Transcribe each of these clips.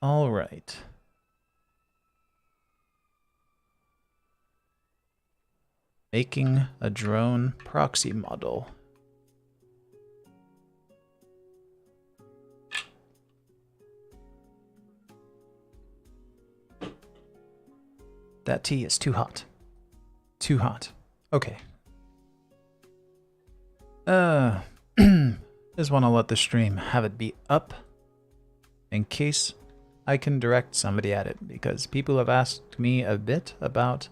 All right. Making a drone proxy model. That tea is too hot. Too hot. Okay. Just want to let the stream have it be up in case I can direct somebody at it, because people have asked me a bit about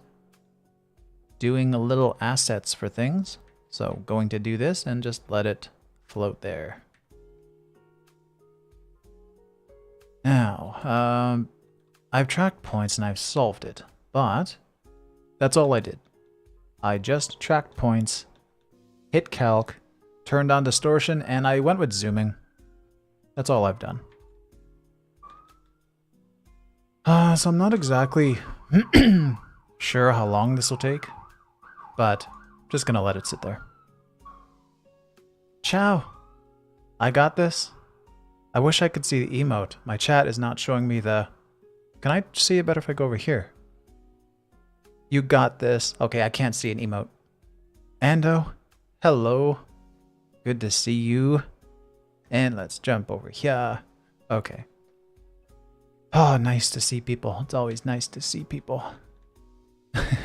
doing little assets for things. So going to do this and just let it float there. Now, I've tracked points and I've solved it, but that's all I did. I just tracked points, hit calc, turned on distortion, and I went with zooming. That's all I've done. So I'm not exactly sure how long this will take, but I'm just gonna let it sit there. Ciao! I got this. I wish I could see the emote. My chat is not showing me the... Can I see it better if I go over here? You got this. Okay, I can't see an emote. Ando, hello. Good to see you. And let's jump over here. Okay. Oh, nice to see people. It's always nice to see people.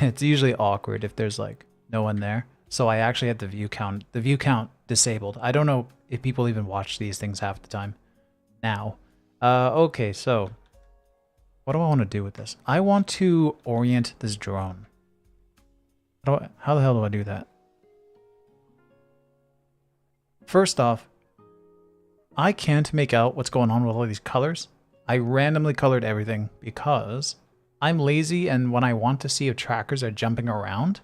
It's usually awkward if there's like no one there. So I actually had the view count disabled. I don't know if people even watch these things half the time now. Okay, so what do I want to do with this? I want to orient this drone. How the hell do I do that? First off, I can't make out what's going on with all these colors. I randomly colored everything because I'm lazy, and when I want to see if trackers are jumping around,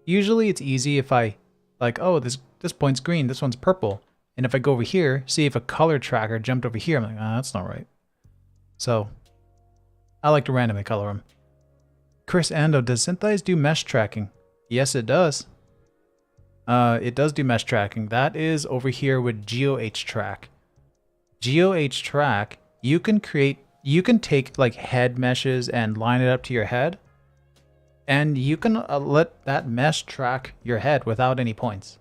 usually it's easy if I like, oh, this point's green, this one's purple. And if I go over here, see if a color tracker jumped over here, I'm like, that's not right. So I like to randomly color them. Chris Ando, does Synthize do mesh tracking? Yes, it does. It does do mesh tracking. That is over here with GeoH-Track. GeoH-Track, you can take like head meshes and line it up to your head, and you can let that mesh track your head without any points.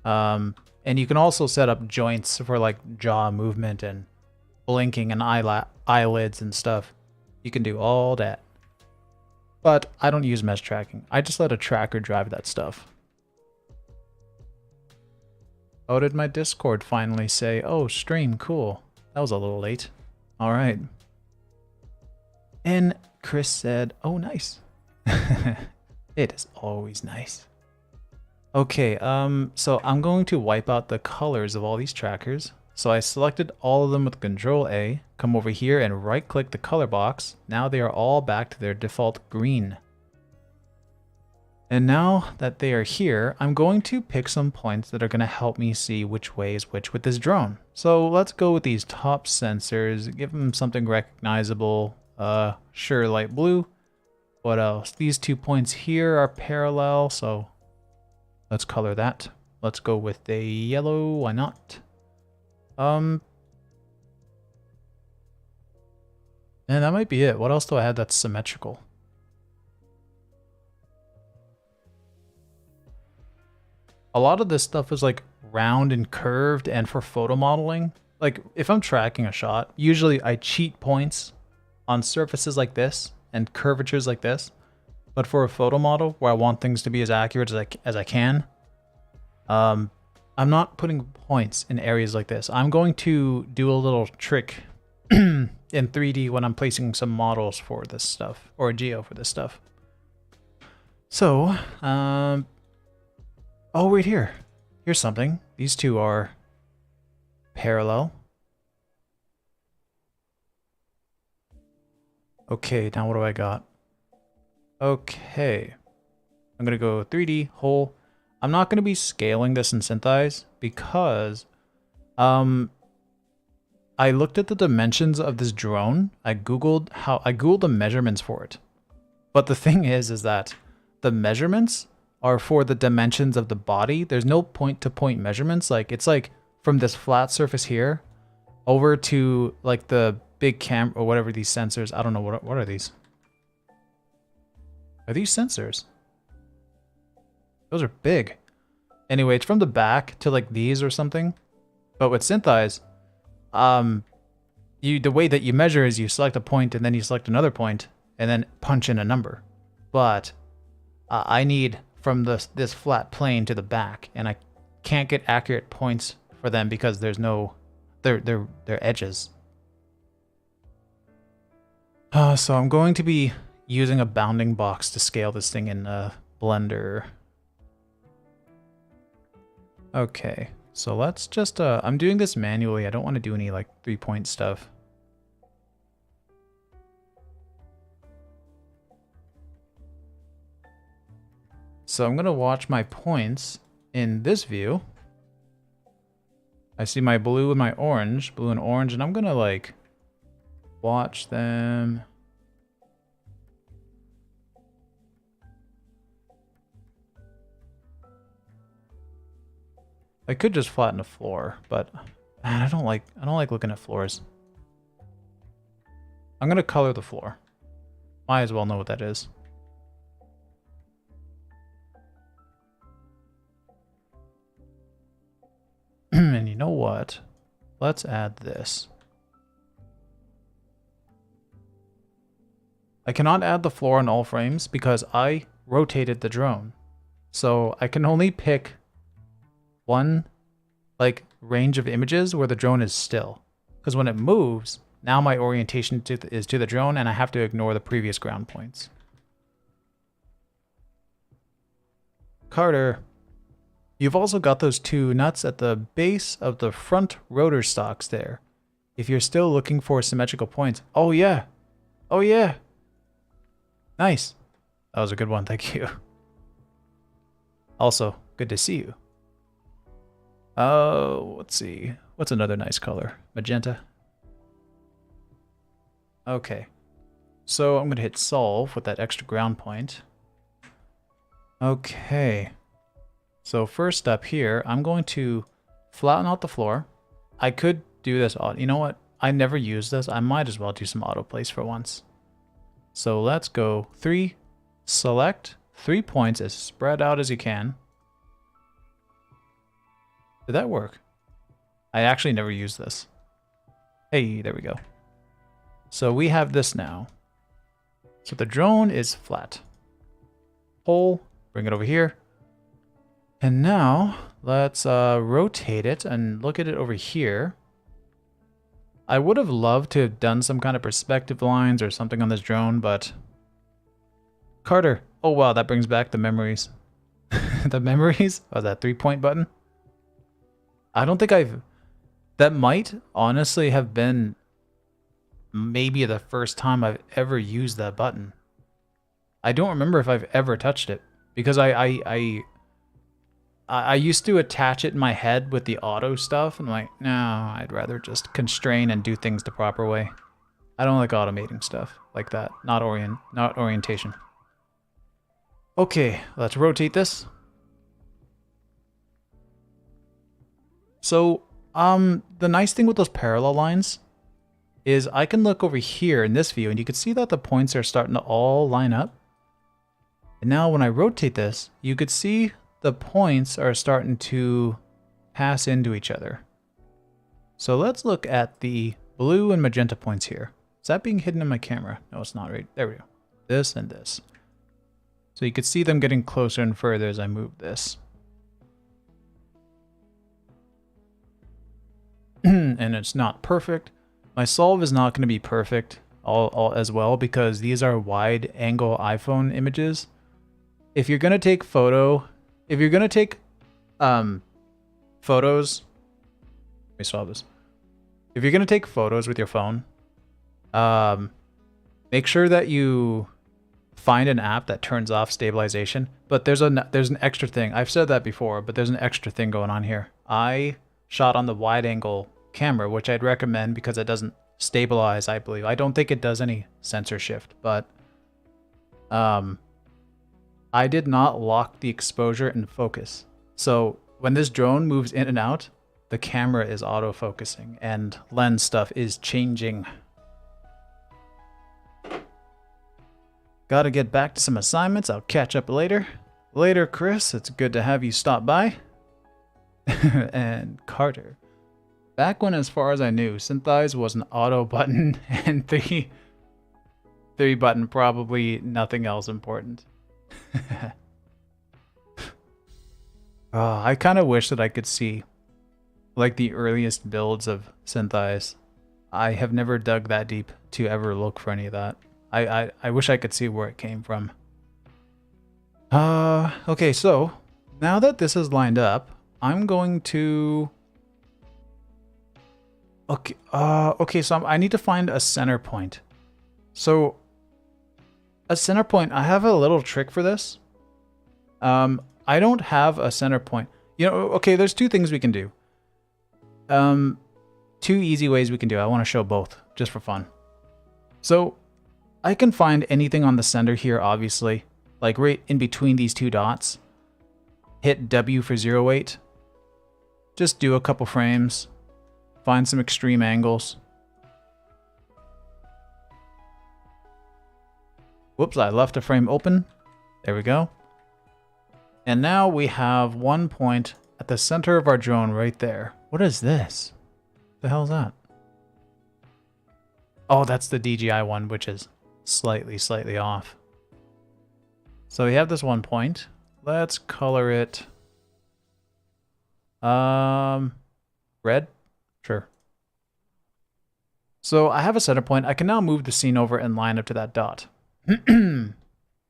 And you can also set up joints for like jaw movement and blinking and eyelids and stuff. You can do all that. But I don't use mesh tracking. I just let a tracker drive that stuff. Oh, did my Discord finally say, oh, stream, cool. That was a little late. All right. And Chris said, oh, nice. It is always nice. Okay, so I'm going to wipe out the colors of all these trackers. So I selected all of them with Control A, come over here and right click the color box. Now they are all back to their default green. And now that they are here, I'm going to pick some points that are going to help me see which way is which with this drone. So let's go with these top sensors, give them something recognizable. Sure, light blue. What else? These 2 points here are parallel, so let's color that. Let's go with a yellow, why not? And that might be it. What else do I have that's symmetrical? A lot of this stuff is like round and curved, and for photo modeling, like if I'm tracking a shot, usually I cheat points on surfaces like this and curvatures like this. But for a photo model where I want things to be as accurate as I can, I'm not putting points in areas like this. I'm going to do a little trick in 3D when I'm placing some models for this stuff, or a geo for this stuff. So, oh, wait here. Here's something. These two are parallel. Okay, now what do I got? Okay. I'm going to go 3D, whole. I'm not going to be scaling this in Synthize because I looked at the dimensions of this drone. I googled the measurements for it. But the thing is that the measurements are for the dimensions of the body. There's no point-to-point measurements. Like it's like from this flat surface here over to like the big cam or whatever these sensors. I don't know what are these. Are these sensors? Those are big. Anyway, it's from the back to like these or something. But with SynthEyes, the way that you measure is you select a point and then you select another point and then punch in a number. But I need from this flat plane to the back, and I can't get accurate points for them because there's no they're edges. So I'm going to be using a bounding box to scale this thing in Blender. Okay, so let's just I'm doing this manually. I don't want to do any like 3-point stuff. So I'm gonna watch my points in this view. I see my blue and my orange, blue and orange, and I'm gonna like watch them. I could just flatten the floor, but man, I don't like looking at floors. I'm gonna color the floor. Might as well know what that is. And you know what? Let's add this. I cannot add the floor on all frames because I rotated the drone. So I can only pick one like range of images where the drone is still. Because when it moves, now my orientation is to the drone and I have to ignore the previous ground points. Carter. You've also got those two nuts at the base of the front rotor stocks there. If you're still looking for symmetrical points. Oh yeah. Oh yeah. Nice. That was a good one, thank you. Also, good to see you. Oh, let's see. What's another nice color? Magenta. Okay. So I'm going to hit solve with that extra ground point. Okay. So first up here, I'm going to flatten out the floor. I could do this. You know what? I never use this. I might as well do some autoplace for once. So let's go 3, select 3 points as spread out as you can. Did that work? I actually never used this. Hey, there we go. So we have this now. So the drone is flat. Hole, bring it over here. And now let's rotate it and look at it over here. I would have loved to have done some kind of perspective lines or something on this drone, but Carter. Oh wow, that brings back the memories. The memories? Oh, that 3-point button? I don't think that might honestly have been maybe the first time I've ever used that button. I don't remember if I've ever touched it because I used to attach it in my head with the auto stuff, and I'm like, no, I'd rather just constrain and do things the proper way. I don't like automating stuff like that. Not orientation. Okay, let's rotate this. So, the nice thing with those parallel lines is I can look over here in this view, and you can see that the points are starting to all line up. And now when I rotate this, you could see the points are starting to pass into each other. So let's look at the blue and magenta points here. Is that being hidden in my camera? No, it's not. Right there we go. This and this. So you could see them getting closer and further as I move this. And it's not perfect. My solve is not going to be perfect all as well because these are wide angle iPhone images. If you're going to take photos, let me solve this. If you're going to take photos with your phone, make sure that you find an app that turns off stabilization. But there's an extra thing. I've said that before, but there's an extra thing going on here. I shot on the wide angle camera, which I'd recommend because it doesn't stabilize, I believe. I don't think it does any sensor shift, but I did not lock the exposure and focus. So when this drone moves in and out, the camera is auto-focusing and lens stuff is changing. Gotta get back to some assignments. I'll catch up later. Later, Chris. It's good to have you stop by. And Carter. Back when, as far as I knew, Synthesize was an auto button and three button, probably nothing else important. I kind of wish that I could see like the earliest builds of Synthesize. I have never dug that deep to ever look for any of that. I wish I could see where it came from. Okay, so now that this is lined up, I'm going to... Okay, so I need to find a center point. So, a center point, I have a little trick for this. I don't have a center point. You know, okay, there's two things we can do. Two easy ways we can do it. I want to show both, just for fun. So, I can find anything on the center here, obviously. Like right in between these two dots. Hit W for 0.8. Just do a couple frames. Find some extreme angles. Whoops, I left a frame open. There we go. And now we have one point at the center of our drone right there. What is this? The hell is that? Oh, that's the DJI one, which is slightly off. So we have this one point. Let's color it red. Sure. So I have a center point. I can now move the scene over and line up to that dot.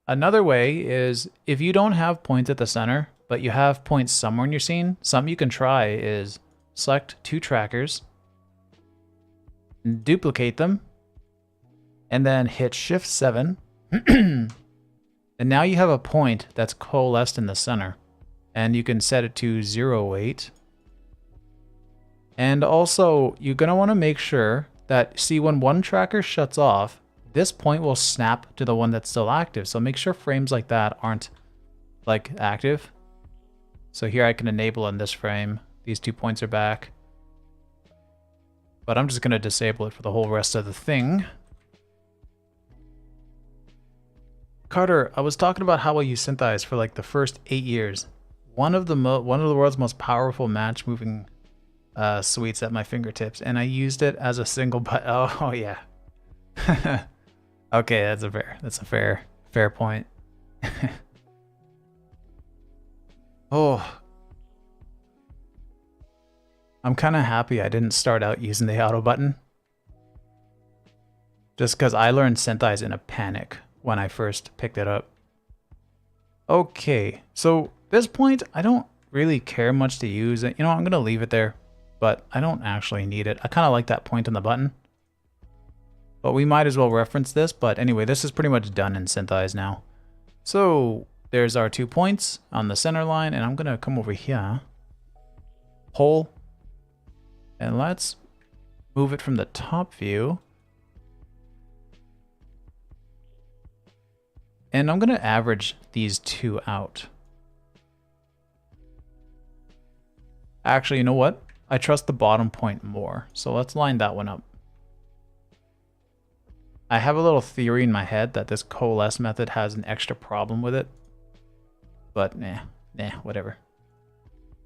Another way is if you don't have points at the center, but you have points somewhere in your scene, something you can try is select two trackers, duplicate them, and then hit Shift 7. And now you have a point that's coalesced in the center. And you can set it to 0.8. And also, you're going to want to make sure that, see, when one tracker shuts off, this point will snap to the one that's still active. So make sure frames like that aren't like active. So here I can enable in this frame. These 2 points are back. But I'm just going to disable it for the whole rest of the thing. Carter, I was talking about how I use Synthesize for like the first 8 years. One of the world's most powerful match moving suites at my fingertips, and I used it as a single button. Oh yeah. Okay, that's a fair point. Oh, I'm kind of happy I didn't start out using the auto button, just because I learned Synthesize in a panic when I first picked it up. Okay, so this point I don't really care much to use it. You know, I'm gonna leave it there. But I don't actually need it. I kind of like that point on the button. But we might as well reference this. But anyway, this is pretty much done in Synthesize now. So there's our 2 points on the center line. And I'm going to come over here. Hole. And let's move it from the top view. And I'm going to average these two out. Actually, you know what? I trust the bottom point more, so let's line that one up. I have a little theory in my head that this coalesce method has an extra problem with it. But nah, whatever.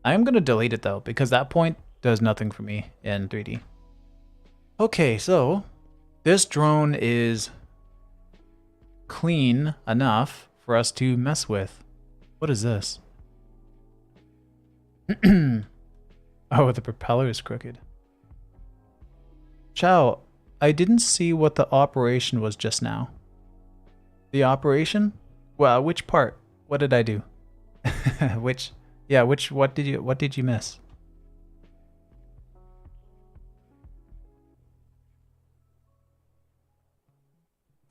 I am going to delete it though, because that point does nothing for me in 3D. Okay, so this drone is clean enough for us to mess with. What is this? Oh, the propeller is crooked. Chow, I didn't see what the operation was just now. The operation? Well, which part? What did I do? What did you miss?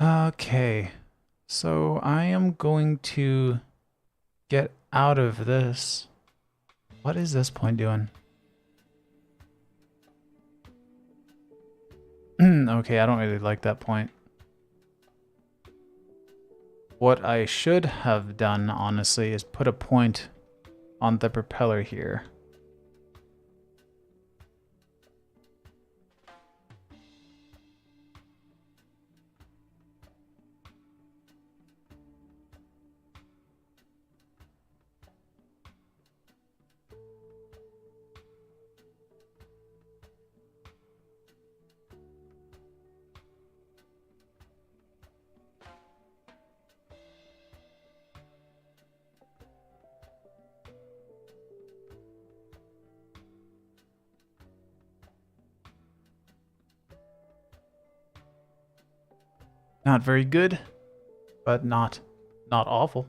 Okay. So I am going to get out of this. What is this point doing? Okay, I don't really like that point. What I should have done, honestly, is put a point on the propeller here. Not very good, but not awful.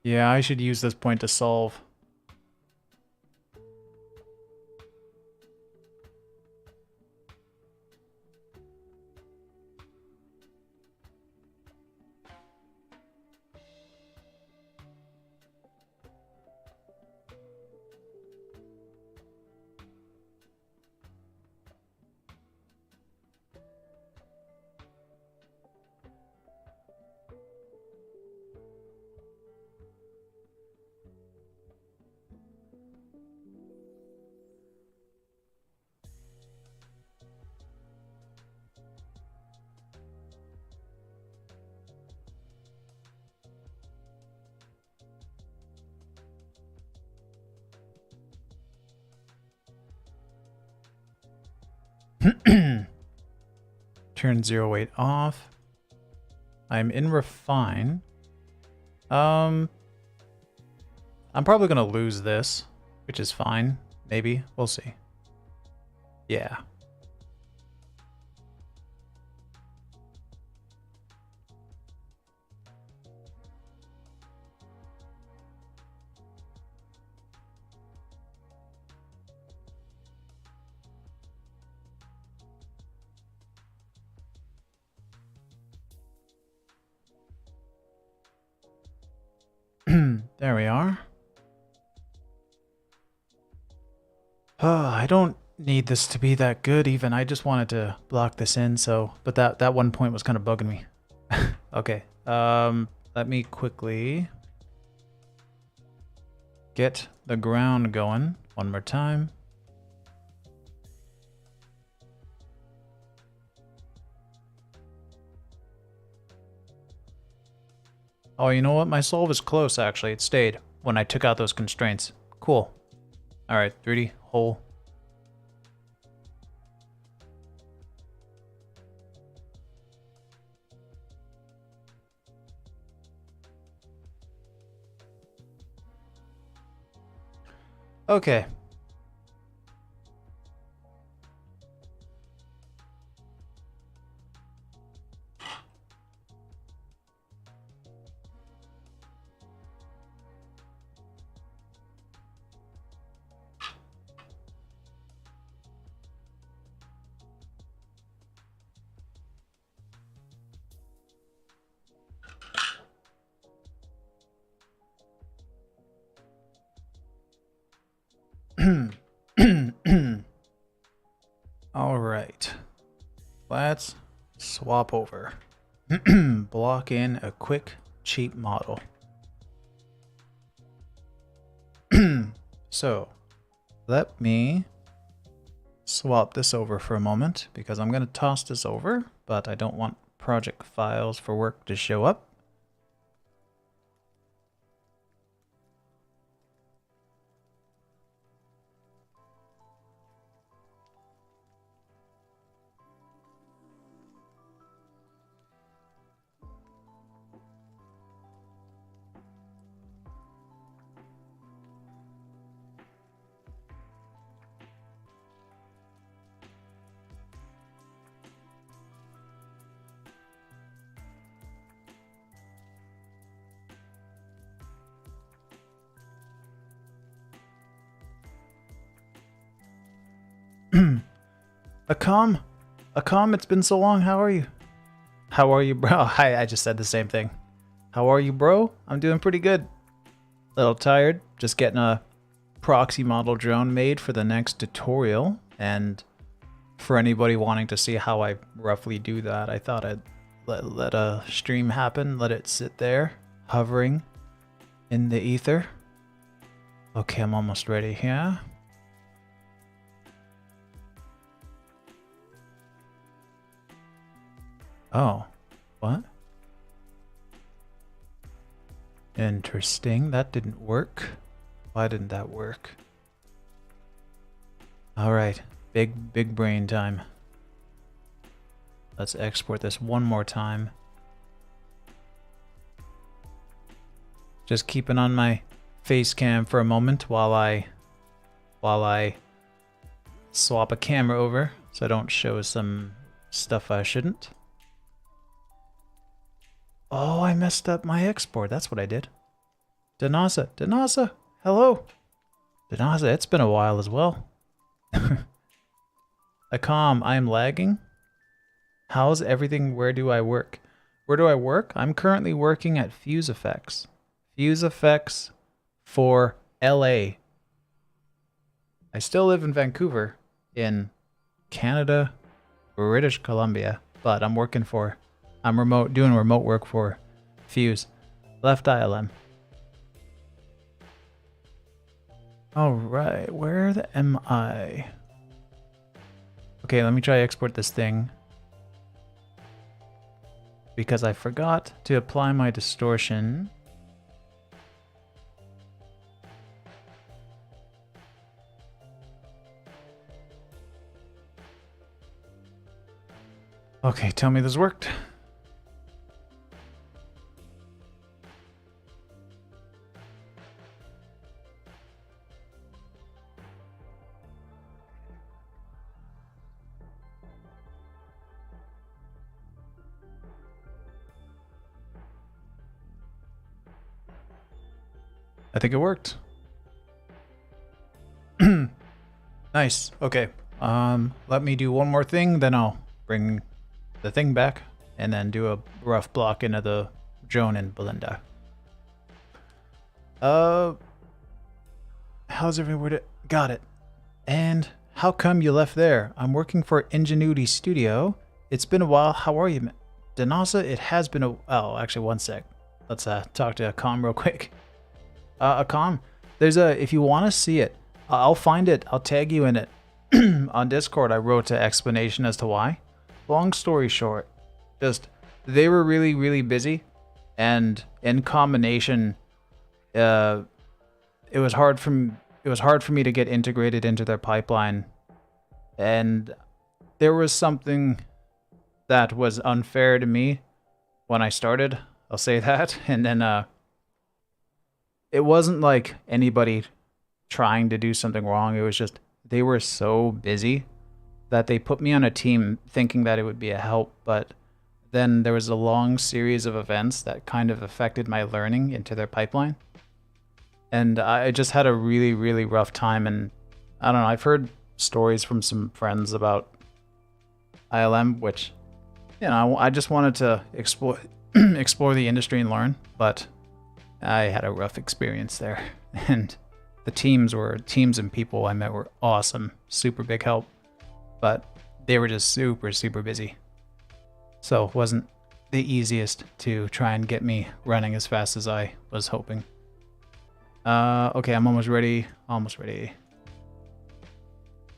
Yeah, I should use this point to solve. Turn 08 off. I'm in refine. I'm probably gonna lose this, which is fine. Maybe. We'll see. Yeah. There we are. I don't need this to be that good even. I just wanted to block this in, so but that one point was kind of bugging me. Okay. Let me quickly get the ground going one more time. Oh, you know what? My solve is close, actually. It stayed when I took out those constraints. Cool. All right, 3D, hole. Okay. All right. Let's swap over. Block in a quick, cheap model. So, let me swap this over for a moment because I'm going to toss this over, but I don't want project files for work to show up. Akam, it's been so long. How are you? How are you, bro? Hi, I just said the same thing. How are you, bro? I'm doing pretty good. Little tired. Just getting a proxy model drone made for the next tutorial. And for anybody wanting to see how I roughly do that, I thought I'd let a stream happen. Let it sit there, hovering in the ether. Okay, I'm almost ready here. Oh, what? Interesting. That didn't work. Why didn't that work? Alright. Big brain time. Let's export this one more time. Just keeping on my face cam for a moment while I swap a camera over so I don't show some stuff I shouldn't. Oh, I messed up my export. That's what I did. Danasa, hello. Danasa, it's been a while as well. Akam, I am lagging. How's everything? Where do I work? Where do I work? I'm currently working at VFX. VFX for LA. I still live in Vancouver, in Canada, British Columbia, but I'm doing remote work for Fuse. Left ILM. Alright, where am I? Okay, let me try export this thing. Because I forgot to apply my distortion. Okay, tell me this worked. I think it worked. Nice. Okay. Let me do one more thing, then I'll bring the thing back and then do a rough block into the drone and Belinda. How's everyone? Got it. And how come you left there? I'm working for Ingenuity Studio. It's been a while. How are you, Danasa? It has been a... Oh, actually, one sec. Let's talk to Akam real quick. Akam, there's a... If you want to see it, I'll find it. I'll tag you in it. On Discord, I wrote an explanation as to why. Long story short, just they were really, really busy, and in combination, it was hard for me to get integrated into their pipeline, and there was something that was unfair to me when I started. I'll say that, and then it wasn't like anybody trying to do something wrong. It was just they were so busy that they put me on a team thinking that it would be a help, but then there was a long series of events that kind of affected my learning into their pipeline. And I just had a really, really rough time, and I don't know, I've heard stories from some friends about ILM, which, you know, I just wanted to explore the industry and learn, but I had a rough experience there. And the teams and people I met were awesome, super big help. But they were just super, super busy. So it wasn't the easiest to try and get me running as fast as I was hoping. Okay, I'm almost ready. Almost ready.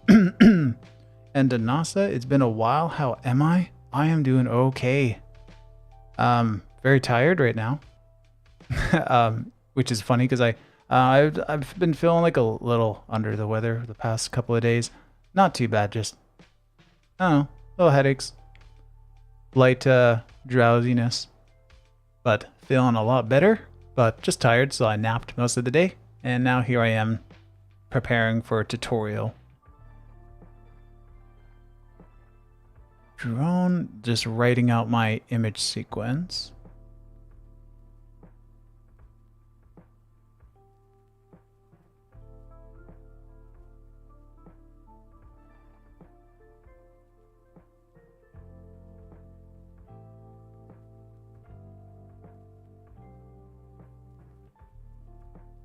And Danasa, it's been a while. How am I? I am doing okay. Very tired right now. Which is funny because I've been feeling like a little under the weather the past couple of days. Not too bad, just I don't know, little headaches, light drowsiness, but feeling a lot better, but just tired, so I napped most of the day, and now here I am preparing for a tutorial. Drone, just writing out my image sequence.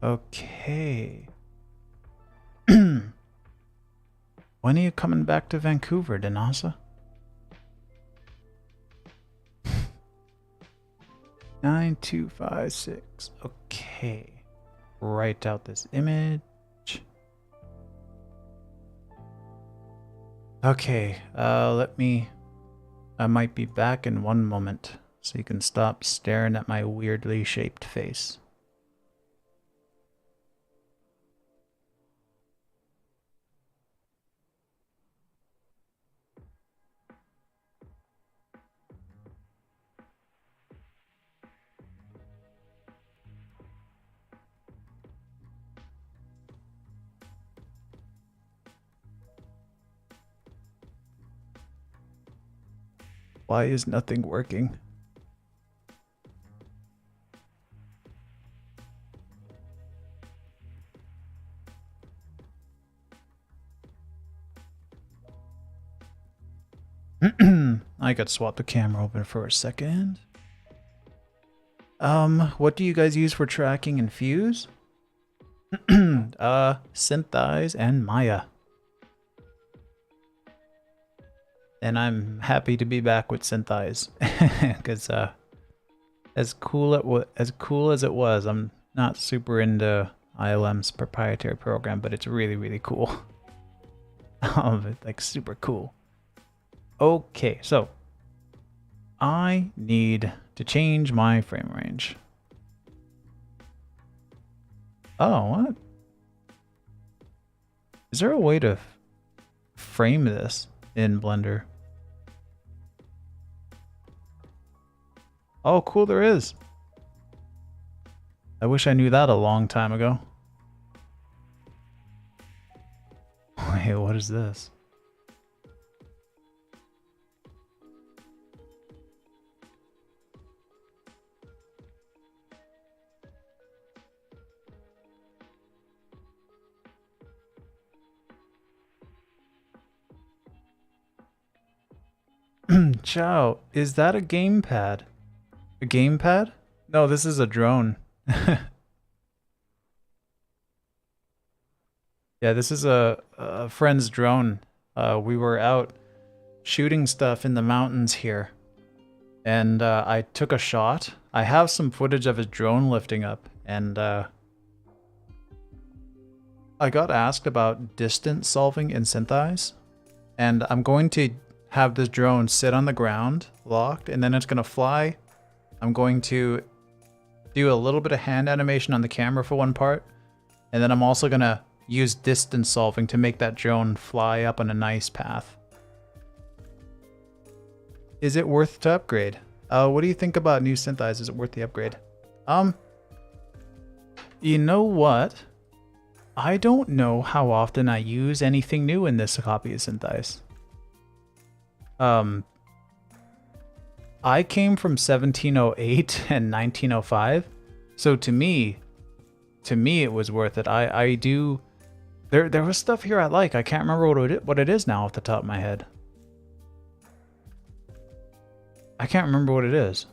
Okay. When are you coming back to Vancouver, Danasa? 9256. Okay. Write out this image. Okay, I might be back in one moment, so you can stop staring at my weirdly shaped face. Why is nothing working? I could swap the camera open for a second. What do you guys use for tracking and fuse? Synthesize and Maya. And I'm happy to be back with Synthesize because as cool as it was, I'm not super into ILM's proprietary program, but it's really cool. It's like super cool. Okay, so I need to change my frame range. Oh, what? Is there a way to frame this in Blender? Oh, cool, there is. I wish I knew that a long time ago. Wait, what is this? Chow, is that a gamepad? A gamepad? No, this is a drone. Yeah, this is a friend's drone. We were out shooting stuff in the mountains here, and I took a shot. I have some footage of his drone lifting up, and I got asked about distance solving in Synthesize, and I'm going to have this drone sit on the ground, locked, and then it's going to fly. I'm going to do a little bit of hand animation on the camera for one part, and then I'm also going to use distance solving to make that drone fly up on a nice path. Is it worth to upgrade? What do you think about new Synthesize? Is it worth the upgrade? You know what? I don't know how often I use anything new in this copy of Synthesize. I came from 1708 and 1905, so to me it was worth it. I do. There was stuff here I like. I can't remember what it is now off the top of my head. I can't remember what it is.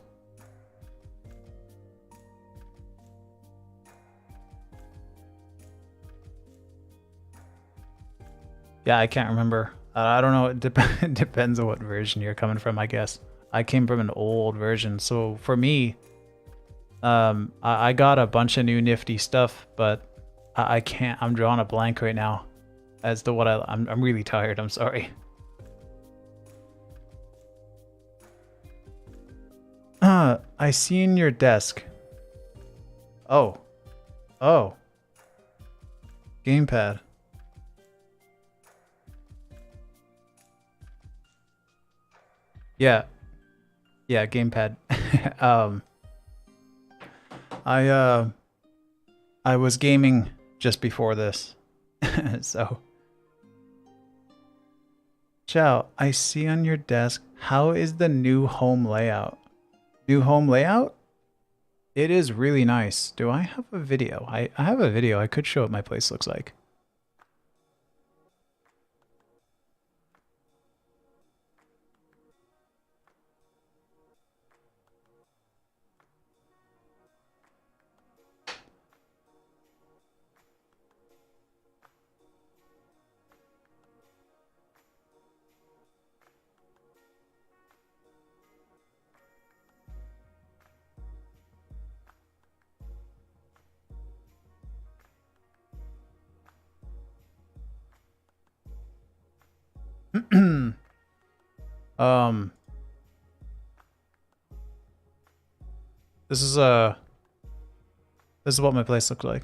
Yeah, I can't remember. I don't know. It depends on what version you're coming from, I guess. I came from an old version, so for me, I got a bunch of new nifty stuff, but I can't. I'm drawing a blank right now as to what I'm really tired. I'm sorry. I see in your desk. Oh. Oh. Gamepad. Yeah. Yeah, gamepad. I was gaming just before this. So Chow, I see on your desk, how is the new home layout? New home layout? It is really nice. Do I have a video? I have a video. I could show what my place looks like. This is what my place looks like.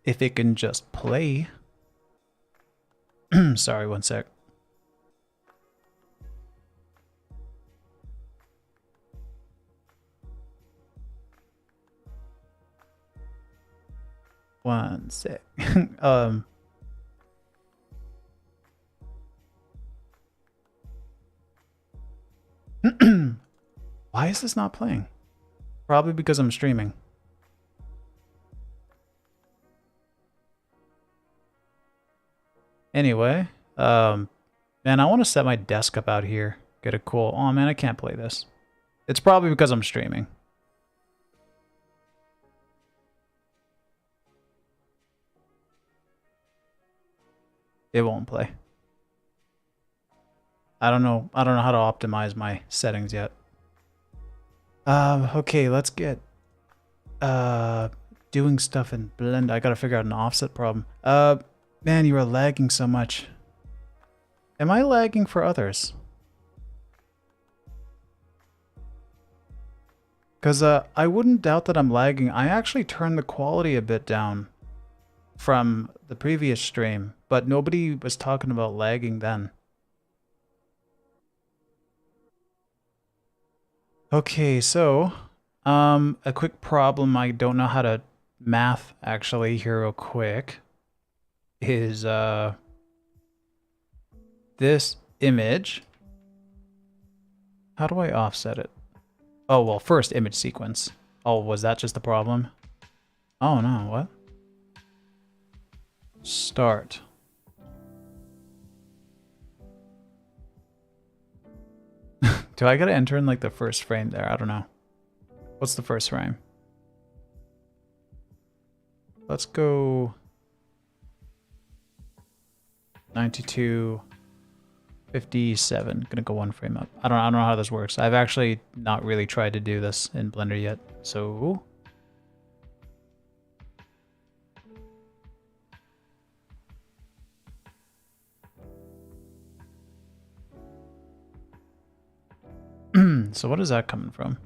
If it can just play. Sorry, one sec. One sec. Why is this not playing? Probably because I'm streaming. Anyway, man, I want to set my desk up out here. Get a cool... Oh, man, I can't play this. It's probably because I'm streaming. It won't play. I don't know how to optimize my settings yet. Okay, let's get doing stuff in Blender. I gotta figure out an offset problem. Man, you are lagging so much. Am I lagging for others? Because I wouldn't doubt that I'm lagging. I actually turned the quality a bit down from the previous stream, but nobody was talking about lagging then. Okay, so a quick problem I don't know how to math actually here real quick is this image. How do I offset it? Oh, well, first image sequence. Oh, was that just the problem? Oh no, what? Start. Do I gotta enter in like the first frame there? I don't know. What's the first frame? Let's go 92, 57. Gonna go one frame up. I don't know how this works. I've actually not really tried to do this in Blender yet. So so what is that coming from?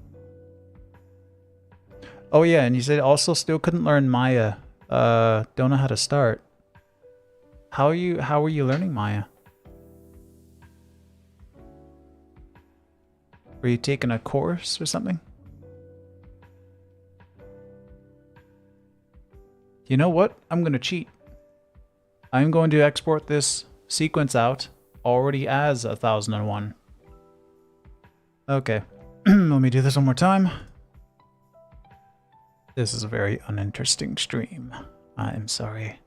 Oh yeah, and you said also still couldn't learn Maya. Don't know how to start. How are you learning Maya? Were you taking a course or something? You know what? I'm gonna cheat. I'm going to export this sequence out already as 1001. Okay, let me do this one more time. This is a very uninteresting stream. I'm sorry.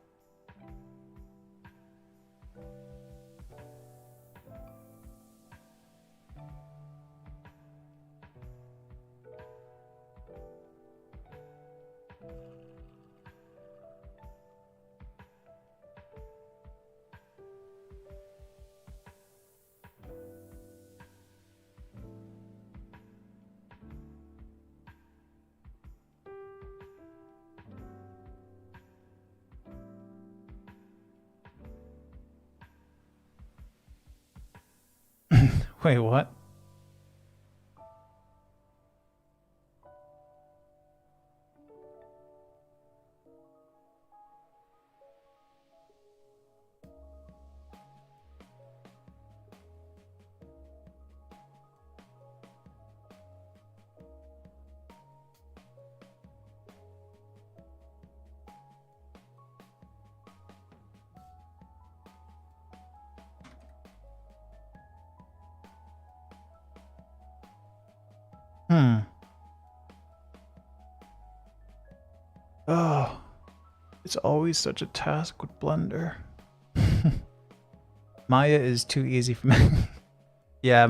Wait, what? Oh, it's always such a task with Blender. Maya is too easy for me. Yeah,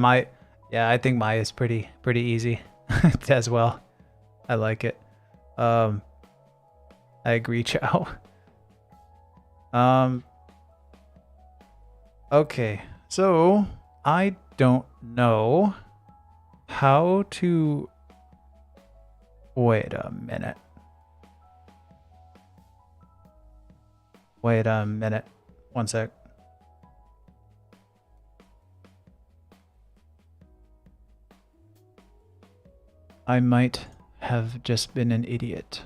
I think Maya is pretty easy as well. I like it. I agree, Chow. Okay, so I don't know how to... Wait a minute. Wait a minute. One sec. I might have just been an idiot.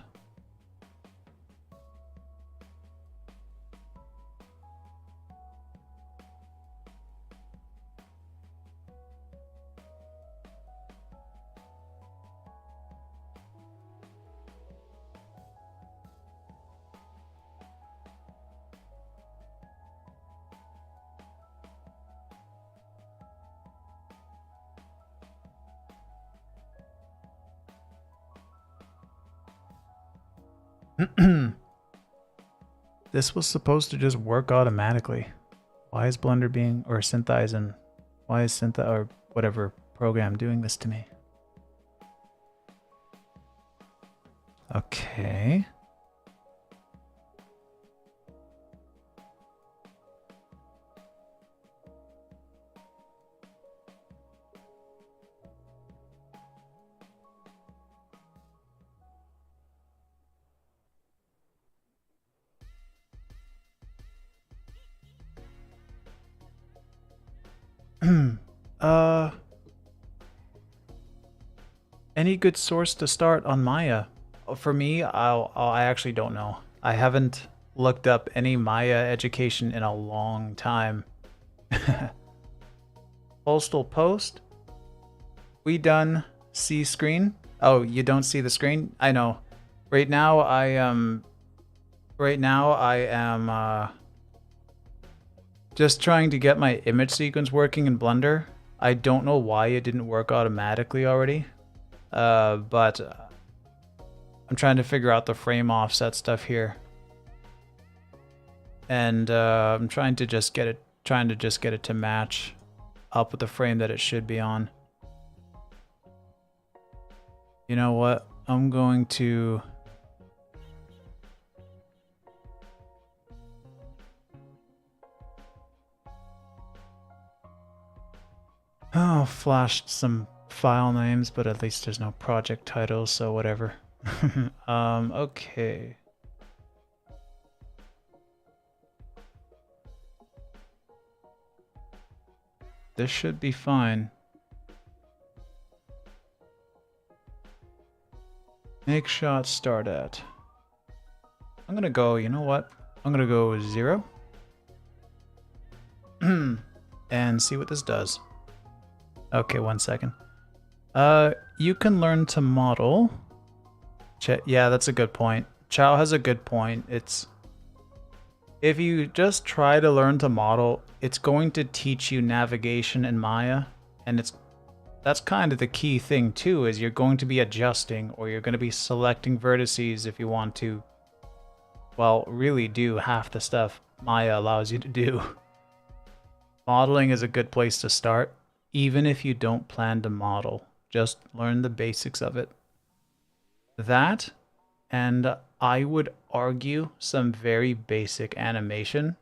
This was supposed to just work automatically. Why is Blender being, or Synthesize, and why is Syntha or whatever program doing this to me? Okay. Any good source to start on Maya? For me, I actually don't know. I haven't looked up any Maya education in a long time. Postal Post? We done see screen? Oh, you don't see the screen? I know. Right now I am just trying to get my image sequence working in Blender. I don't know why it didn't work automatically already. But I'm trying to figure out the frame offset stuff here. And I'm trying to just get it to match up with the frame that it should be on. You know what? I'm going to flashed some file names, but at least there's no project titles, so whatever. Okay. This should be fine. Make shot start at. I'm gonna go, you know what? I'm gonna go 0. And see what this does. Okay, 1 second. You can learn to model. Yeah, that's a good point. Chow has a good point. It's if you just try to learn to model, it's going to teach you navigation in Maya, and that's kind of the key thing too, is you're going to be adjusting, or you're going to be selecting vertices if you want to, well, really do half the stuff Maya allows you to do. Modeling is a good place to start, even if you don't plan to model. Just learn the basics of it. That, and I would argue some very basic animation,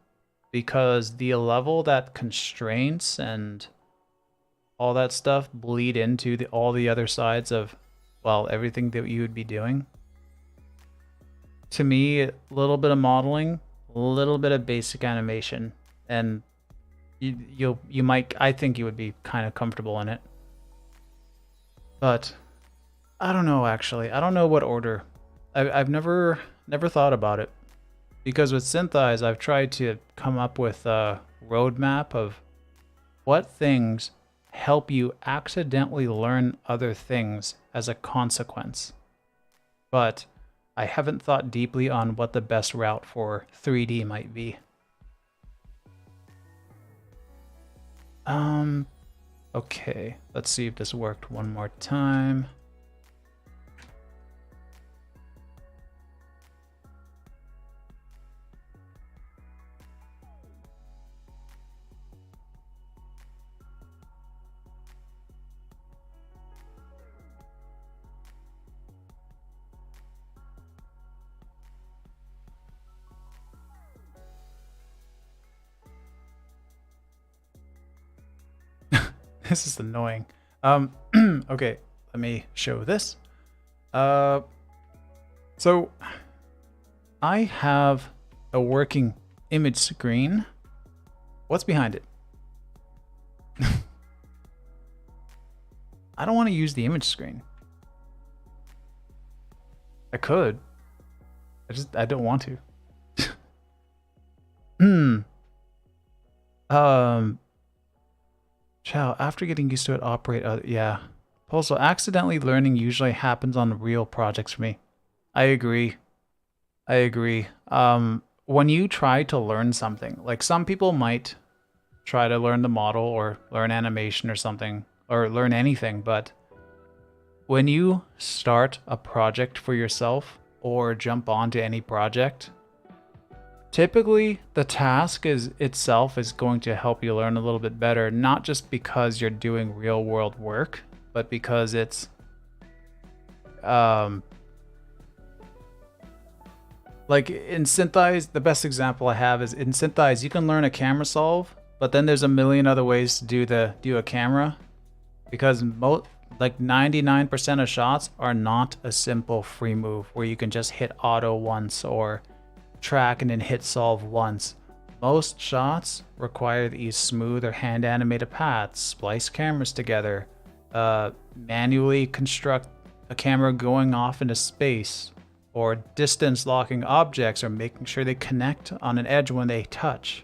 because the level that constraints and all that stuff bleed into all the other sides of, well, everything that you would be doing. To me, a little bit of modeling, a little bit of basic animation, and you might, I think you would be kind of comfortable in it. But I don't know, actually. I don't know what order. I've never thought about it, because with Synthesize, I've tried to come up with a roadmap of what things help you accidentally learn other things as a consequence. But I haven't thought deeply on what the best route for 3D might be. Okay, let's see if this worked one more time. This is annoying. Okay, let me show this. So I have a working image screen. What's behind it? I don't want to use the image screen. I could. I don't want to. Chow, after getting used to it, operate other, yeah. Also, accidentally learning usually happens on real projects for me. I agree. When you try to learn something, like some people might try to learn the model or learn animation or something, or learn anything, but when you start a project for yourself, or jump onto any project, typically the task itself is going to help you learn a little bit better, not just because you're doing real world work, but because it's like in Synthesize, the best example I have is in Synthesize, you can learn a camera solve, but then there's a million other ways to do a camera, because like 99% of shots are not a simple free move where you can just hit auto once or track and then hit solve once. Most shots require these smooth or hand animated paths, splice cameras together, manually construct a camera going off into space, or distance locking objects, or making sure they connect on an edge when they touch.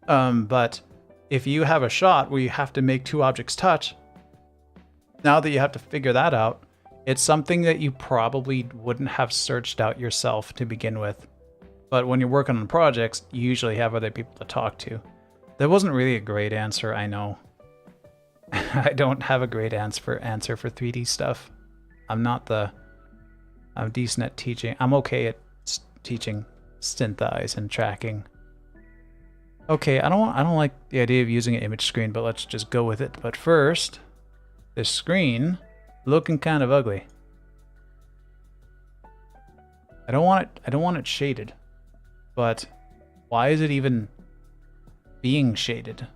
But if you have a shot where you have to make two objects touch, now that you have to figure that out, it's something that you probably wouldn't have searched out yourself to begin with. But when you're working on projects, you usually have other people to talk to. That wasn't really a great answer, I know. I don't have a great answer for 3D stuff. I'm decent at teaching. I'm okay at teaching Synthesize and tracking. Okay, I don't like the idea of using an image screen, but let's just go with it. But first, this screen looking kind of ugly. I don't want it shaded. But why is it even being shaded?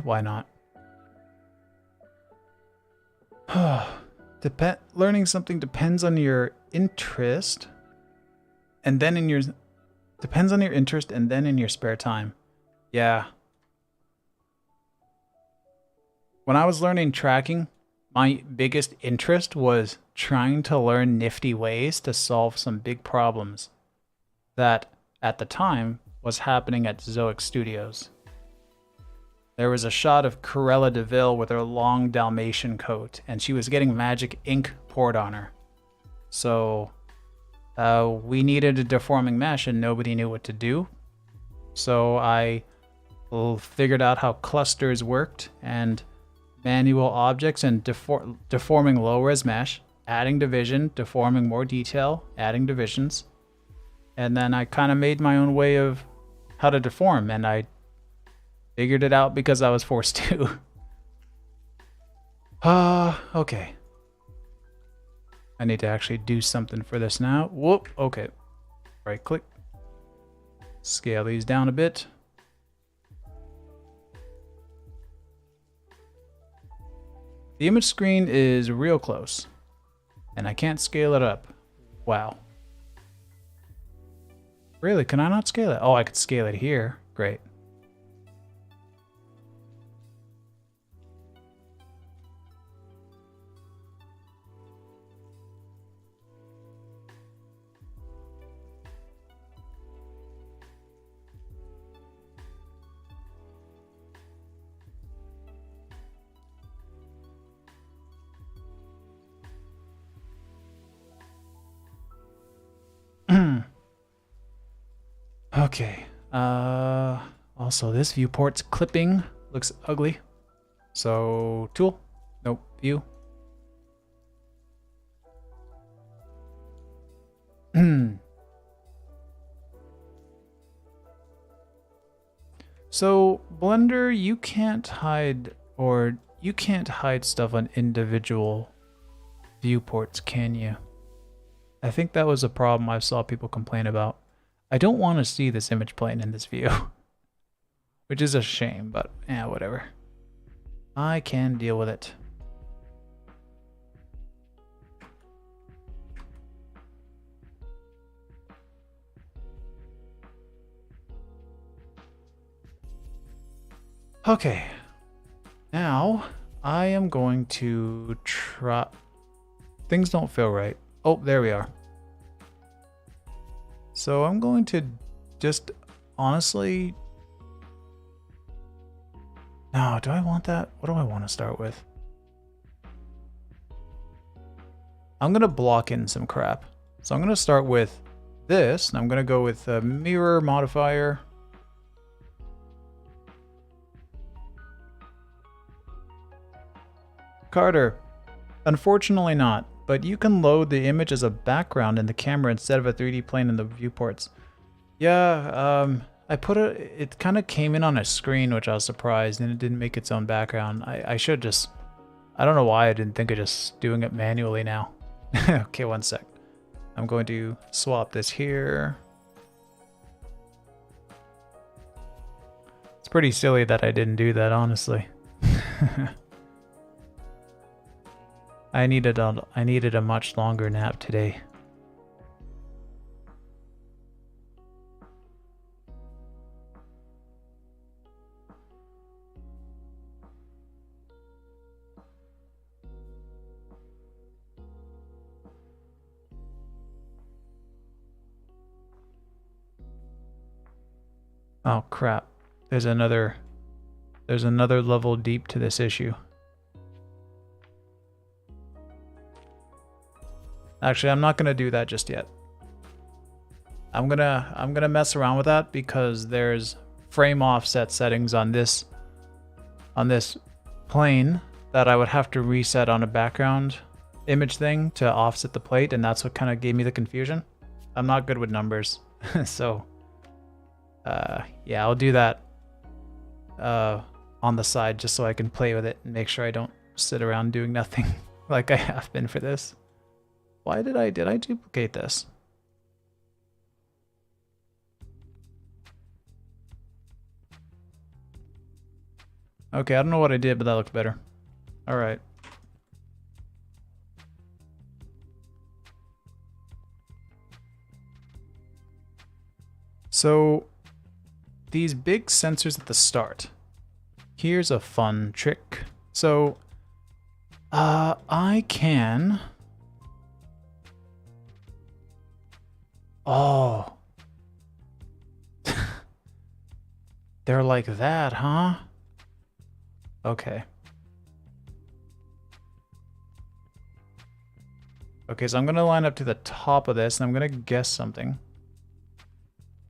Why not? Learning something depends on your interest, and then in your spare time. Yeah. When I was learning tracking, my biggest interest was trying to learn nifty ways to solve some big problems that, at the time, was happening at Zoic Studios. There was a shot of Corella DeVille with her long Dalmatian coat, and she was getting magic ink poured on her. So we needed a deforming mesh, and nobody knew what to do. So I figured out how clusters worked, and manual objects, and deforming low-res mesh, adding division, deforming more detail, adding divisions. And then I kind of made my own way of how to deform, and I figured it out because I was forced to. Okay. I need to actually do something for this now. Whoop, okay. Right click. Scale these down a bit. The image screen is real close, and I can't scale it up. Wow. Really, can I not scale it? Oh, I could scale it here. Great. Okay. Also, this viewport's clipping looks ugly. So, tool. Nope. View. So, Blender, you can't hide stuff on individual viewports, can you? I think that was a problem I saw people complain about. I don't want to see this image plane in this view, which is a shame, but yeah, whatever. I can deal with it. Okay, now I am going to try. Things don't feel right. Oh, there we are. So I'm going to just honestly. No, do I want that? What do I want to start with? I'm gonna block in some crap. So I'm gonna start with this, and I'm gonna go with a mirror modifier. Carter, unfortunately not, but you can load the image as a background in the camera instead of a 3D plane in the viewports. Yeah, I put it kind of came in on a screen, which I was surprised, and it didn't make its own background. I should just, I don't know why I didn't think of just doing it manually now. Okay, one sec. I'm going to swap this here. It's pretty silly that I didn't do that, honestly. I needed a much longer nap today. Oh crap. There's another level deep to this issue. Actually, I'm not gonna do that just yet. I'm gonna mess around with that because there's frame offset settings on this plane that I would have to reset on a background image thing to offset the plate, and that's what kind of gave me the confusion. I'm not good with numbers. So yeah, I'll do that on the side just so I can play with it and make sure I don't sit around doing nothing like I have been for this. Why did I duplicate this? Okay, I don't know what I did, but that looks better. All right. So these big sensors at the start. Here's a fun trick. So I can... Oh. They're like that, huh? Okay. Okay, so I'm going to line up to the top of this, and I'm going to guess something.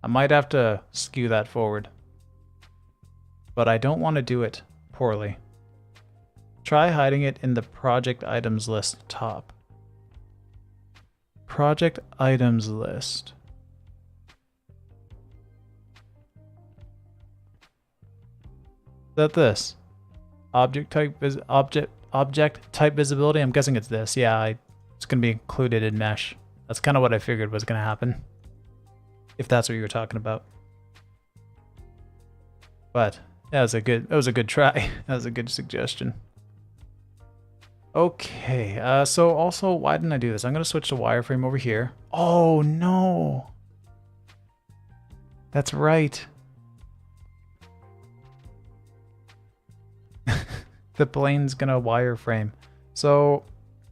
I might have to skew that forward. But I don't want to do it poorly. Try hiding it in the project items list top. Project items list. Is that this? Object type visibility. I'm guessing it's this. Yeah, it's gonna be included in mesh. That's kind of what I figured was gonna happen. If that's what you were talking about. But that was a good try. That was a good suggestion. Okay, so also, why didn't I do this? I'm gonna switch to wireframe over here. Oh no! That's right. The plane's gonna wireframe. So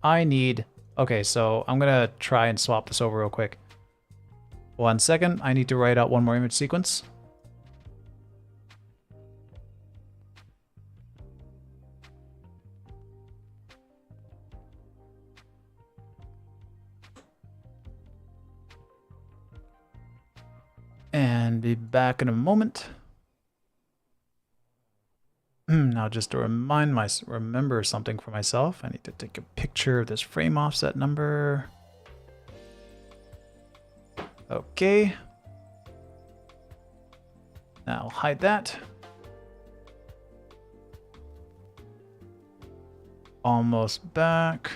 I need, okay, so I'm gonna try and swap this over real quick. 1 second, I need to write out one more image sequence. And be back in a moment. Now just to remember something for myself, I need to take a picture of this frame offset number. Okay. Now I'll hide that. Almost back.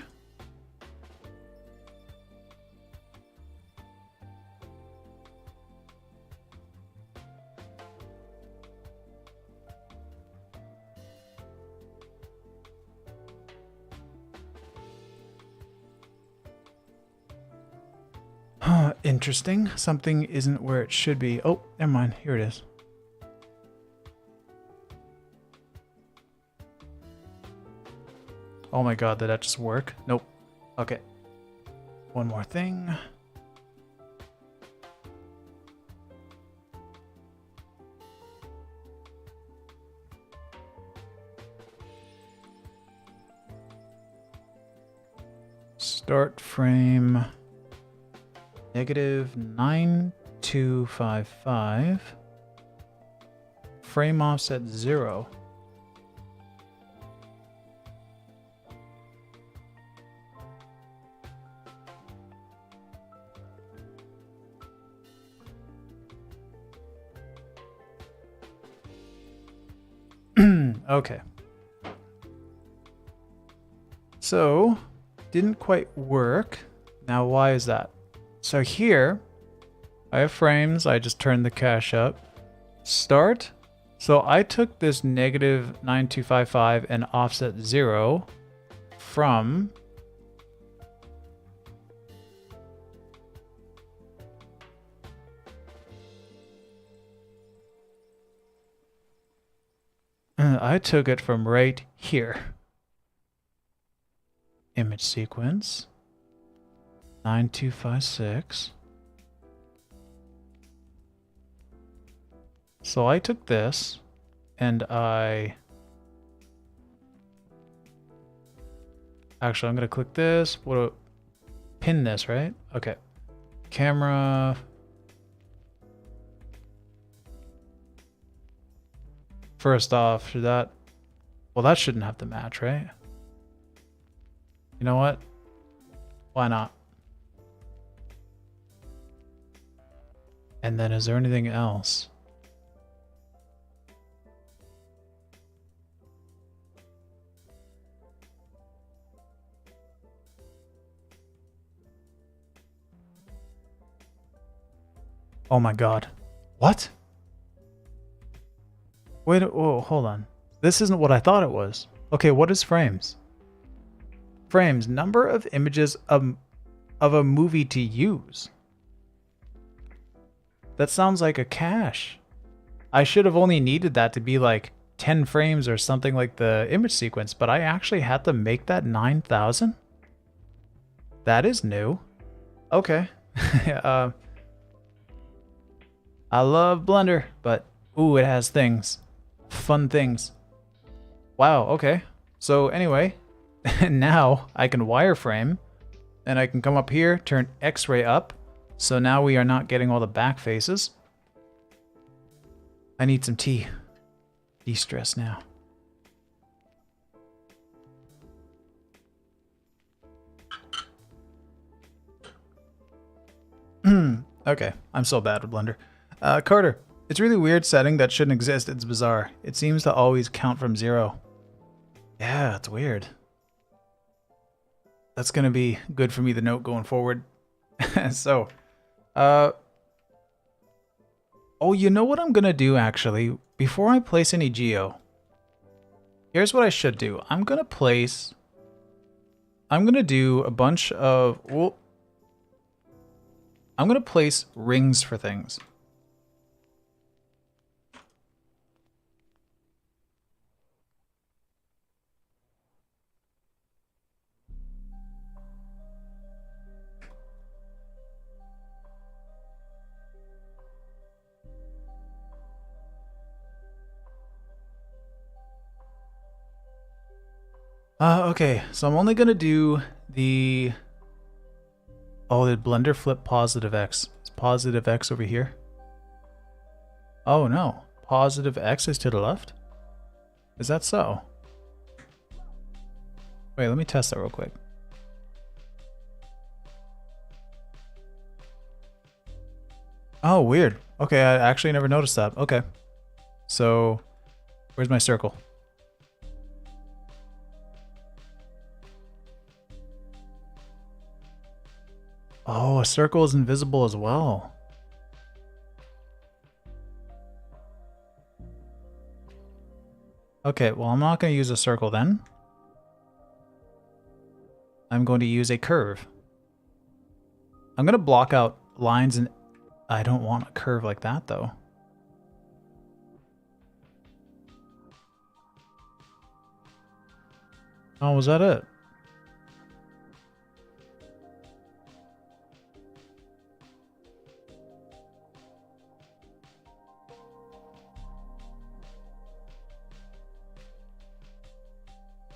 Interesting. Something isn't where it should be. Oh, never mind. Here it is. Oh my god, did that just work? Nope. Okay. One more thing. Start frame negative 9255. Frame offset 0. Okay. So, didn't quite work. Now, why is that? So here, I have frames. I just turned the cache up. Start. So I took this negative 9255 and offset 0 from I took it from right here. Image sequence 9256. So I took this and actually, I'm going to click this. Pin this, right? Okay. Camera. First off, should that... Well, that shouldn't have to match, right? You know what? Why not? And then is there anything else? Oh my god. What? Wait, oh, hold on. This isn't what I thought it was. Okay, what is frames? Frames, number of images of a movie to use. That sounds like a cache. I should have only needed that to be like 10 frames or something like the image sequence, but I actually had to make that 9,000? That is new. Okay. I love Blender, but ooh, it has things. Fun things. Wow, okay. So anyway, now I can wireframe and I can come up here, turn X-ray up. So now we are not getting all the back faces. I need some tea. De-stress now. Okay, I'm so bad with Blender. Carter, it's really weird setting that shouldn't exist. It's bizarre. It seems to always count from 0. Yeah, it's weird. That's gonna be good for me to note going forward. So, oh, you know what I'm gonna do actually? Before I place any geo, here's what I should do. I'm gonna do a bunch of, well, I'm gonna place rings for things. Okay, so I'm only gonna do the... Oh, did Blender flip positive X? Is positive X over here? Oh no, positive X is to the left? Is that so? Wait, let me test that real quick. Oh, weird. Okay, I actually never noticed that. Okay. So, where's my circle? Oh, a circle is invisible as well. Okay, well, I'm not going to use a circle then. I'm going to use a curve. I'm going to block out lines, and I don't want a curve like that, though. Oh, was that it?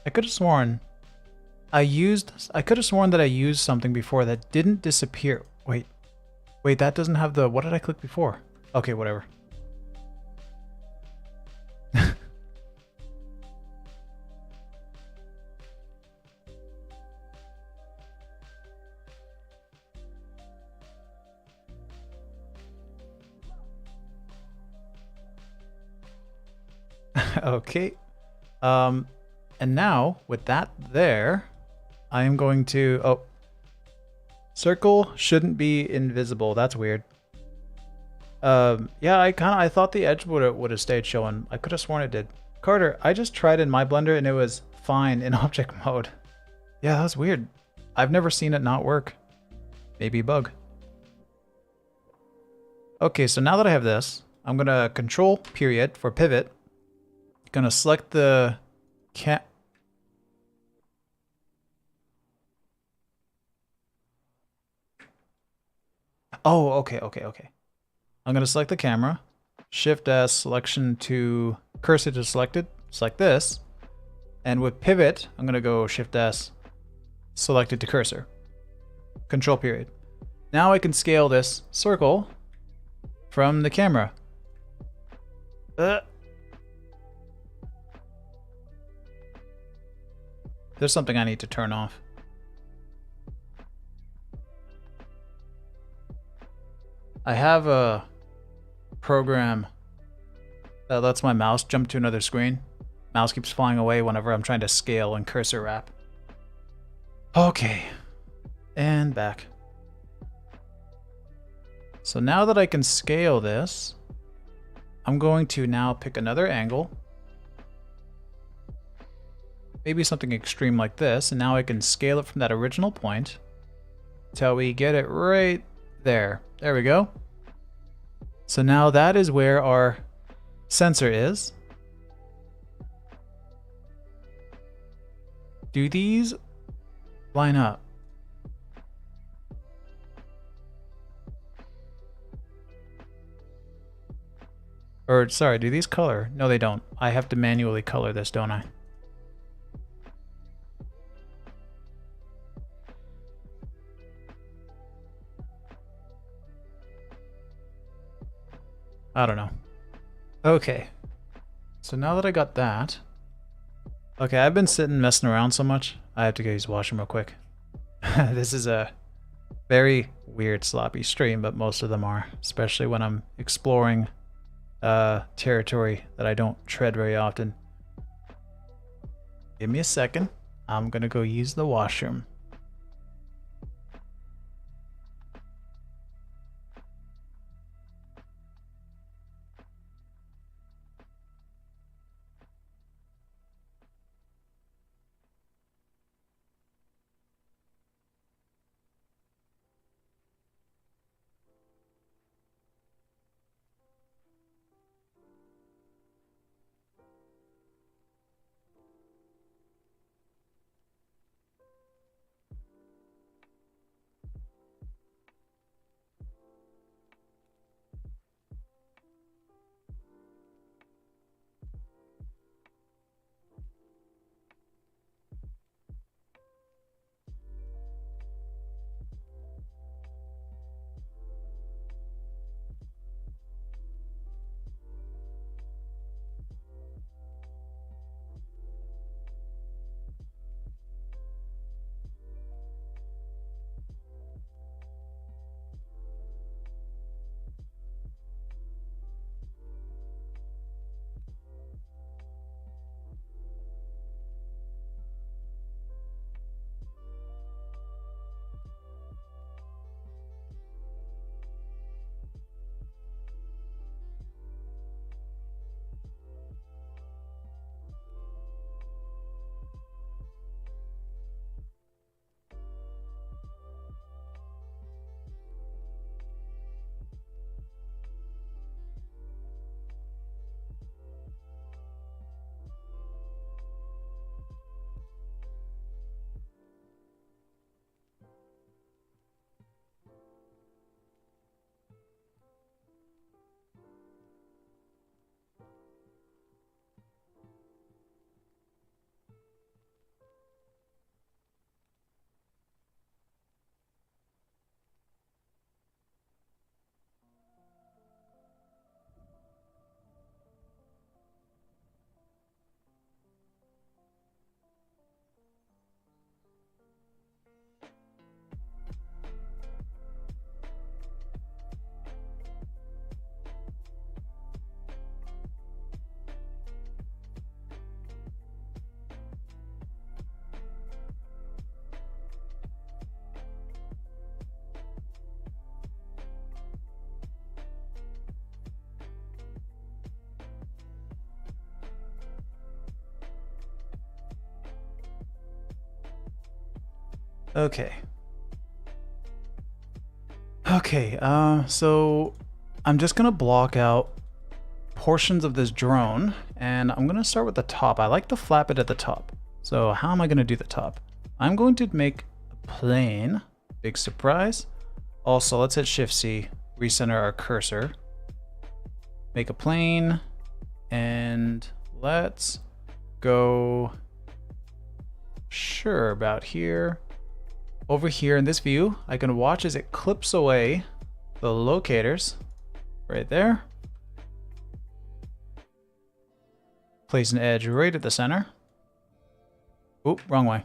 I could have sworn I could have sworn that I used something before that didn't disappear. Wait, that doesn't have the, what did I click before? Okay, whatever. Okay. And now with that there, I am going to, oh, circle shouldn't be invisible. That's weird. Yeah, I thought the edge would have stayed showing. I could have sworn it did. Carter, I just tried in my Blender and it was fine in object mode. Yeah, that was weird. I've never seen it not work. Maybe a bug. Okay, so now that I have this, I'm gonna control period for pivot. Gonna select the cat. Oh, okay. I'm gonna select the camera, Shift S, selection to cursor to selected, select this, and with pivot, I'm gonna go Shift S, selected to cursor, control period. Now I can scale this circle from the camera. There's something I need to turn off. I have a program that lets my mouse jump to another screen. Mouse keeps flying away whenever I'm trying to scale and cursor wrap. Okay, and back. So now that I can scale this, I'm going to now pick another angle. Maybe something extreme like this, and now I can scale it from that original point until we get it right there. There we go. So now that is where our sensor is. Do these line up? Or sorry, do these color? No, they don't. I have to manually color this, don't I? I don't know. Okay. So now that I got that. Okay, I've been sitting messing around so much. I have to go use the washroom real quick. This is a very weird sloppy stream, but most of them are. Especially when I'm exploring territory that I don't tread very often. Give me a second. I'm gonna go use the washroom. Okay. Okay, so I'm just gonna block out portions of this drone, and I'm gonna start with the top. I like to flap it at the top. So how am I gonna do the top? I'm going to make a plane. Big surprise. Also, let's hit Shift-C, recenter our cursor. Make a plane, and let's go, sure, about here. Over here in this view, I can watch as it clips away the locators right there. Place an edge right at the center. Oop, wrong way.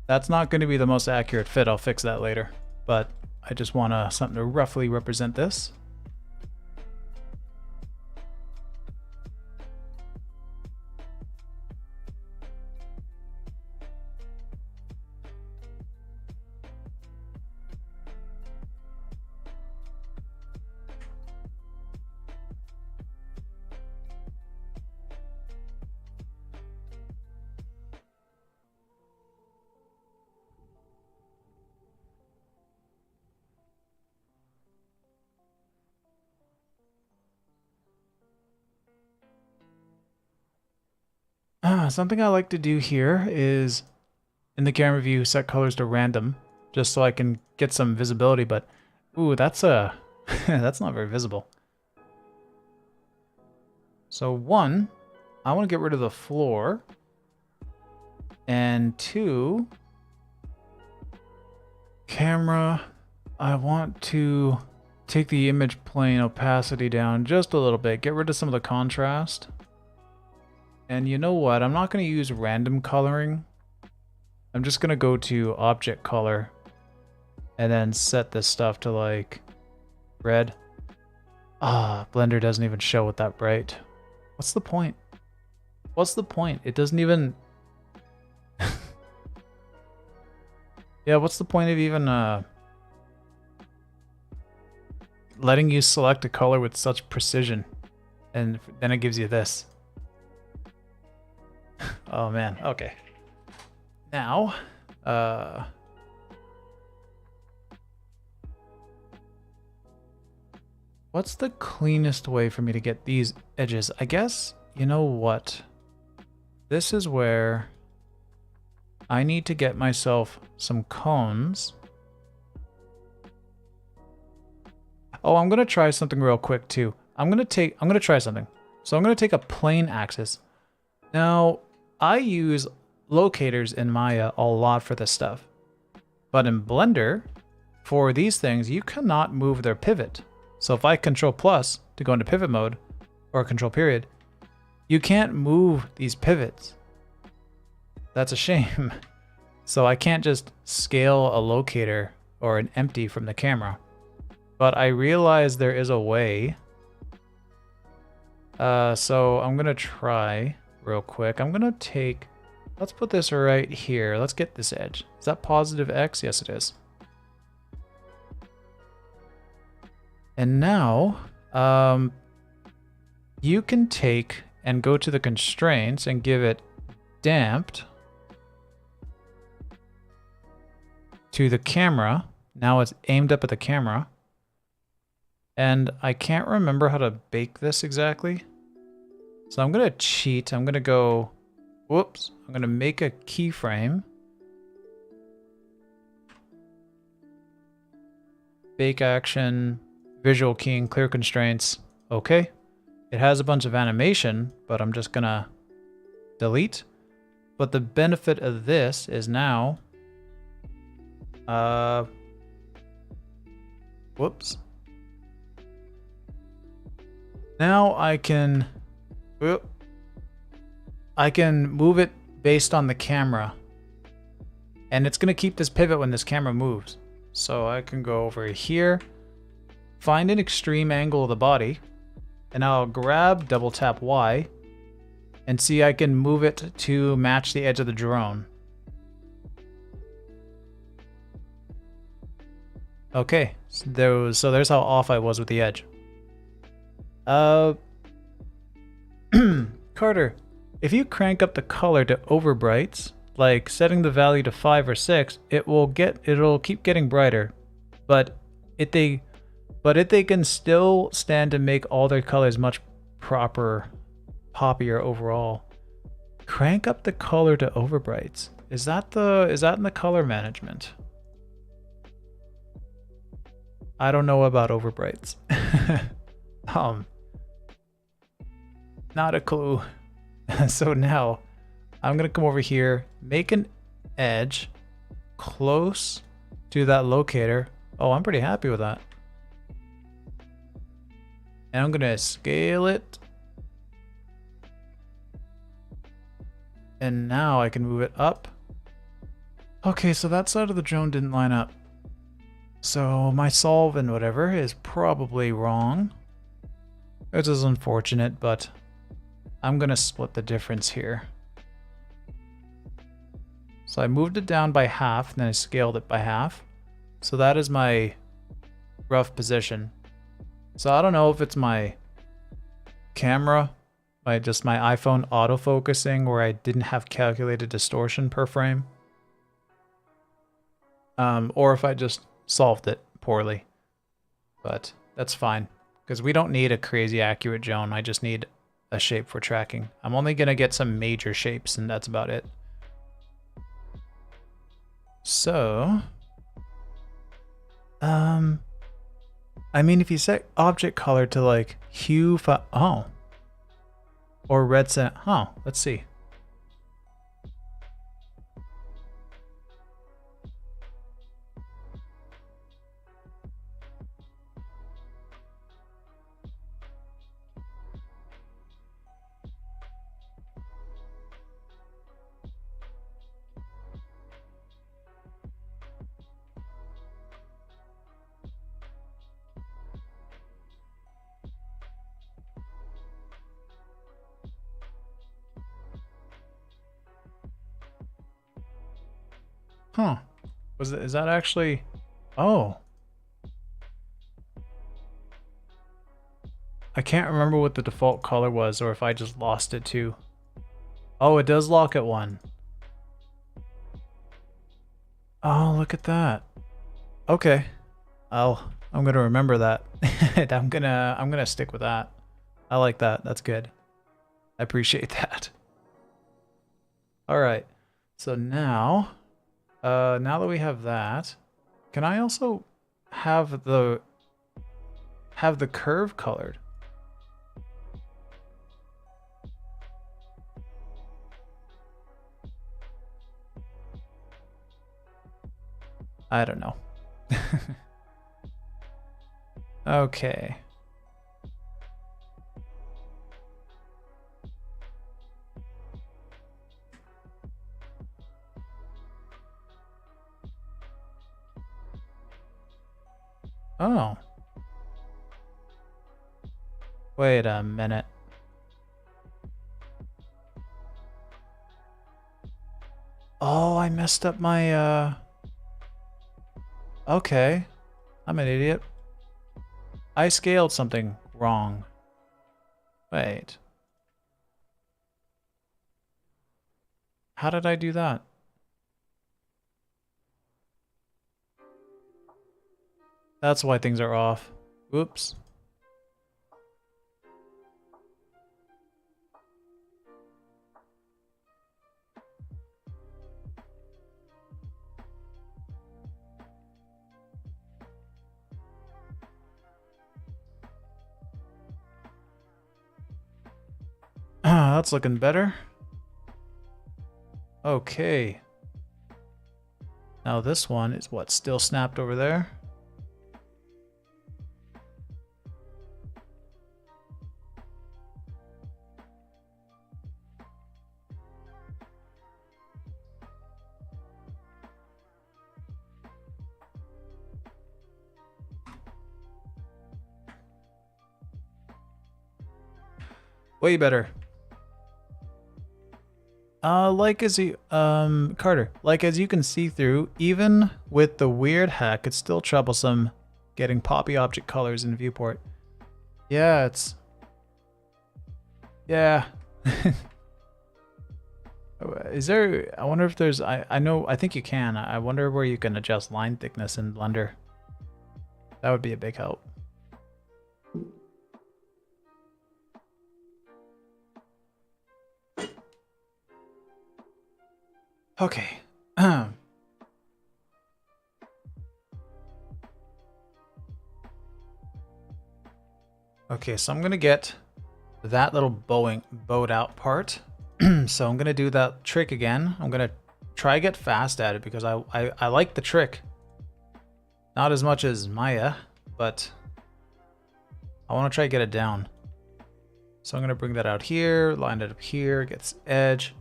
That's not going to be the most accurate fit. I'll fix that later. But I just want something to roughly represent this. Something I like to do here is in the camera view, set colors to random, just so I can get some visibility, but ooh, that's that's not very visible. So one, I want to get rid of the floor, and two, camera, I want to take the image plane opacity down just a little bit, get rid of some of the contrast. And you know what? I'm not going to use random coloring. I'm just going to go to object color and then set this stuff to like red. Blender doesn't even show it that bright. What's the point? What's the point? It doesn't even... Yeah, what's the point of even letting you select a color with such precision? And then it gives you this. Oh man, okay. Now, what's the cleanest way for me to get these edges? I guess, you know what? This is where I need to get myself some cones. Oh, I'm gonna try something real quick too. I'm gonna try something. So I'm gonna take a plane axis. Now, I use locators in Maya a lot for this stuff. But in Blender, for these things, you cannot move their pivot. So if I Control plus to go into pivot mode, or Control period, you can't move these pivots. That's a shame. So I can't just scale a locator or an empty from the camera. But I realize there is a way. So I'm gonna try real quick. I'm gonna take, let's put this right here. Let's get this edge. Is that positive X? Yes, it is. And now, you can take and go to the constraints and give it damped to the camera. Now it's aimed up at the camera. And I can't remember how to bake this exactly. So I'm gonna cheat. I'm gonna go, whoops, I'm gonna make a keyframe. Bake action, visual keying, clear constraints. Okay. It has a bunch of animation, but I'm just gonna delete. But the benefit of this is now, whoops. Now I can move it based on the camera. And it's going to keep this pivot when this camera moves. So I can go over here, find an extreme angle of the body, And I'll grab, double tap Y, and see I can move it to match the edge of the drone. Okay, so there's how off I was with the edge. Carter, if you crank up the color to overbrights, like setting the value to 5 or 6, it'll keep getting brighter. But if they can still stand to make all their colors much poppier overall. Crank up the color to overbrights. Is that in the color management? I don't know about overbrights. Not a clue. So now I'm gonna come over here, make an edge close to that locator. Oh, I'm pretty happy with that. And I'm gonna scale it. And now I can move it up. Okay, so that side of the drone didn't line up. So my solve and whatever is probably wrong. Which is unfortunate, but I'm gonna split the difference here. So I moved it down by half, and then I scaled it by half. So that is my rough position. So I don't know if it's my camera, just my iPhone autofocusing, where I didn't have calculated distortion per frame. Or if I just solved it poorly. But that's fine, because we don't need a crazy accurate drone. I just need a shape for tracking. I'm only gonna get some major shapes, and that's about it. So, I mean, if you set object color to like hue, or red set, let's see. Is that actually, oh. I can't remember what the default color was, or if I just lost it too. Oh, it does lock at 1. Oh, look at that. Okay. I'm gonna remember that. I'm gonna stick with that. I like that. That's good. I appreciate that. All right. So now that we have that, can I also have the curve colored? I don't know. Okay. Oh. Wait a minute. Oh, I messed up my, Okay. I'm an idiot. I scaled something wrong. Wait. How did I do that? That's why things are off. Oops. That's looking better. Okay. Now this one is what, still snapped over there? Way better. Carter, like as you can see through, even with the weird hack, it's still troublesome getting poppy object colors in viewport. Yeah, yeah. Is there, I wonder if there's, I think you can. I wonder where you can adjust line thickness in Blender. That would be a big help. Okay. Okay, so I'm gonna get that little bowed out part. So I'm gonna do that trick again. I'm gonna try get fast at it because I like the trick. Not as much as Maya, but I want to try to get it down. So I'm gonna bring that out here, line it up here, get this edge.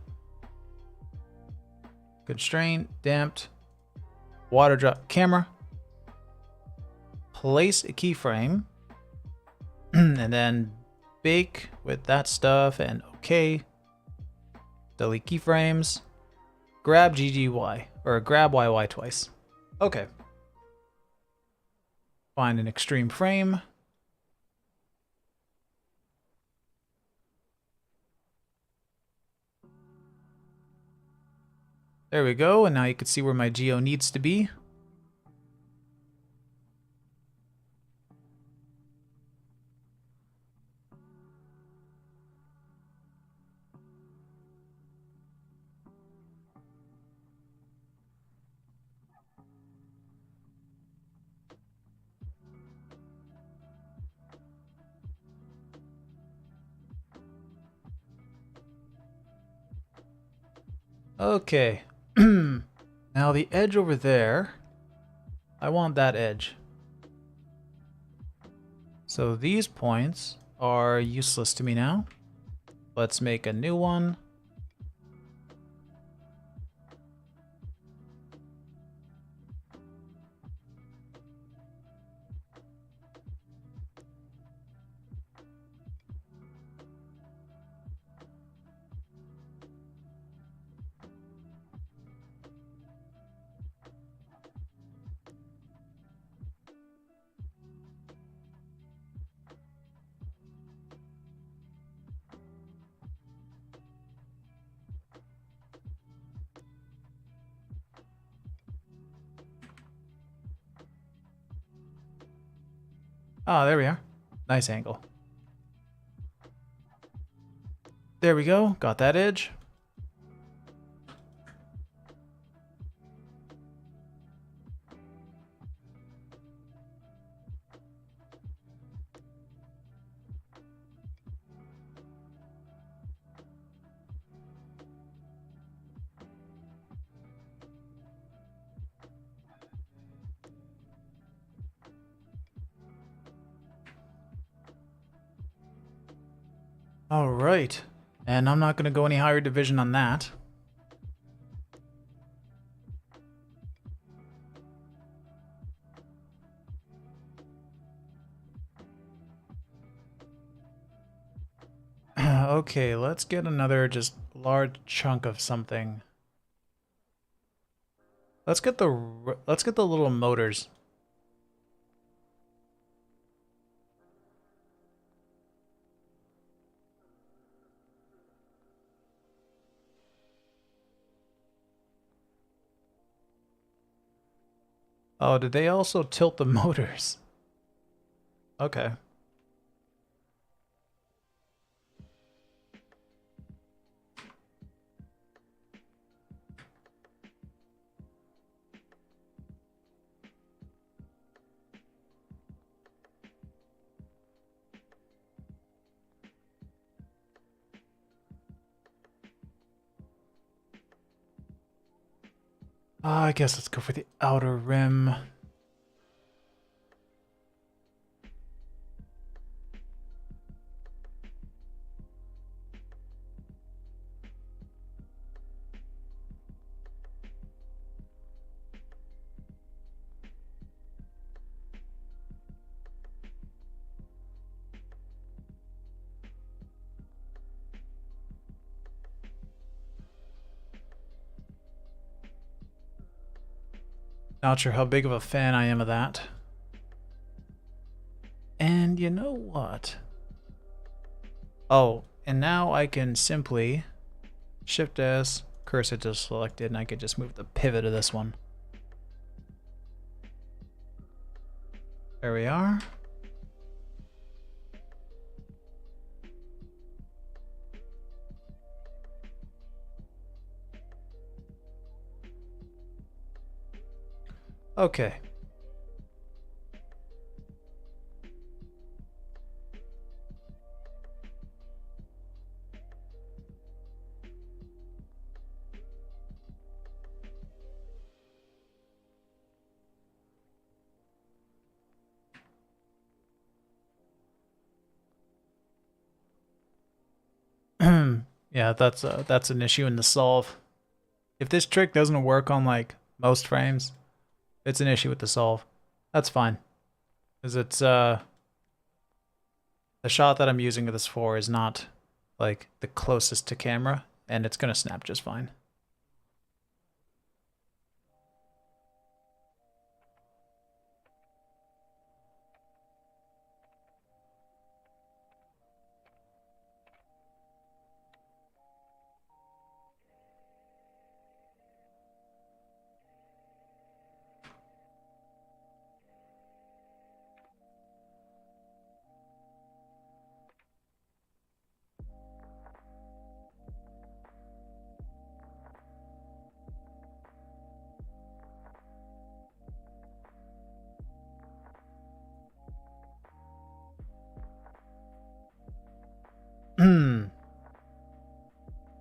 Constraint, damped, water drop camera. Place a keyframe, and then bake with that stuff and okay. Delete keyframes. Grab GGY, or grab YY twice. Okay. Find an extreme frame. There we go, and now you can see where my geo needs to be. Okay. Now the edge over there, I want that edge. So these points are useless to me now. Let's make a new one. Oh, there we are. Nice angle. There we go. Got that edge. All right. And I'm not going to go any higher division on that. Okay, let's get another just large chunk of something. Let's get the little motors. Oh, did they also tilt the motors? Okay. I guess let's go for the outer rim. Not sure how big of a fan I am of that. And you know what? Oh, and now I can simply Shift S, cursor to selected, and I could just move the pivot of this one. There we are. Okay. Yeah, that's an issue in the solve. If this trick doesn't work on like most frames, it's an issue with the solve. That's fine. Because it's the shot that I'm using this for is not like the closest to camera, and it's gonna snap just fine.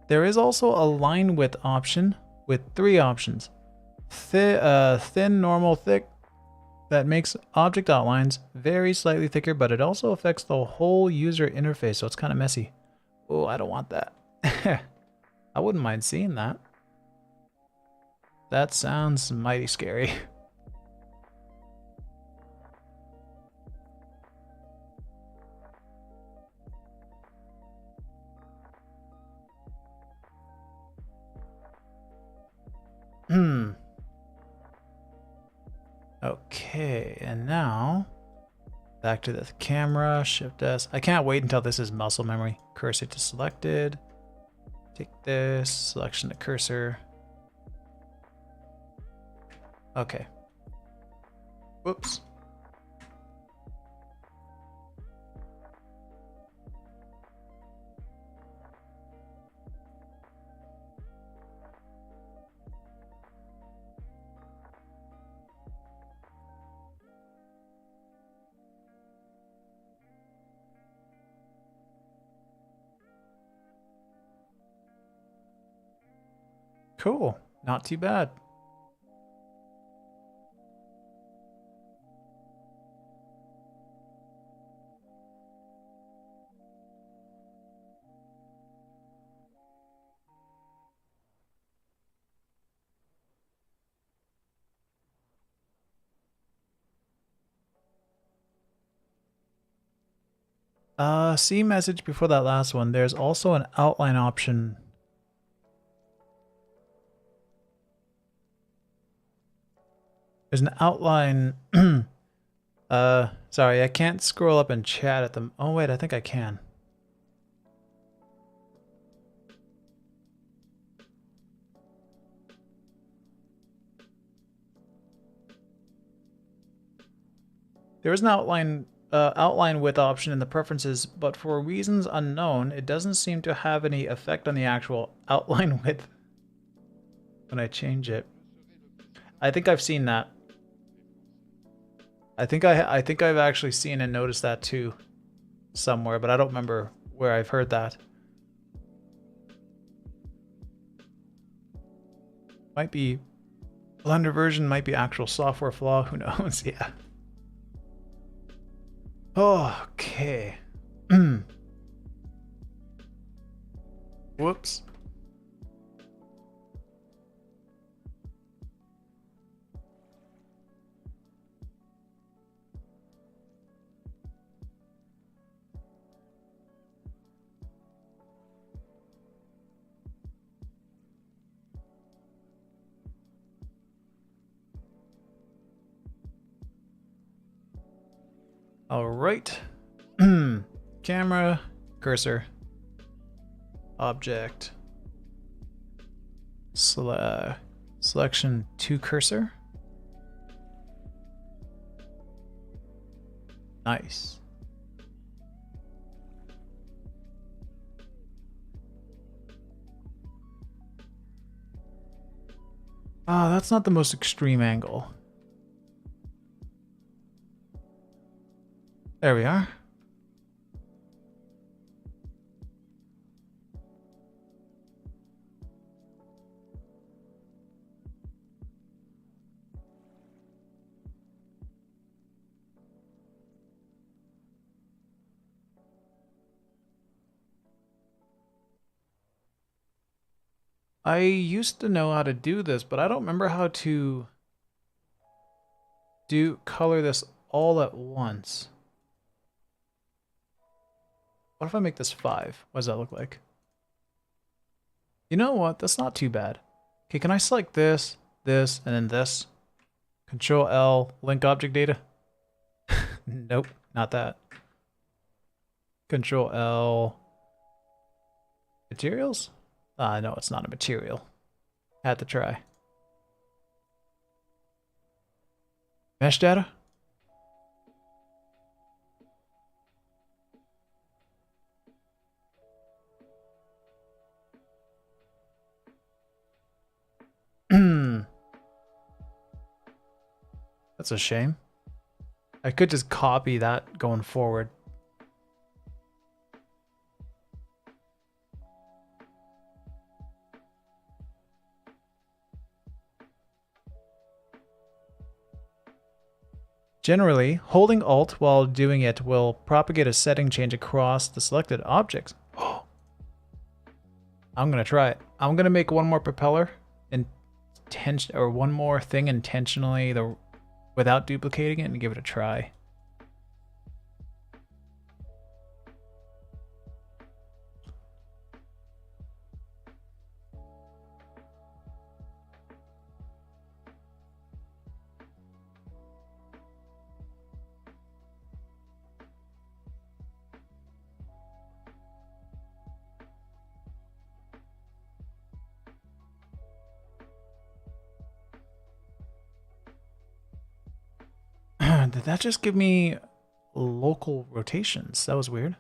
There is also a line width option with 3 options. Thin, normal, thick. That makes object outlines very slightly thicker, but it also affects the whole user interface, so it's kind of messy. Oh, I don't want that. I wouldn't mind seeing that. That sounds mighty scary. Okay, and now back to the camera, Shift S. I can't wait until this is muscle memory. Cursor to selected. Take this, selection to cursor. Okay. Whoops. Cool. Not too bad. See message before that last one. There's also an outline option. There's an outline. Sorry, I can't scroll up and chat at them. Oh, wait, I think I can. There is an outline width option in the preferences, but for reasons unknown, it doesn't seem to have any effect on the actual outline width when I change it. I think I've seen that. I think I've actually seen and noticed that too somewhere, but I don't remember where I've heard that. Might be Blender version, might be actual software flaw, who knows? Yeah. Okay. Whoops. All right. Camera, cursor, object, selection to cursor. Nice. Ah, that's not the most extreme angle. There we are. I used to know how to do this, but I don't remember how to color this all at once. What if I make this 5? What does that look like? You know what? That's not too bad. Okay, can I select this, this, and then this? Control L, link object data? Nope, not that. Control L, materials? No, it's not a material. Had to try. Mesh data? That's a shame. I could just copy that going forward. Generally, holding Alt while doing it will propagate a setting change across the selected objects. Oh, I'm gonna try it. I'm gonna make one more propeller or one more thing intentionally without duplicating it and give it a try. Did that just give me local rotations? That was weird.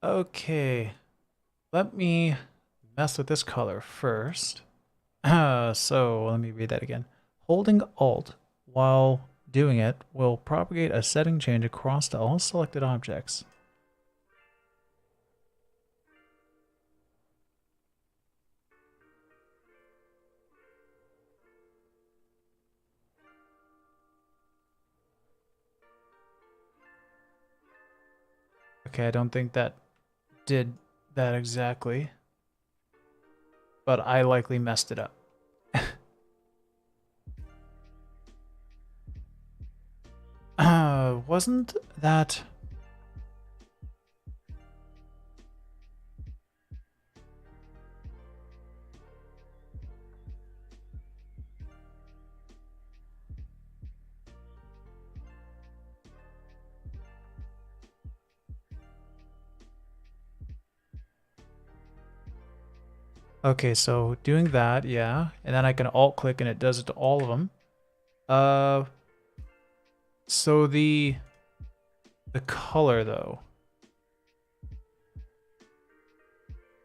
Okay, let me mess with this color first. So let me read that again. Holding Alt while doing it will propagate a setting change across to all selected objects. Okay, I don't think that did that exactly, but I likely messed it up. Wasn't that... Okay, so doing that, yeah. And then I can alt click and it does it to all of them. So the color though.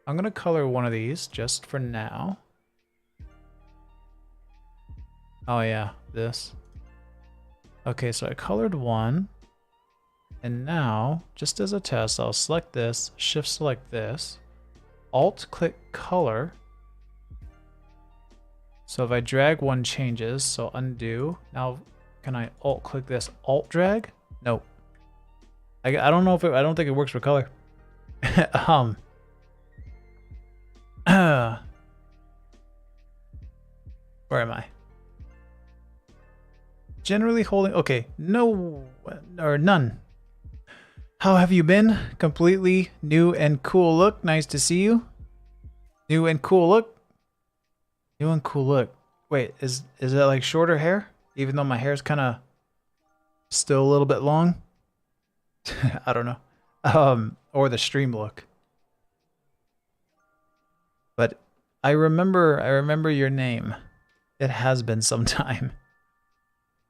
I'm gonna color one of these just for now. Oh yeah, this. Okay, so I colored one. And now, just as a test, I'll select this, shift select this, alt click color. So if I drag one changes, so undo. Now, can I alt click this, alt drag? Nope. I don't know if I don't think it works for color. Where am I? Generally holding, okay, no, or none. How have you been? Completely new and cool look. Nice to see you. New and cool look. New and cool look. Wait, is that like shorter hair? Even though my hair's kind of still a little bit long? I don't know. Or the stream look. But I remember your name. It has been some time.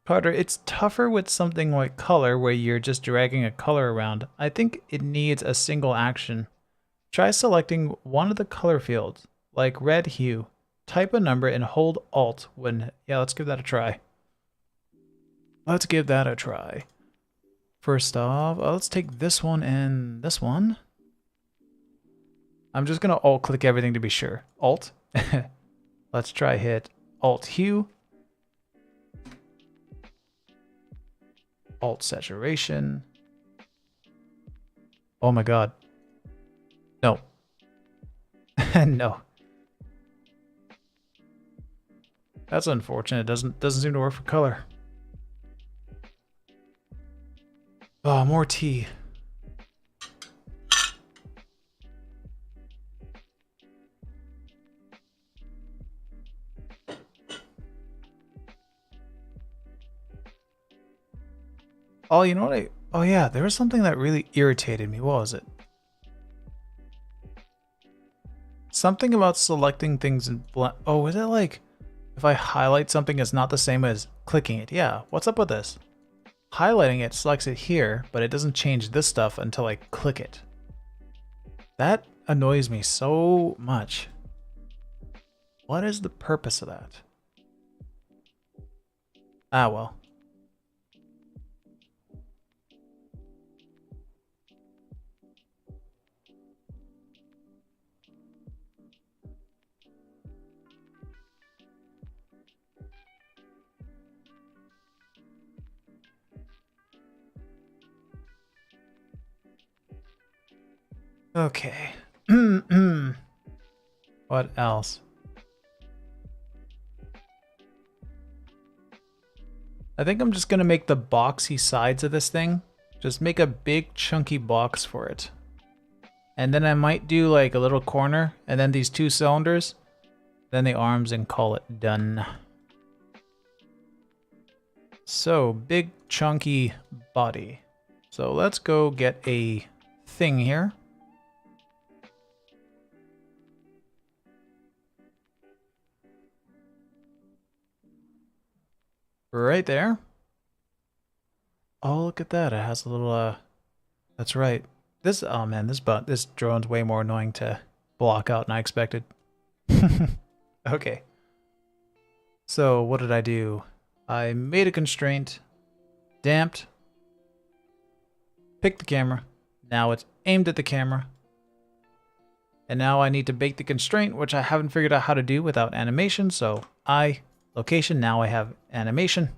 Carter, it's tougher with something like color where you're just dragging a color around. I think it needs a single action. Try selecting one of the color fields, like red hue. Type a number and hold Alt when... Yeah, let's give that a try. Let's give that a try. First off, let's take this one and this one. I'm just going to Alt click everything to be sure. Alt. Let's try hit Alt hue. Alt saturation. Oh my god. No. No. That's unfortunate. It doesn't seem to work for color. Oh, more tea. Oh, you know what oh yeah, there was something that really irritated me. What was it? Something about selecting things in oh, is it like if I highlight something it's not the same as clicking it? Yeah, what's up with this? Highlighting it selects it here, but it doesn't change this stuff until I click it. That annoys me so much. What is the purpose of that? Ah, well. Okay. What else? I think I'm just gonna make the boxy sides of this thing. Just make a big chunky box for it. And then I might do like a little corner and then these two cylinders, then the arms and call it done. So big chunky body. So let's go get a thing here. Right there. Oh, look at that. It has a little, that's right. This, oh man, this drone's way more annoying to block out than I expected. Okay. So what did I do? I made a constraint, damped, picked the camera. Now it's aimed at the camera. And now I need to bake the constraint, which I haven't figured out how to do without animation. So location, now I have animation.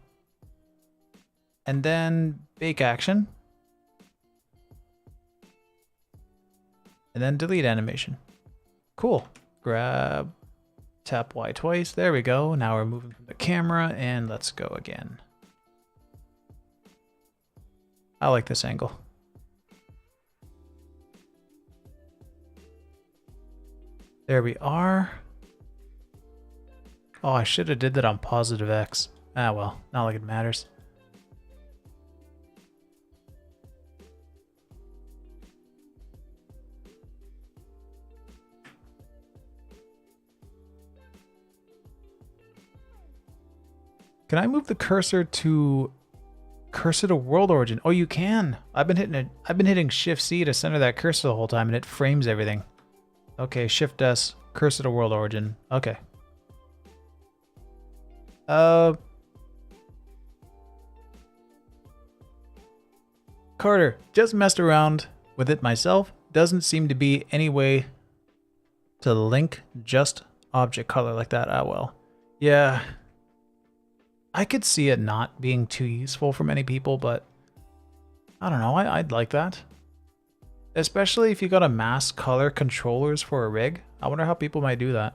And then bake action. And then delete animation. Cool. Grab, tap Y twice. There we go. Now we're moving from the camera and let's go again. I like this angle. There we are. Oh, I should have did that on positive X. Ah, well, not like it matters. Can I move the cursor to world origin? Oh, you can. I've been hitting Shift C to center that cursor the whole time, and it frames everything. Okay, Shift S, cursor to world origin. Okay. Carter, just messed around with it myself. Doesn't seem to be any way to link just object color like that. Ah, well. Yeah. I could see it not being too useful for many people, but I don't know. I'd like that. Especially if you got to mask color controllers for a rig. I wonder how people might do that.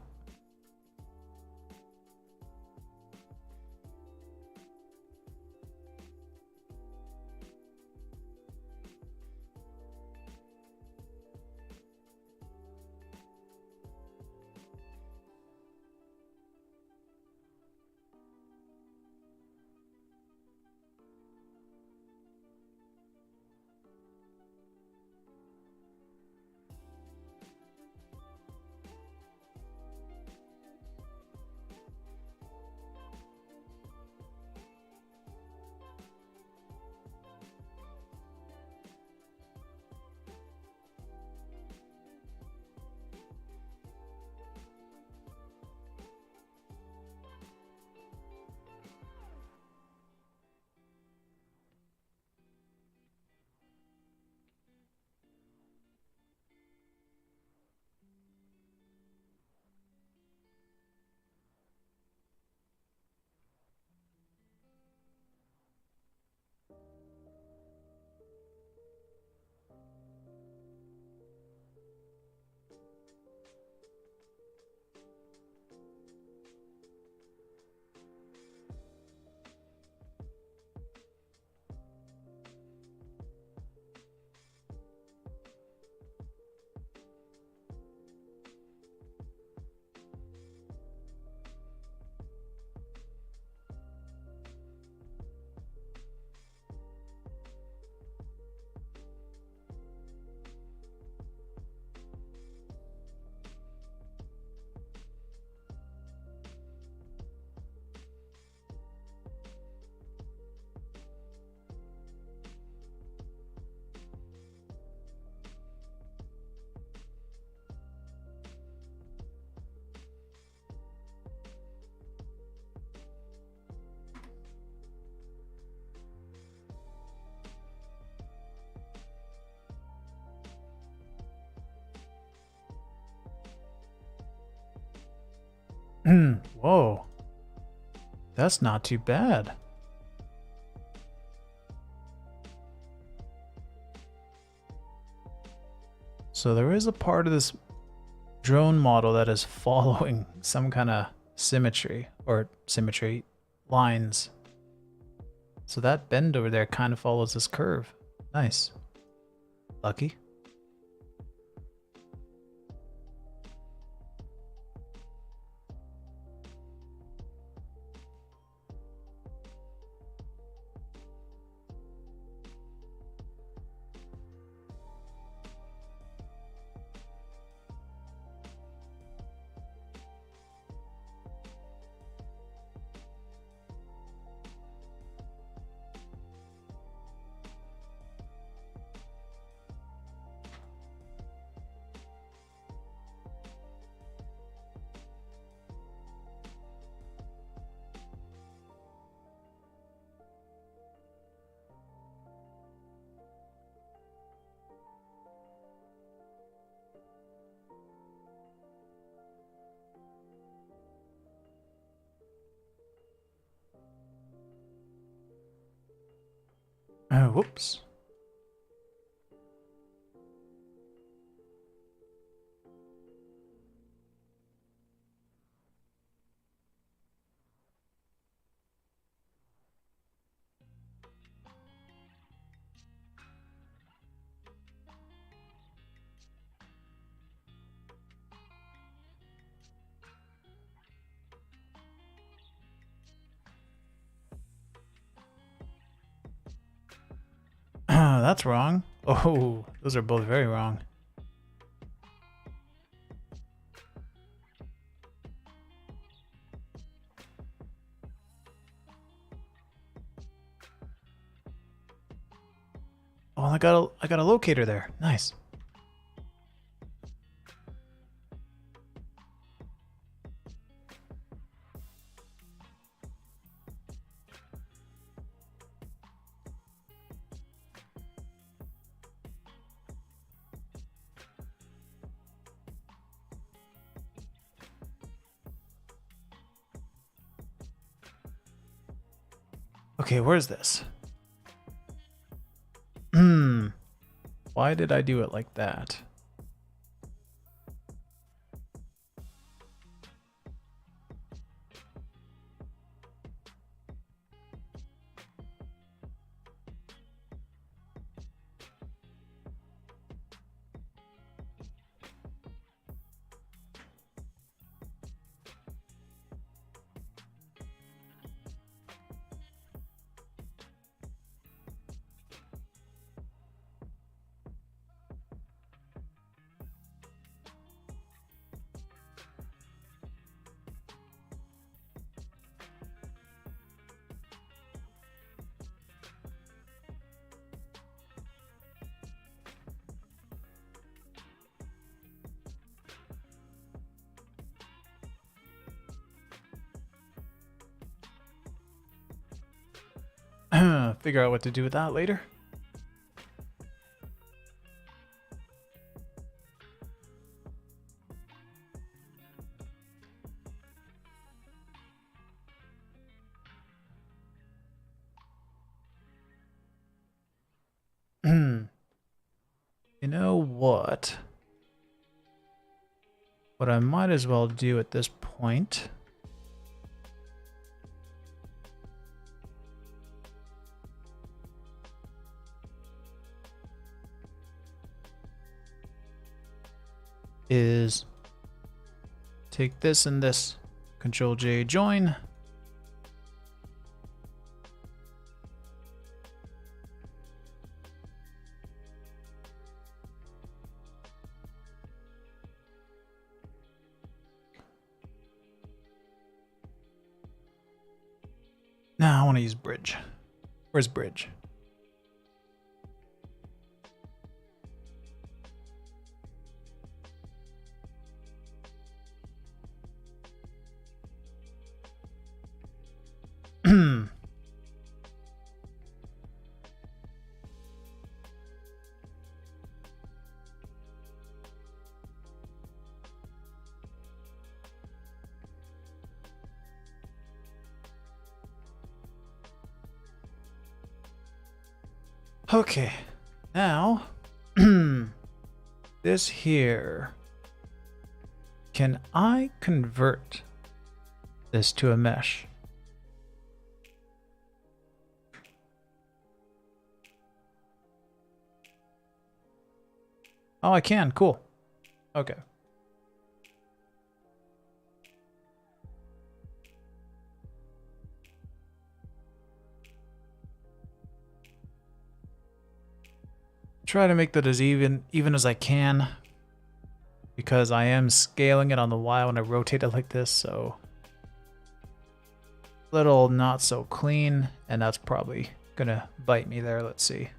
Whoa. That's not too bad. So there is a part of this drone model that is following some kind of symmetry lines. So that bend over there kind of follows this curve. Nice. Lucky. Oh, whoops. That's wrong. Oh, those are both very wrong. Oh, I got a locator there. Nice. Okay, where's this? Why did I do it like that? Figure out what to do with that later. You know what? What I might as well do at this point is take this and this, Control J, join. Now I want to use bridge. Where's bridge? Okay, now this here, can I convert this to a mesh? Oh, I can, cool. Okay. Try to make that as even as I can, because I am scaling it on the Y when I rotate it like this, so little not so clean, and that's probably gonna bite me there. Let's see.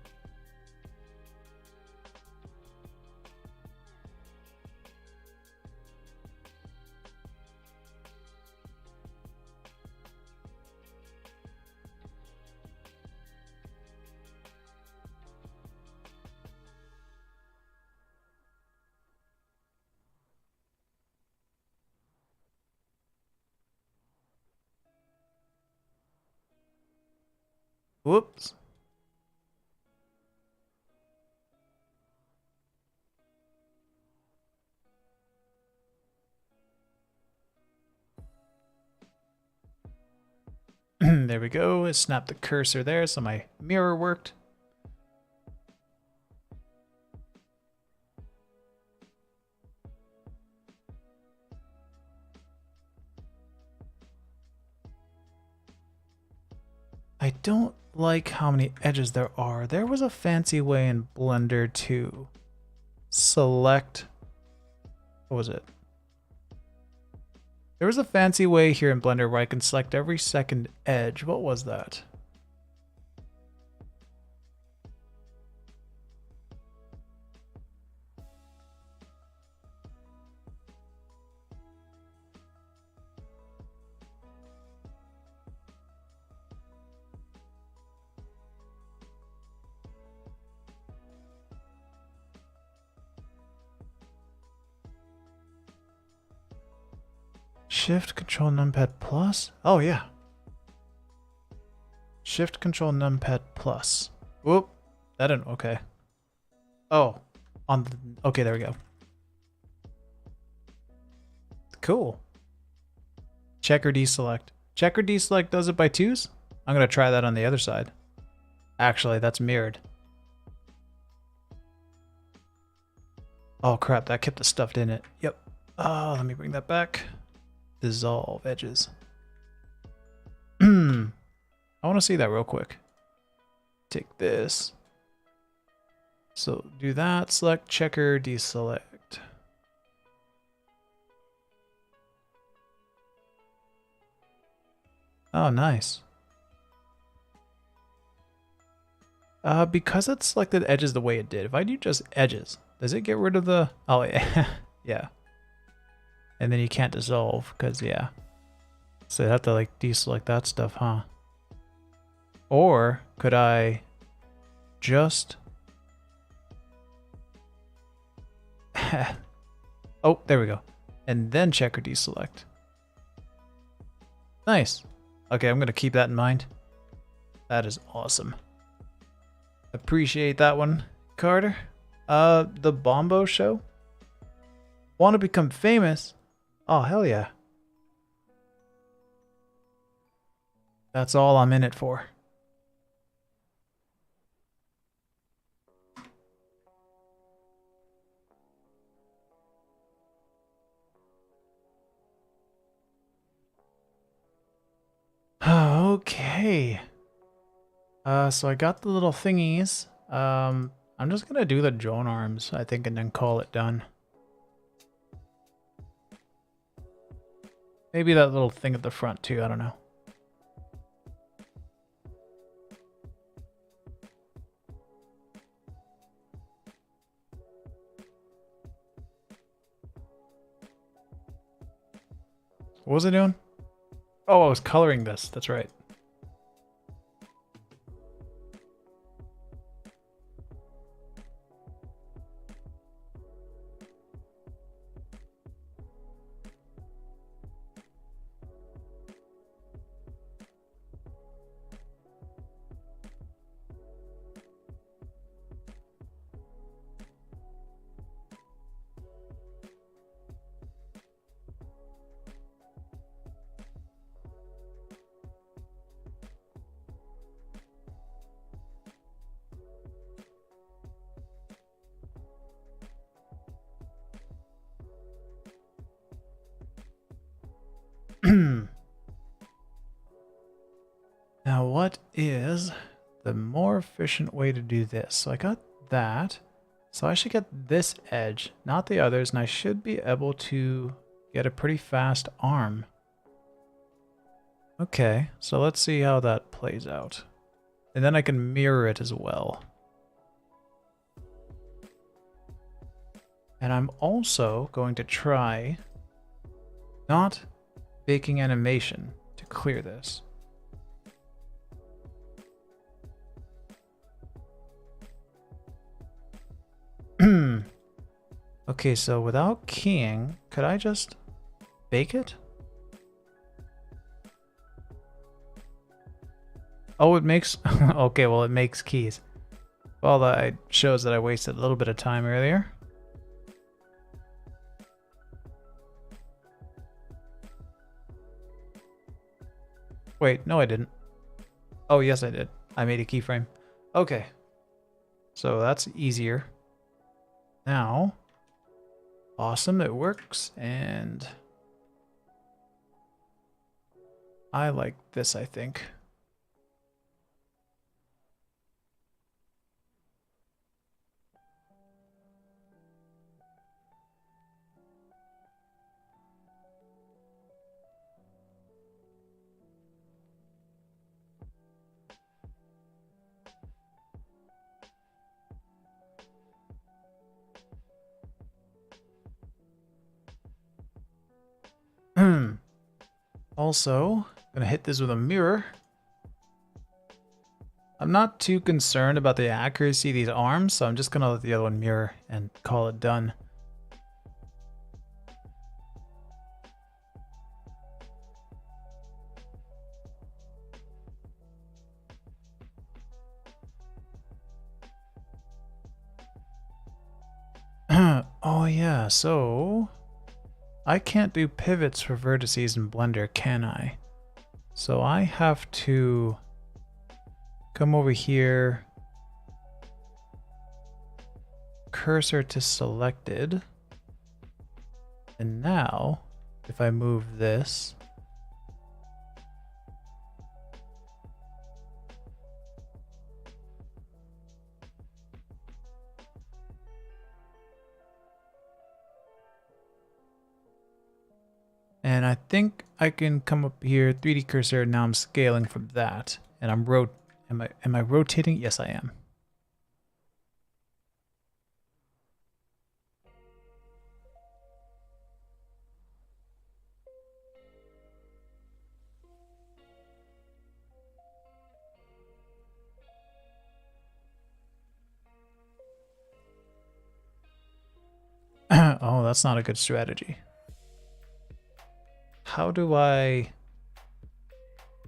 Whoops. There we go. Snap the cursor there so my mirror worked. I don't like how many edges there are. There was a fancy way in Blender to select, what was it? There was a fancy way here in Blender where I can select every second edge. What was that? Shift Control Numpad Plus? Oh yeah. Shift Control Numpad Plus. Whoop. That didn't, okay. Oh, on the, okay, there we go. Cool. Checker deselect. Checker deselect does it by twos? I'm gonna try that on the other side. Actually, that's mirrored. Oh crap, that kept the stuff in it. Yep. Oh, let me bring that back. Dissolve edges. I want to see that real quick. Take this. So do that, select checker, deselect. Oh, nice. Because it selected edges the way it did, if I do just edges, does it get rid of the, oh yeah, yeah. And then you can't dissolve, because yeah. So you have to like deselect that stuff, huh? Or could I just... oh, there we go. And then checker deselect. Nice. Okay, I'm going to keep that in mind. That is awesome. Appreciate that one, Carter. The Bombo Show? Want to become famous? Oh, hell yeah. That's all I'm in it for. Okay. So I got the little thingies. I'm just gonna do the drone arms, I think, and then call it done. Maybe that little thing at the front too, I don't know. What was I doing? Oh, I was coloring this, that's right. Now, what is the more efficient way to do this? So I got that. So I should get this edge, not the others, and I should be able to get a pretty fast arm. Okay, so let's see how that plays out. And then I can mirror it as well. And I'm also going to try not baking animation to clear this. Okay, so without keying, could I just bake it? Oh, it makes... okay, well, it makes keys. Well, that shows that I wasted a little bit of time earlier. Wait, no I didn't. Oh, yes I did. I made a keyframe. Okay. So that's easier. Now... awesome, it works, and... I like this, I think. Also, gonna hit this with a mirror. I'm not too concerned about the accuracy of these arms, so I'm just gonna let the other one mirror and call it done. Oh yeah, so I can't do pivots for vertices in Blender, can I? So I have to come over here, cursor to selected, and now if I move this, and I think I can come up here, 3D cursor, now I'm scaling from that. And I'm am I rotating? Yes, I am. Oh, that's not a good strategy. How do I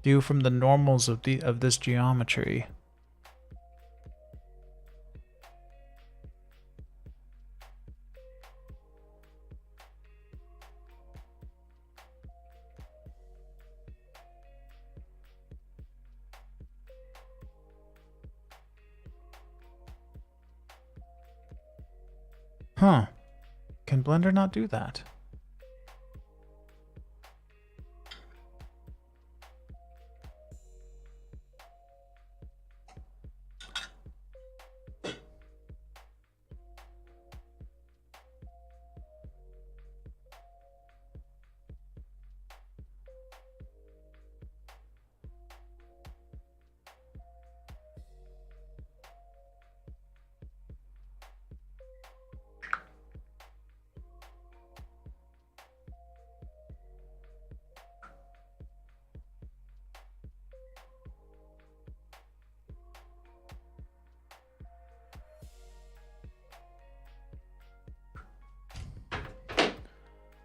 do from the normals of this geometry? Huh. Can Blender not do that?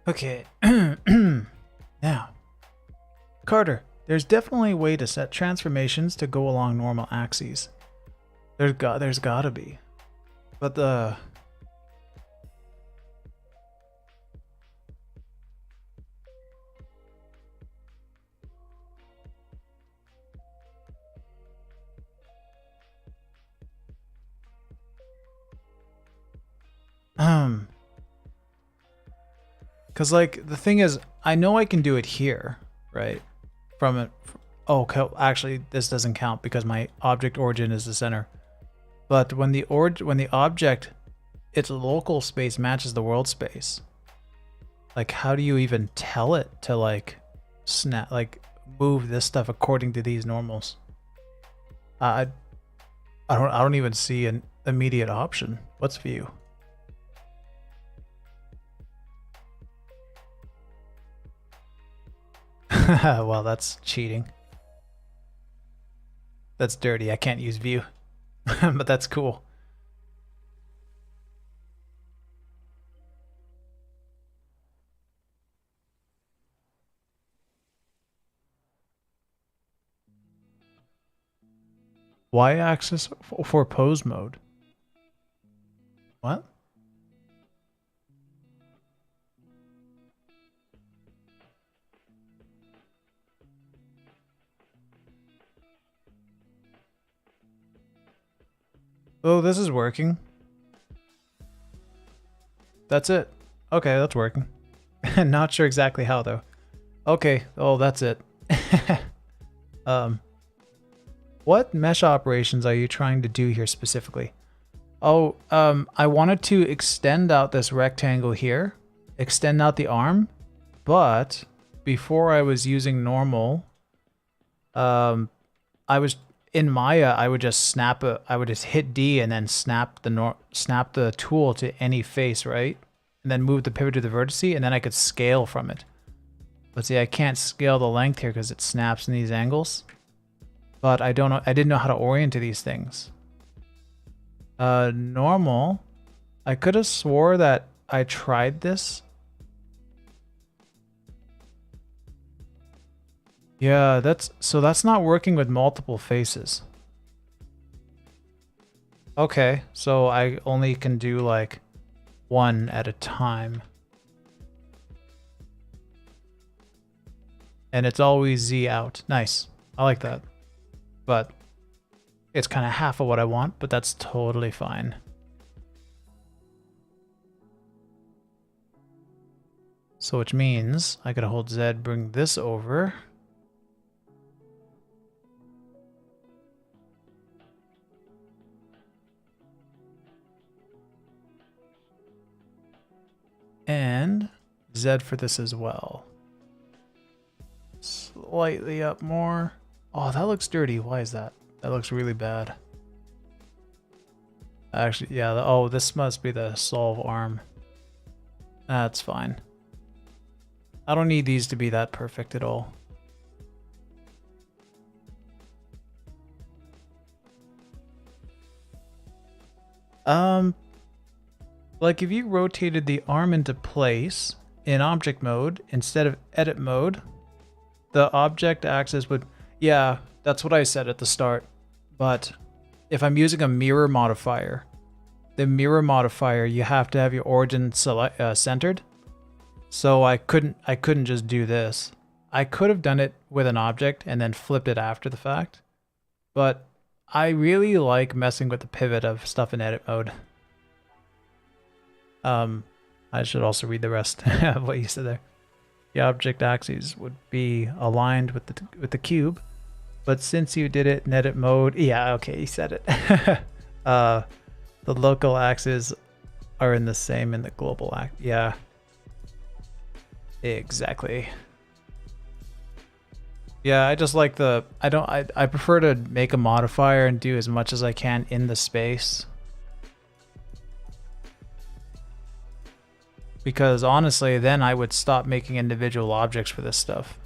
Okay. Now, Carter, there's definitely a way to set transformations to go along normal axes. There's gotta be. But the... Because, like, the thing is, I know I can do it here, right? From it. Oh, actually, this doesn't count because my object origin is the center. But when the object, its local space matches the world space, like, how do you even tell it to, like, move this stuff according to these normals? I don't even see an immediate option. What's view? Well, that's cheating. That's dirty. I can't use view. But that's cool. Y-axis for pose mode. What? Oh, this is working. That's it. Okay, that's working. Not sure exactly how though. Okay, oh, that's it. What mesh operations are you trying to do here specifically? Oh, I wanted to extend out this rectangle here, extend out the arm, but before I was using normal, I was in Maya, I would just I would just hit D and then snap the tool to any face, right? And then move the pivot to the vertice, and then I could scale from it. But see, I can't scale the length here because it snaps in these angles. But I didn't know how to orient to these things. Normal. I could have swore that I tried this. Yeah, that's not working with multiple faces. Okay, so I only can do like one at a time. And it's always Z out. Nice. I like that. But it's kind of half of what I want, but that's totally fine. So which means I gotta hold Z, bring this over. And Z for this as well. Slightly up more. Oh, that looks dirty. Why is that? That looks really bad. Actually, yeah. Oh, this must be the solve arm. That's fine. I don't need these to be that perfect at all. Like if you rotated the arm into place in object mode instead of edit mode, the object axis would, yeah, that's what I said at the start. But if I'm using a mirror modifier, the mirror modifier, you have to have your origin centered. So I couldn't just do this. I could have done it with an object and then flipped it after the fact. But I really like messing with the pivot of stuff in edit mode. I should also read the rest of what you said there. The object axes would be aligned with the cube, but since you did it in edit mode, yeah, okay, you said it. The local axes are in the same in the global ax. Yeah, exactly. Yeah, I just like the I prefer to make a modifier and do as much as I can in the space. Because honestly, then I would stop making individual objects for this stuff.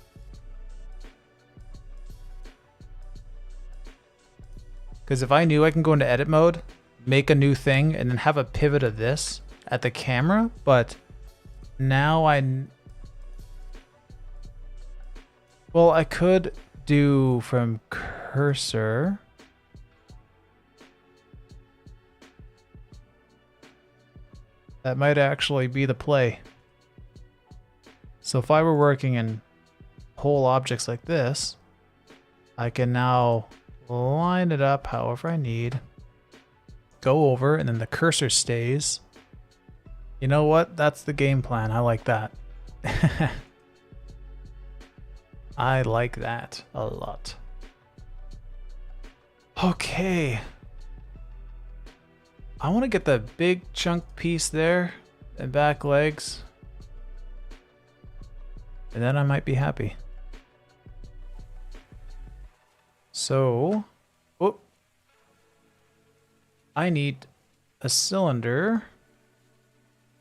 Because if I knew I can go into edit mode, make a new thing, and then have a pivot of this at the camera, but now well, I could do from cursor. That might actually be the play. So if I were working in whole objects like this, I can now line it up however I need, go over, and then the cursor stays. You know what? That's the game plan. I like that. I like that a lot. Okay. I want to get the big chunk piece there and back legs. And then I might be happy. So, oh, I need a cylinder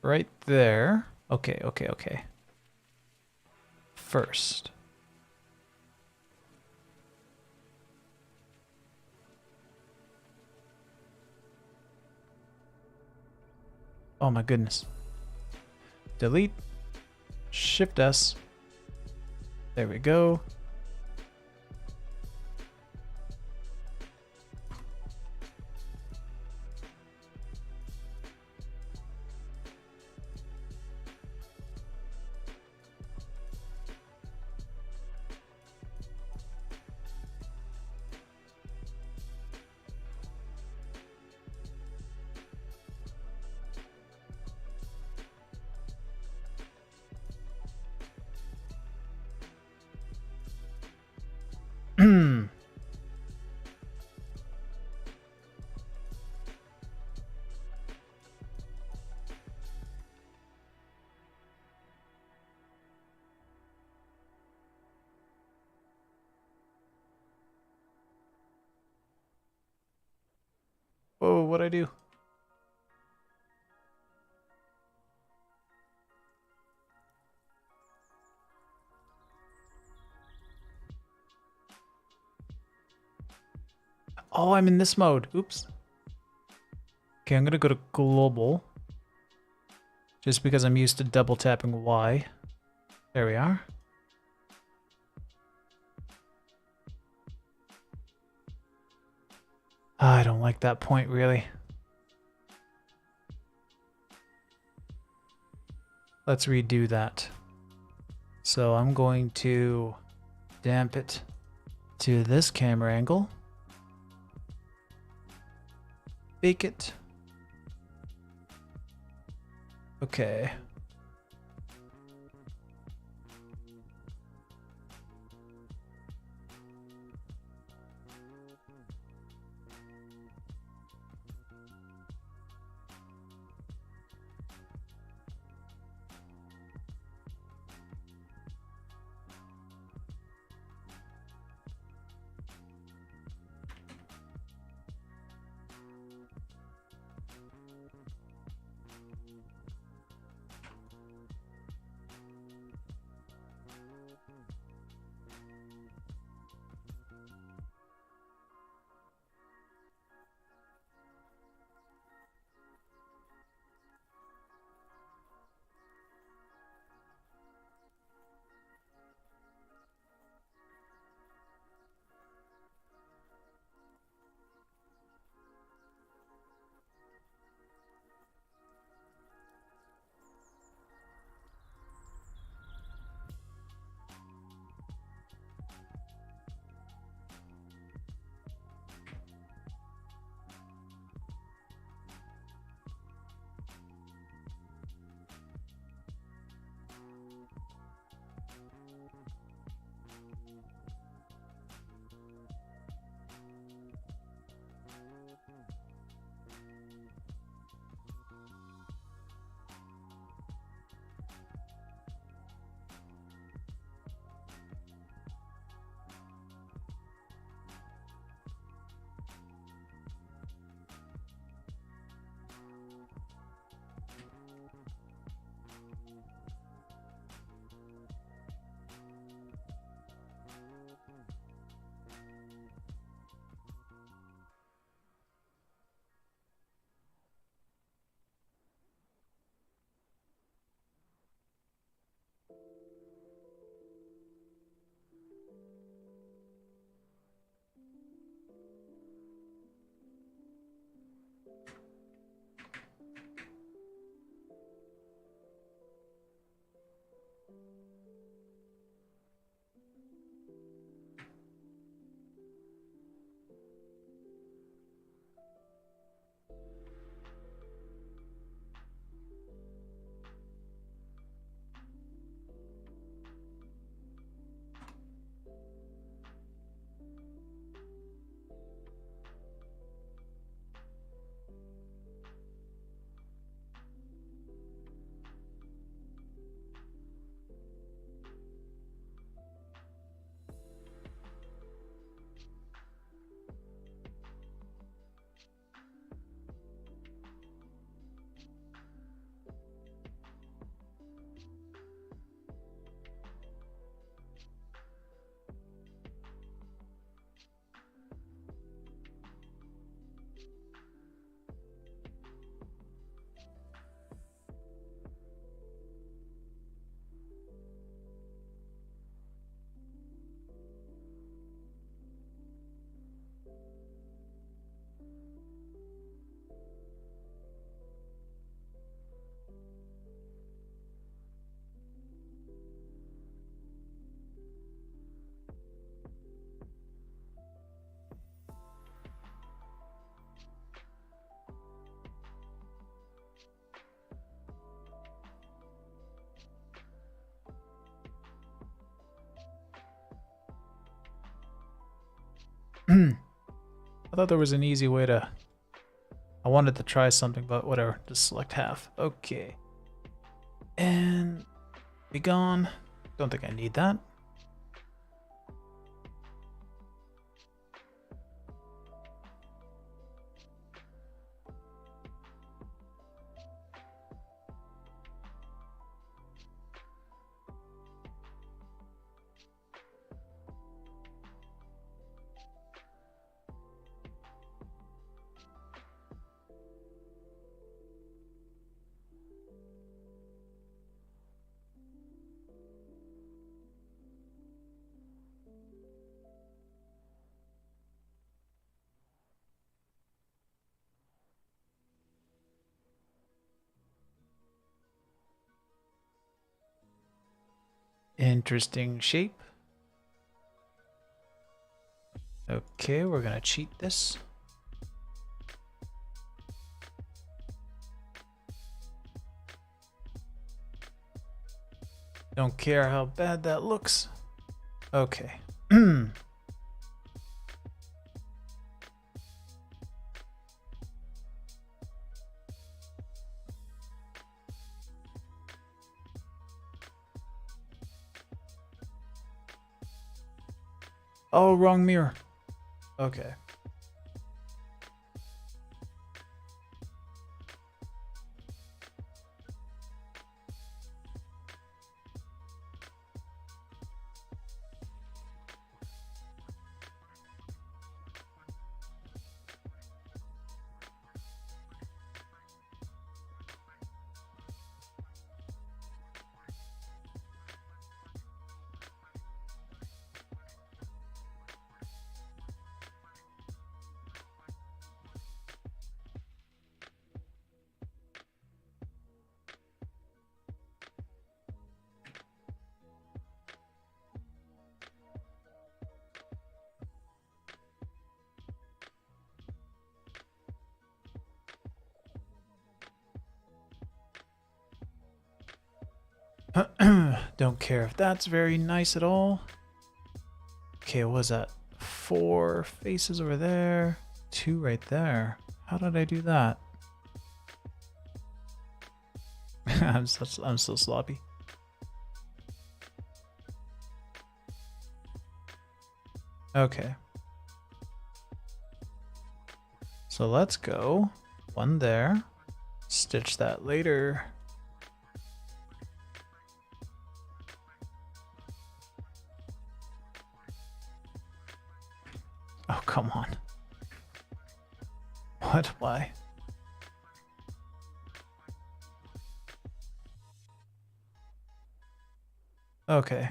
right there. Okay, okay, okay. First. Oh my goodness. Delete. Shift S. There we go. Whoa, what'd I do? Oh, I'm in this mode. Oops. Okay, I'm gonna go to global. Just because I'm used to double tapping Y. There we are. I don't like that point really. let's redo that. So I'm going to damp it to this camera angle. Bake it. Okay. I thought there was an easy way to... I wanted to try something, but whatever. Just select half. Okay. And... be gone. Don't think I need that. Interesting shape. Okay, we're gonna cheat this. Don't care how bad that looks. Okay. Oh, wrong mirror. Okay. Don't care if that's very nice at all. Okay, what was that? 4 faces over there, 2 right there. How did I do that? I'm so sloppy. Okay. So let's go. 1 there. Stitch that later. Oh, come on. What? Why? Okay.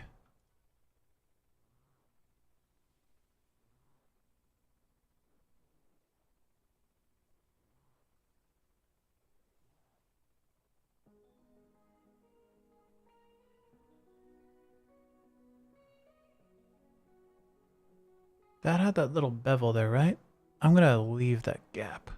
That had that little bevel there, right? I'm gonna leave that gap.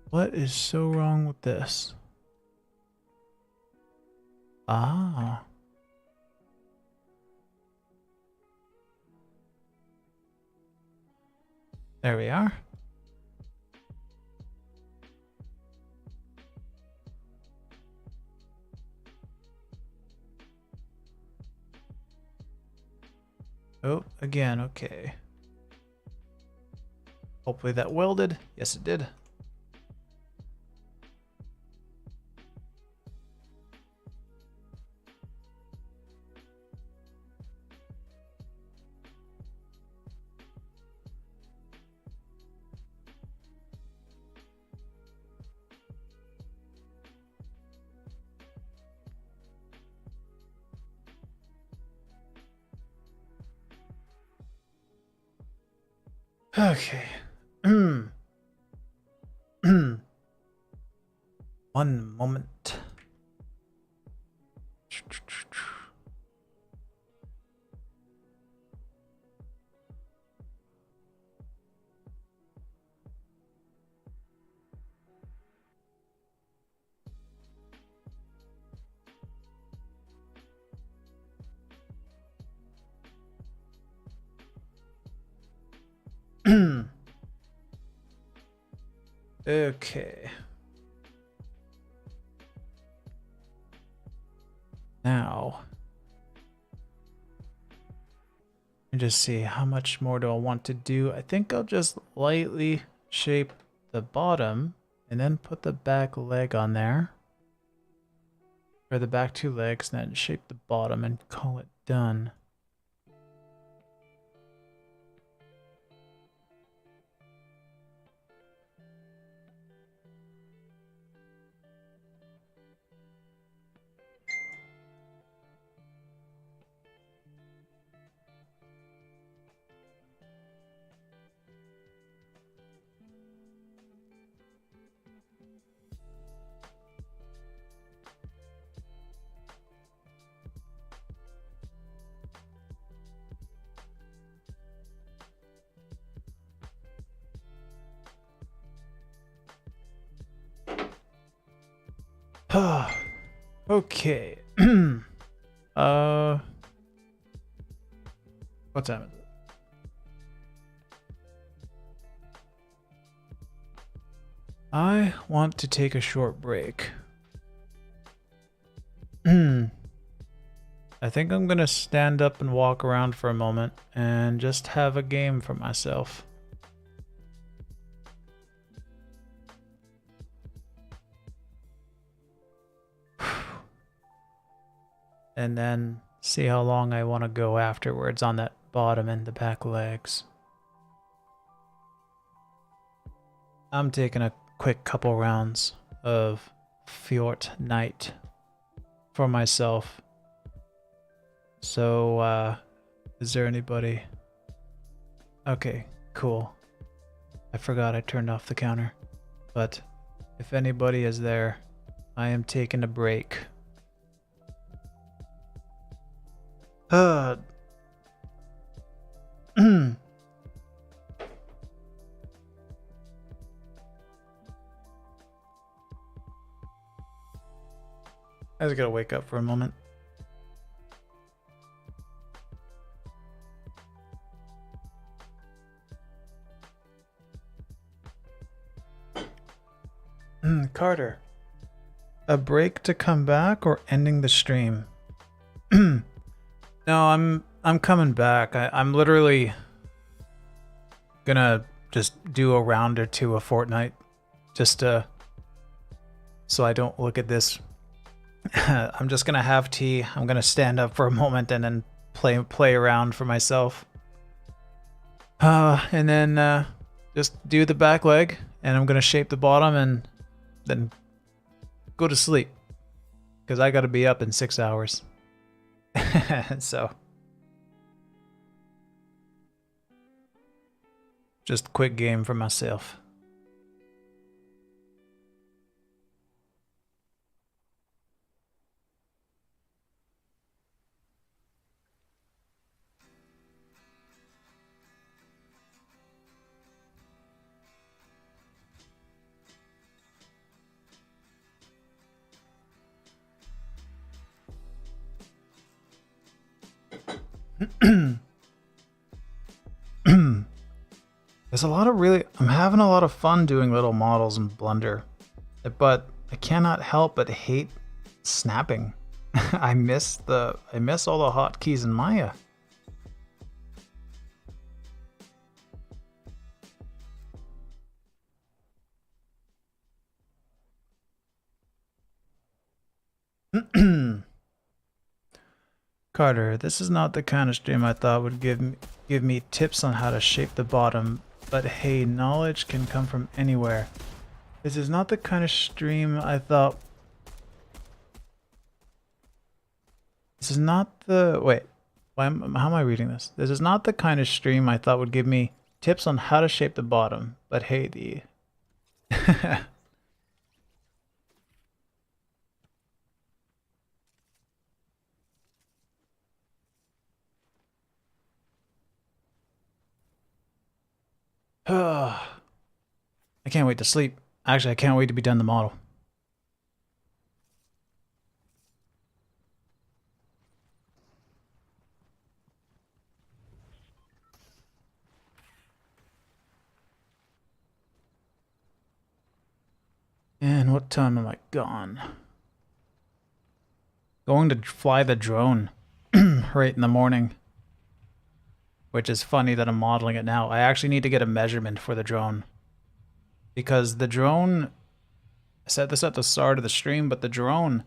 What is so wrong with this? Ah. There we are. Oh, again, okay. Hopefully that welded. Yes, it did. Okay. One moment. Okay. Now, let me just see, how much more do I want to do? I think I'll just lightly shape the bottom and then put the back leg on there. Or the back 2 legs, and then shape the bottom and call it done. Okay. What time is it? I want to take a short break. I think I'm gonna stand up and walk around for a moment and just have a game for myself. And then see how long I want to go afterwards on that bottom and the back legs. I'm taking a quick couple rounds of Fortnite for myself. So, is there anybody? Okay, cool. I forgot I turned off the counter. But if anybody is there, I am taking a break. I just gotta wake up for a moment. Carter, a break to come back or ending the stream? No, I'm coming back. I'm literally gonna just do a round or two of Fortnite, just so I don't look at this. I'm just gonna have tea. I'm gonna stand up for a moment and then play around for myself. And then just do the back leg, and I'm gonna shape the bottom and then go to sleep because I gotta be up in 6 hours. So just quick game for myself. There's a lot of I'm having a lot of fun doing little models in Blender, but I cannot help but hate snapping. I miss all the hotkeys in Maya. Carter, this is not the kind of stream I thought would give me tips on how to shape the bottom, but hey, knowledge can come from anywhere. This is not the kind of stream I thought... This is not the... Wait, how am I reading this? This is not the kind of stream I thought would give me tips on how to shape the bottom, but hey, the... I can't wait to sleep. Actually, I can't wait to be done the model. And what time am I gone? Going to fly the drone right in the morning. Which is funny that I'm modeling it now. I actually need to get a measurement for the drone. Because the drone... I said this at the start of the stream, but the drone...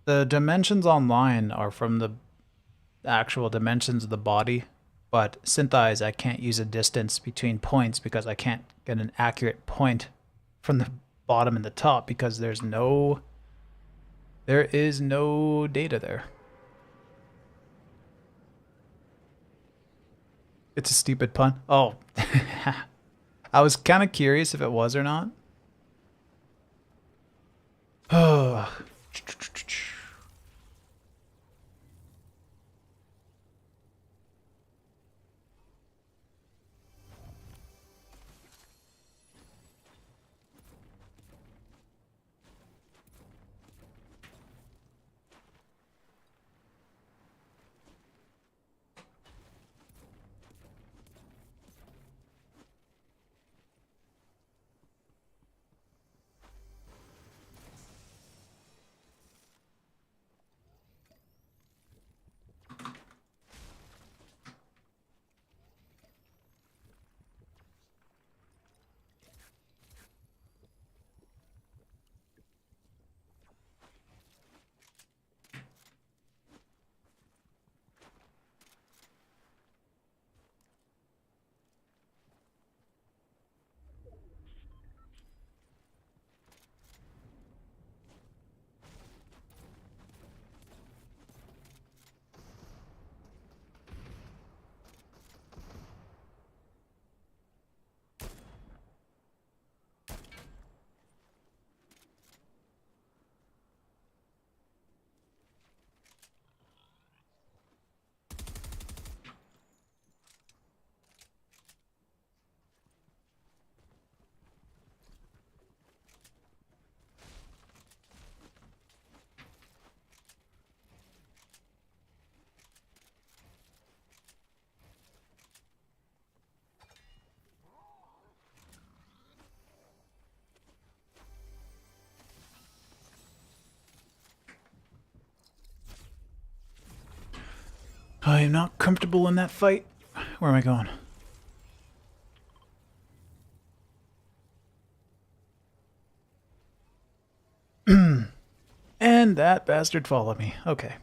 The dimensions online are from the actual dimensions of the body, but synthesize, I can't use a distance between points because I can't get an accurate point from the bottom and the top because there is no data there. It's a stupid pun. Oh, I was kind of curious if it was or not. Oh. I am not comfortable in that fight. Where am I going? And that bastard followed me. Okay.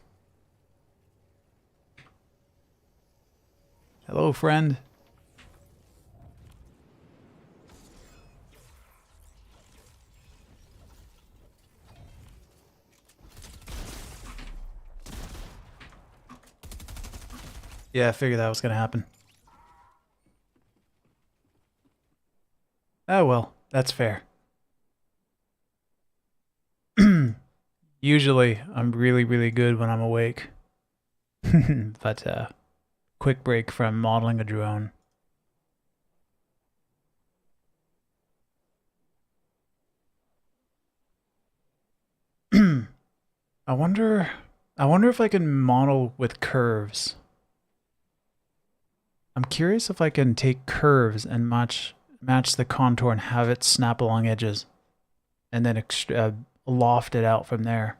Hello, friend. Yeah, I figured that was going to happen. Oh well, that's fair. Usually, I'm really, really good when I'm awake. But, quick break from modeling a drone. I wonder if I can model with curves. I'm curious if I can take curves and match the contour and have it snap along edges, and then loft it out from there.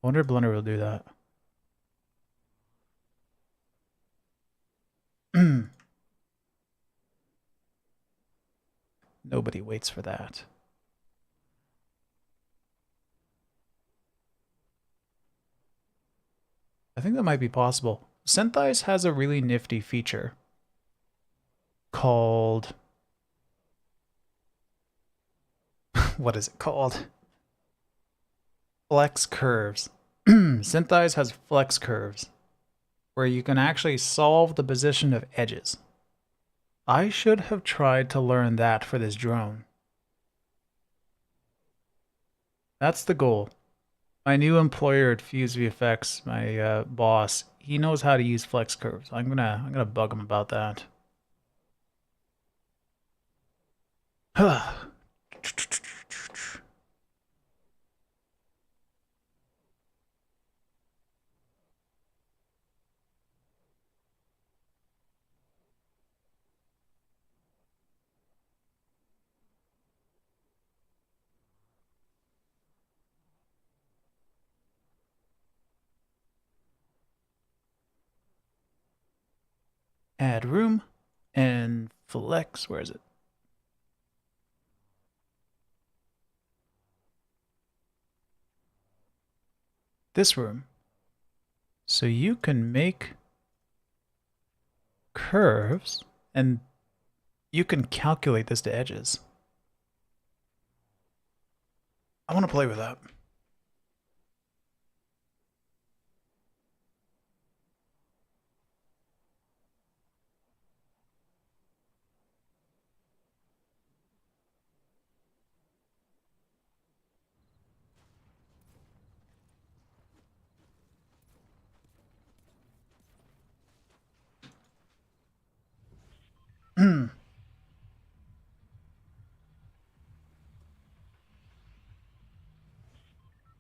I wonder if Blender will do that. Nobody waits for that. I think that might be possible. Synthesize has a really nifty feature called... what is it called? Flex curves. Synthesize has flex curves, where you can actually solve the position of edges. I should have tried to learn that for this drone. That's the goal. My new employer at Fuse VFX, my boss, he knows how to use flex curves. I'm gonna bug him about that. Add room and flex. Where is it? This room. So you can make curves and you can calculate this to edges. I want to play with that.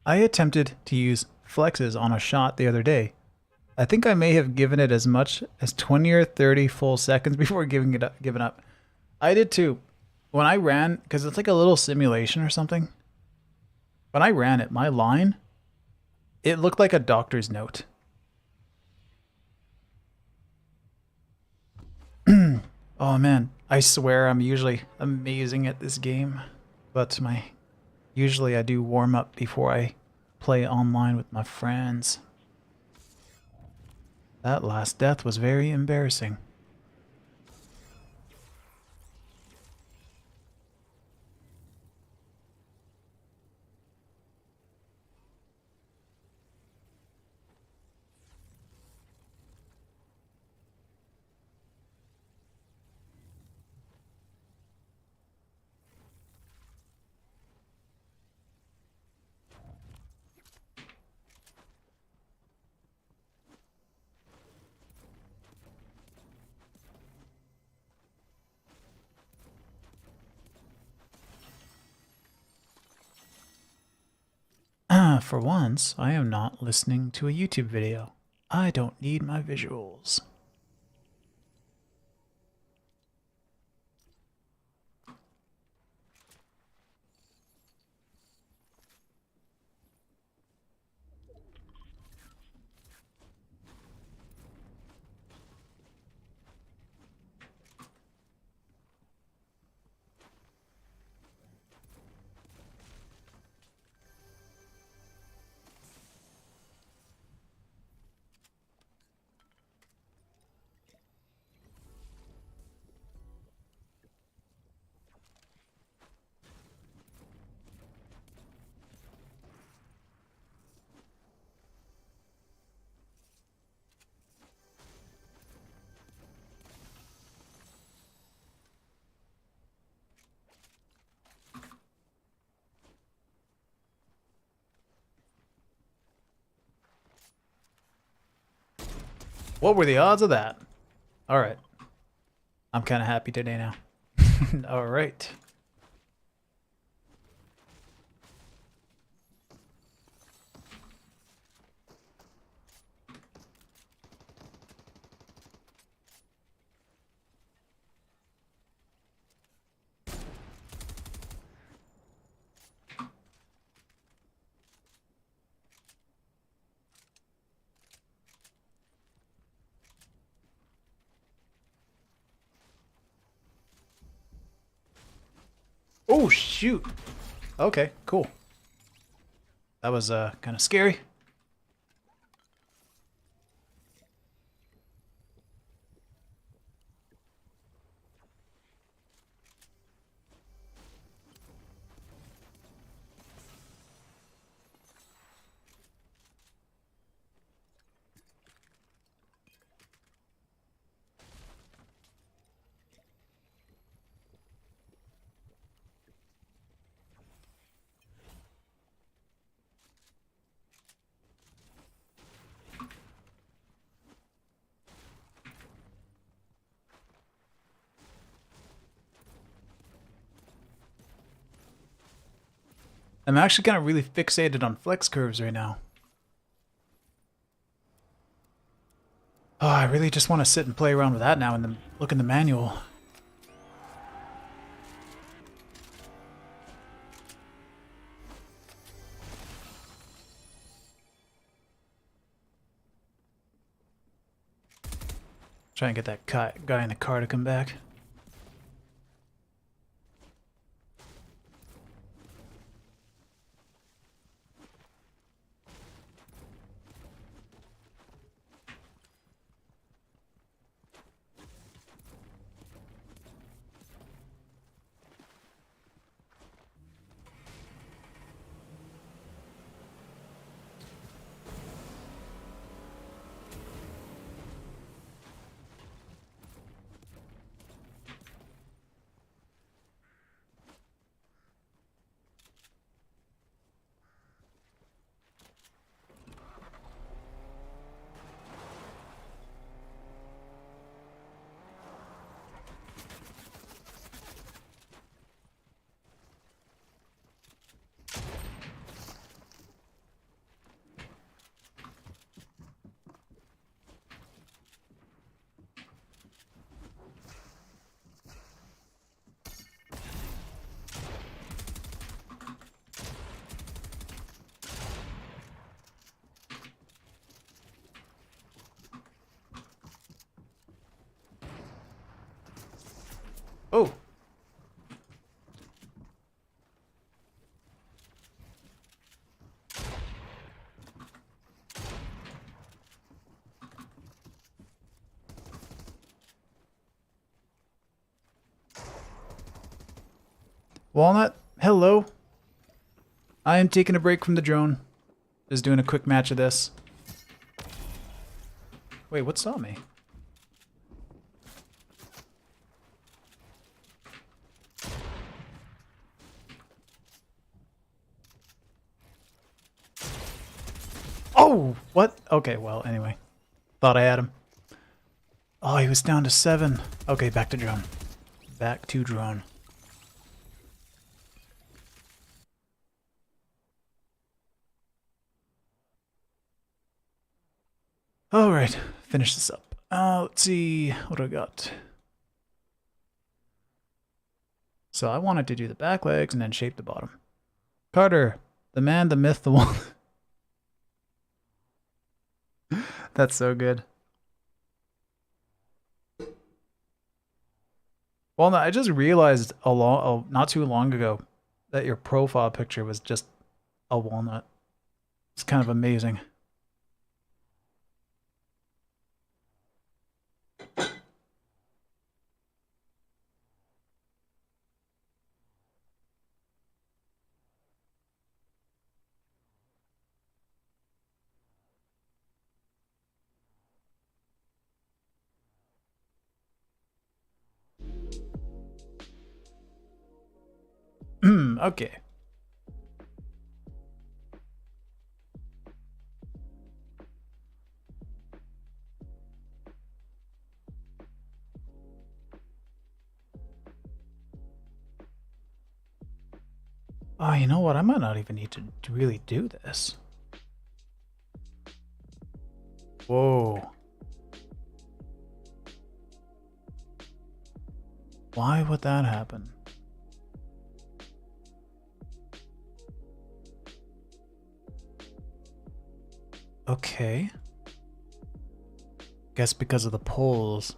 I attempted to use flexes on a shot the other day. I think I may have given it as much as 20 or 30 full seconds before giving up. I did too. When I ran, because it's like a little simulation or something. When I ran it, my line, it looked like a doctor's note. Oh man, I swear I'm usually amazing at this game, but usually I do warm up before I play online with my friends. That last death was very embarrassing. For once, I am not listening to a YouTube video. I don't need my visuals. What were the odds of that? All right. I'm kind of happy today now. All right. Oh, shoot. Okay, cool. That was kind of scary. I'm actually kind of really fixated on flex curves right now. Oh, I really just want to sit and play around with that now and then look in the manual. Try and get that guy in the car to come back. Oh! Walnut, hello. I am taking a break from the drone. Just doing a quick match of this. Wait, what saw me? Oh, what? Okay, well, anyway. Thought I had him. Oh, he was down to 7. Okay, back to drone. Back to drone. Alright, finish this up. Let's see, what do I got? So I wanted to do the back legs and then shape the bottom. Carter, the man, the myth, the one. That's so good. Well, no, I just realized not too long ago that your profile picture was just a walnut. It's kind of amazing. Okay. Oh, you know what? I might not even need to really do this. Whoa. Why would that happen? Okay. Guess because of the poles.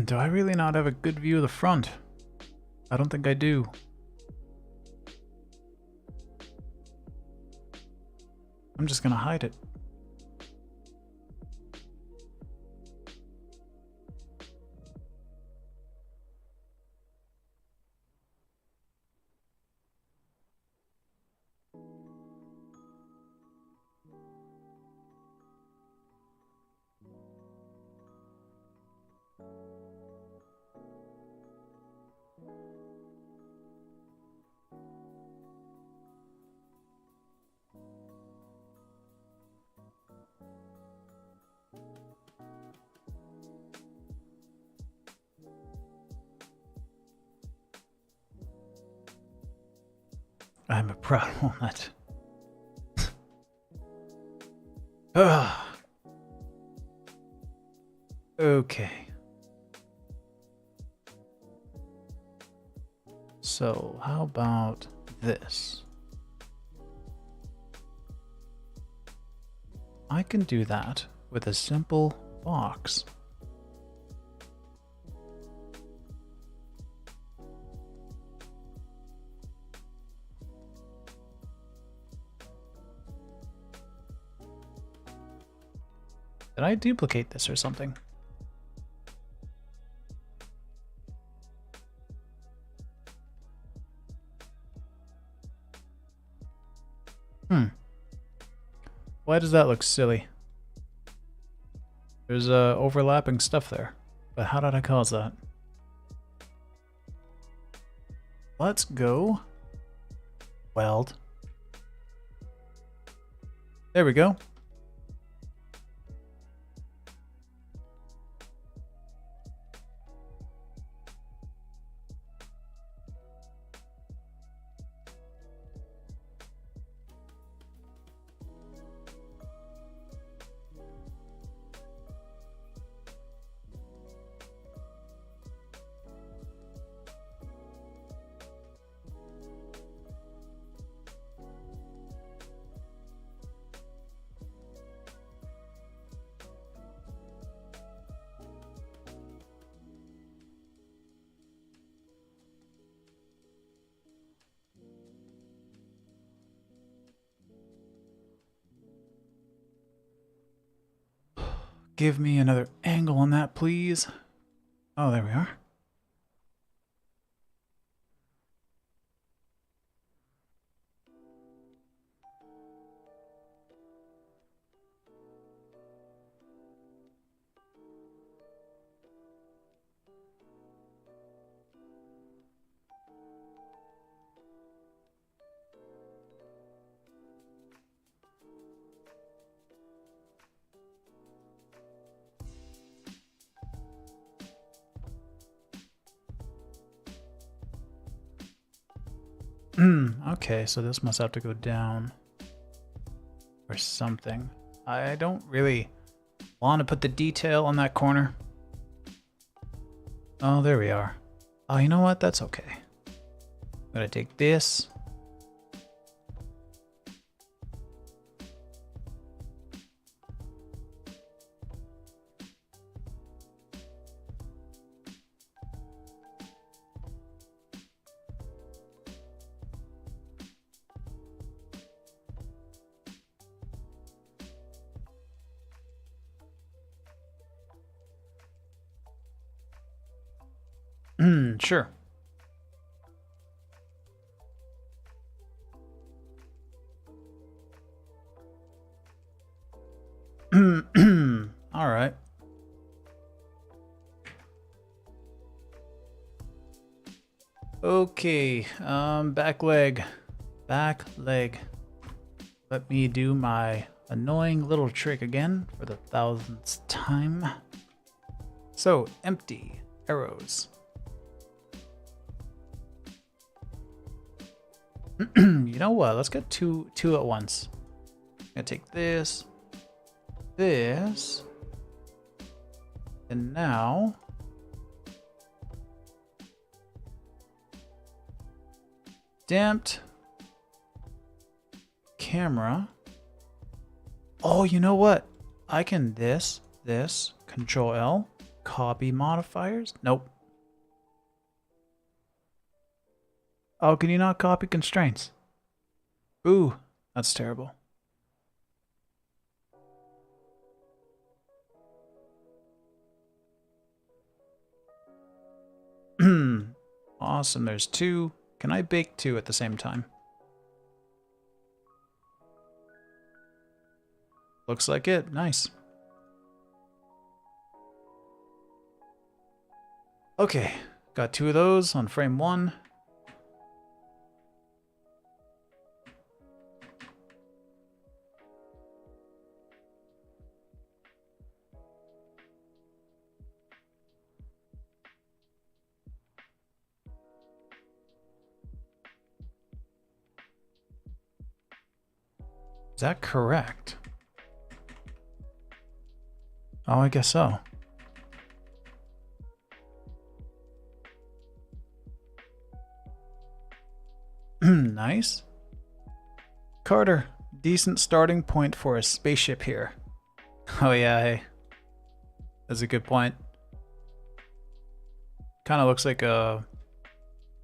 Do I really not have a good view of the front? I don't think I do. I'm just gonna hide it. I'm a proud walnut. Ugh. Okay. So, how about this? I can do that with a simple box. Did I duplicate this or something? Why does that look silly? There's overlapping stuff there. But how did I cause that? Let's go weld. There we go. Give me another angle on that, please. Oh, there we are. Okay, so this must have to go down or something. I don't really want to put the detail on that corner. Oh, there we are. Oh, you know what? That's okay. I'm gonna take this. Sure. All right. Okay, back leg. Back leg. Let me do my annoying little trick again for the 1000th time. So, empty arrows. You know what? Let's get two at once. I'm gonna take this, this, and now damped camera. Oh, you know what? I can this, Control L, copy modifiers. Nope. Oh, can you not copy constraints? Ooh, that's terrible. Awesome, there's two. Can I bake two at the same time? Looks like it. Nice. Okay, got two of those on frame one. Is that correct? Oh, I guess so. Nice. Carter, decent starting point for a spaceship here. Oh yeah, hey. That's a good point. Kind of looks like one of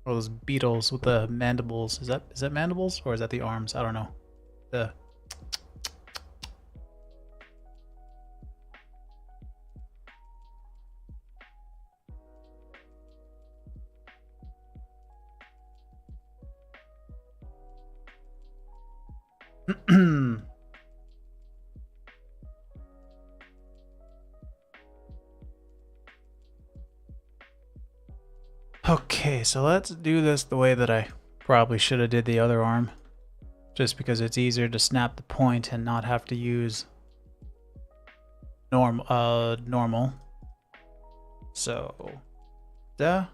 those beetles with the mandibles. Is that mandibles or is that the arms? I don't know. The Okay, so let's do this the way that I probably should have did the other arm. Just because it's easier to snap the point and not have to use normal. So, duh.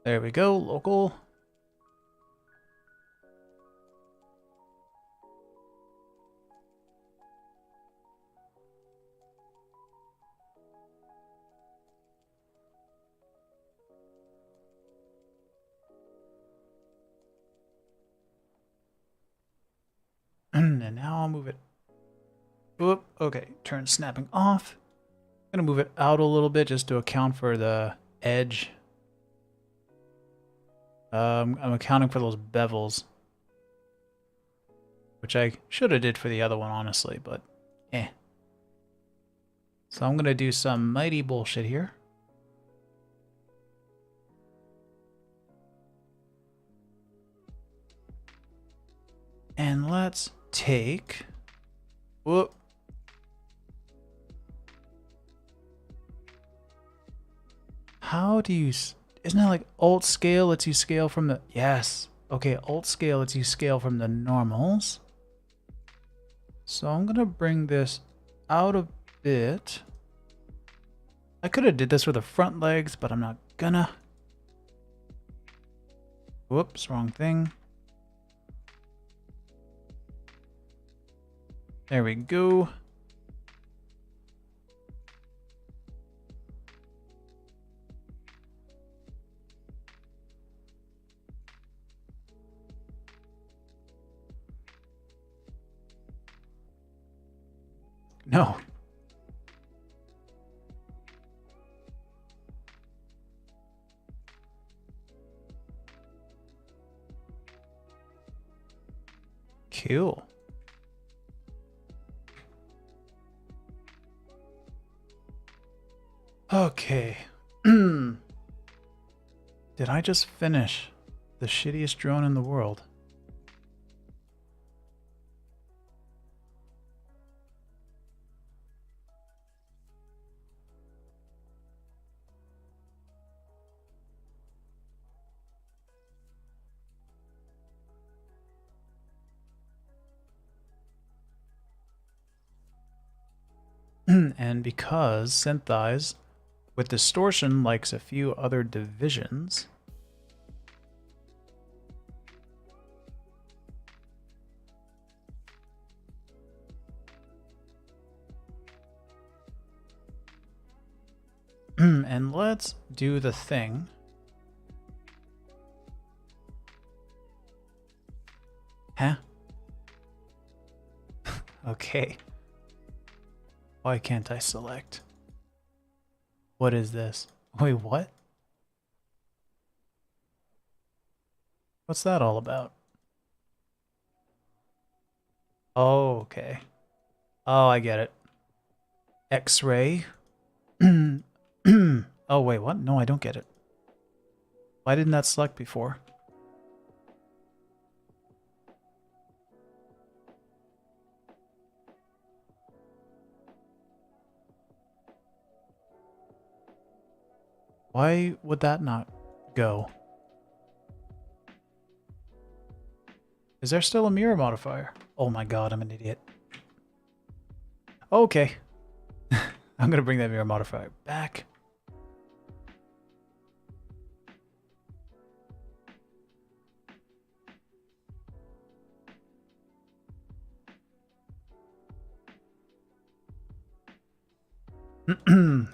There we go, local. And now I'll move it Oop, okay, turn snapping off. I'm gonna move it out a little bit just to account for the edge. I'm accounting for those bevels, which I should have did for the other one, honestly, but eh. So I'm gonna do some mighty bullshit here. And let's take... Whoop. How do you... Isn't that like alt scale lets you scale from the... Yes. Okay, alt scale lets you scale from the normals. So I'm going to bring this out a bit. I could have did this with the front legs, but I'm not gonna. Whoops, wrong thing. There we go. No. Cool. Okay. Did I just finish the shittiest drone in the world? And because Synthesize with distortion likes a few other divisions, and let's do the thing. Huh? Okay. Why can't I select? What is this? Wait, what? What's that all about? Oh, okay. Oh, I get it. X-ray. Oh, wait, what? No, I don't get it. Why didn't that select before? Why would that not go? Is there still a mirror modifier? Oh my god, I'm an idiot. Okay. I'm gonna bring that mirror modifier back.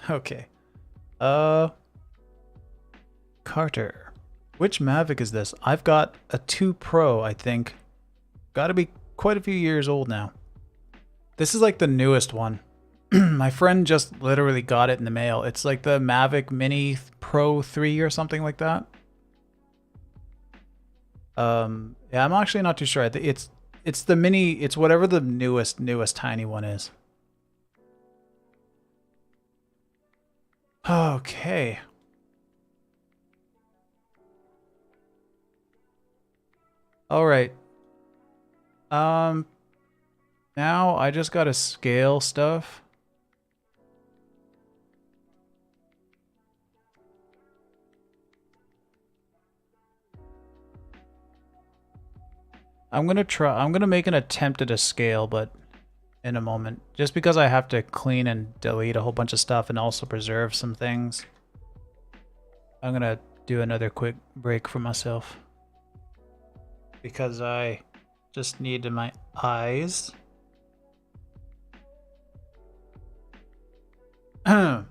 Okay. Carter. Which Mavic is this? I've got a 2 Pro, I think. Gotta be quite a few years old now. This is like the newest one. My friend just literally got it in the mail. It's like the Mavic Mini Pro 3 or something like that. Yeah, I'm actually not too sure. It's the mini, it's whatever the newest tiny one is. Okay. All right. Now I just gotta scale stuff. I'm gonna make an attempt at a scale, but in a moment. Just because I have to clean and delete a whole bunch of stuff and also preserve some things. I'm gonna do another quick break for myself. Because I just need my eyes. I'm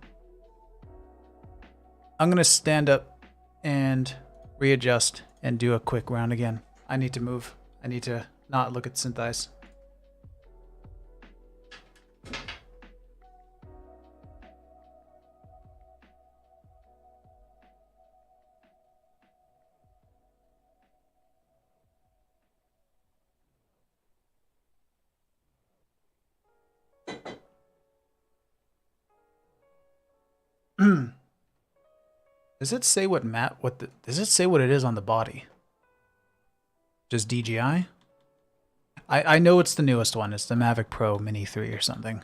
gonna stand up and readjust and do a quick round again. I need to move. I need to not look at Synthesize. Does it say what does it say what it is on the body? Just DJI? I know it's the newest one. It's the Mavic Pro Mini 3 or something.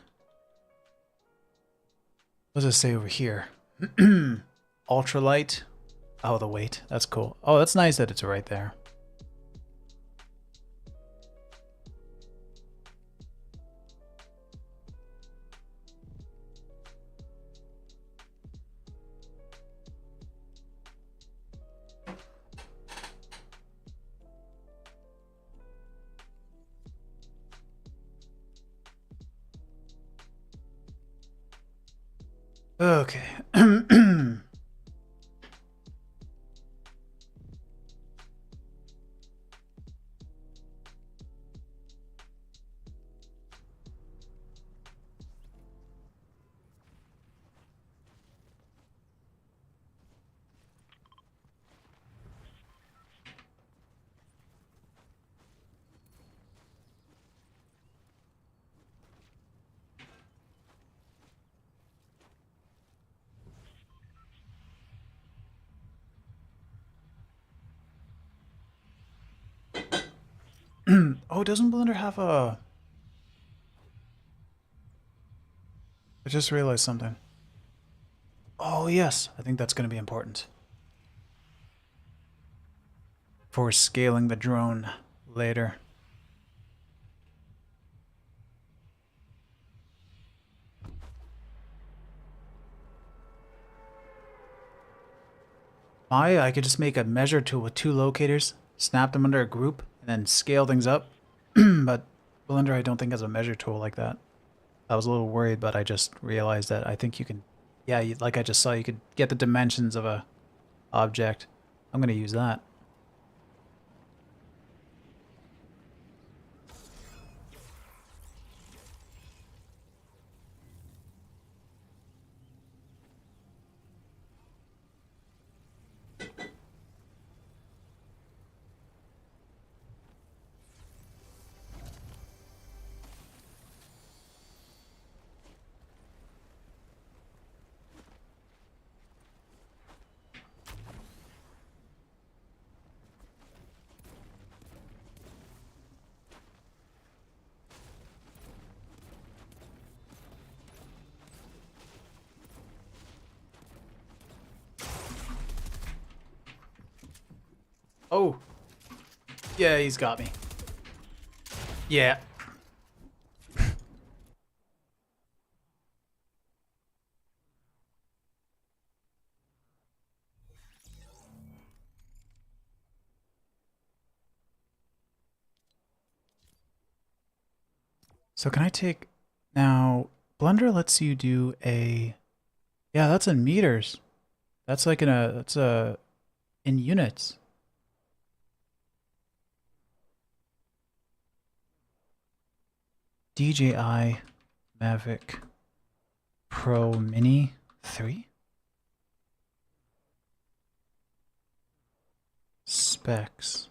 What does it say over here? Ultralight. Oh, the weight. That's cool. Oh, that's nice that it's right there. Okay. Oh, doesn't Blender have a... I just realized something. Oh, yes. I think that's going to be important. For scaling the drone later. I could just make a measure tool with 2 locators, snap them under a group, and then scale things up. But Blender I don't think has a measure tool like that. I was a little worried, but I just realized that I think you can... Yeah, like I just saw, you could get the dimensions of a object. I'm going to use that. Oh! Yeah, he's got me. Yeah. So can I take... Now, Blender lets you do a... Yeah, that's in meters. That's like in a... That's a... In units. DJI Mavic Pro Mini 3? Specs.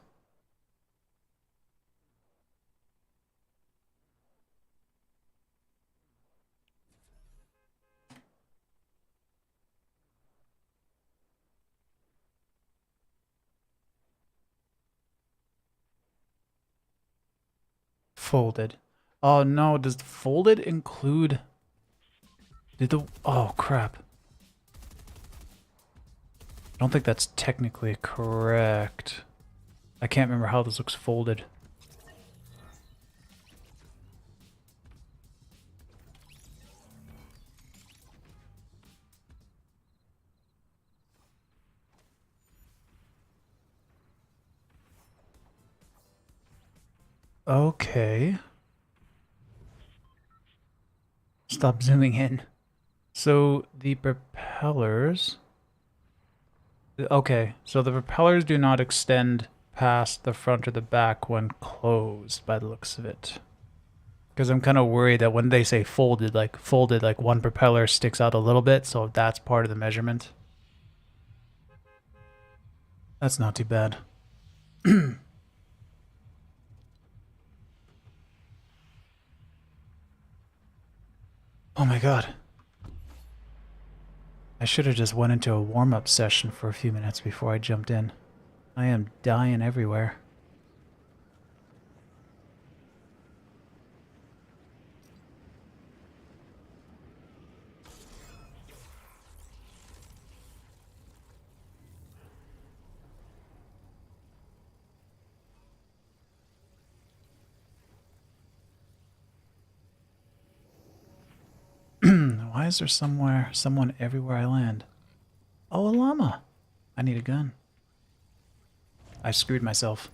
Folded. Oh no, does folded include... Did the... Oh crap. I don't think that's technically correct. I can't remember how this looks folded. Okay. Stop zooming in. So the propellers... Okay, so the propellers do not extend past the front or the back when closed, by the looks of it. Because I'm kind of worried that when they say folded, like one propeller sticks out a little bit, so that's part of the measurement. That's not too bad. Oh my god. I should have just went into a warm-up session for a few minutes before I jumped in. I am dying everywhere. Why is there someone everywhere I land? Oh, a llama. I need a gun. I screwed myself.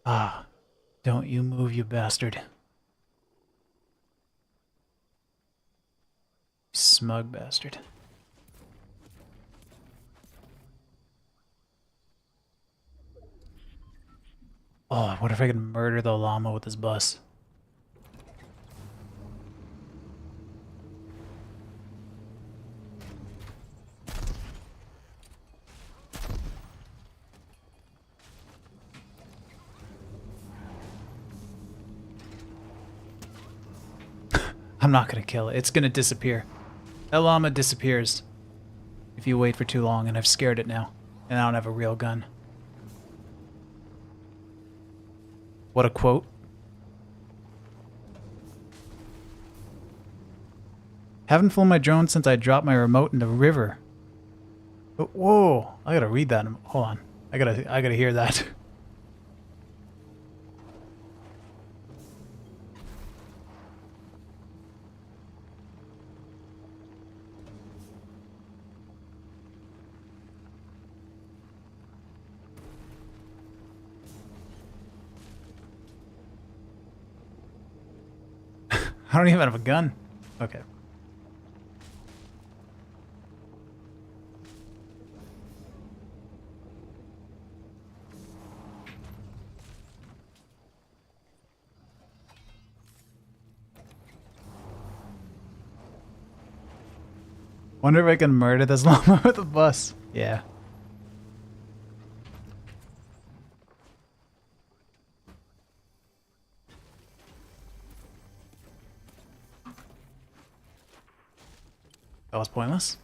Ah, don't you move, you bastard. Smug bastard. Oh, what if I could murder the llama with this bus? I'm not gonna kill it. It's gonna disappear. That llama disappears if you wait for too long, and I've scared it now. And I don't have a real gun. What a quote. Haven't flown my drone since I dropped my remote in the river. But, whoa, I gotta read that. Hold on. I gotta hear that. I don't even have a gun. Okay. Wonder if I can murder this llama with a bus. Yeah. That was pointless.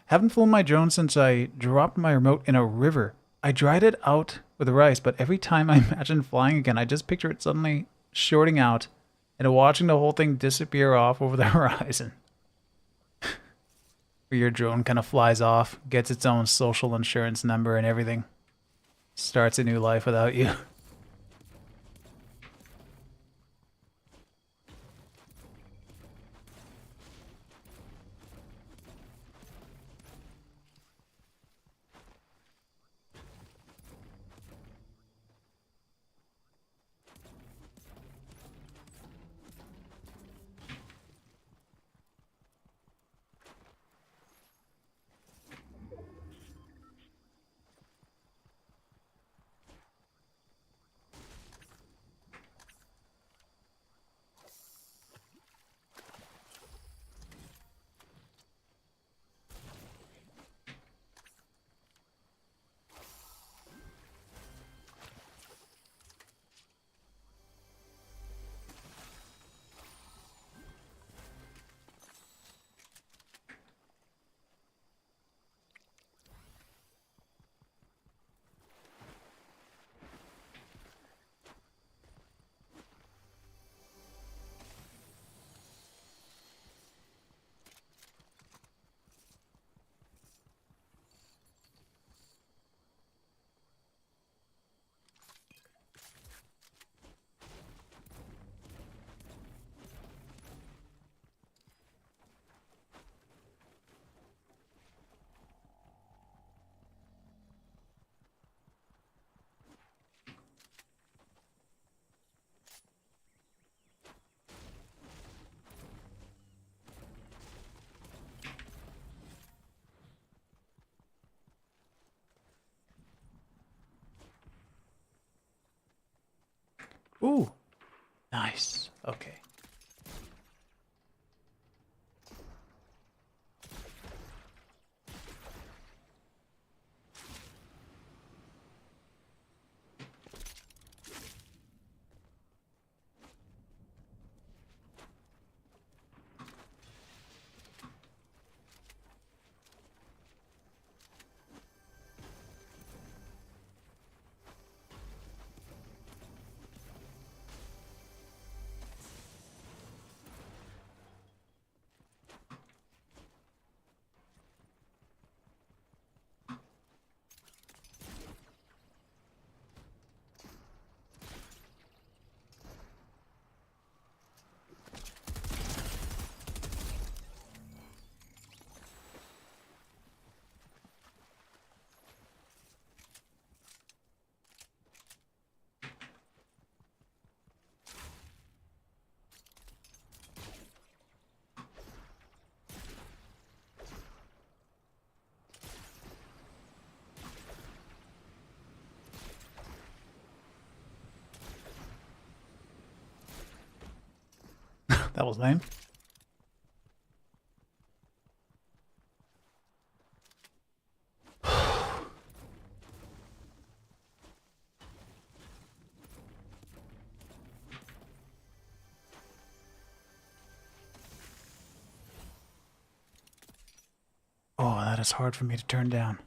Haven't flown my drone since I dropped my remote in a river. I dried it out with rice, but every time I imagine flying again, I just picture it suddenly shorting out and watching the whole thing disappear off over the horizon. Where your drone kind of flies off, gets its own social insurance number and everything. Starts a new life without you. Ooh, nice. Okay. That was lame. Oh, that is hard for me to turn down.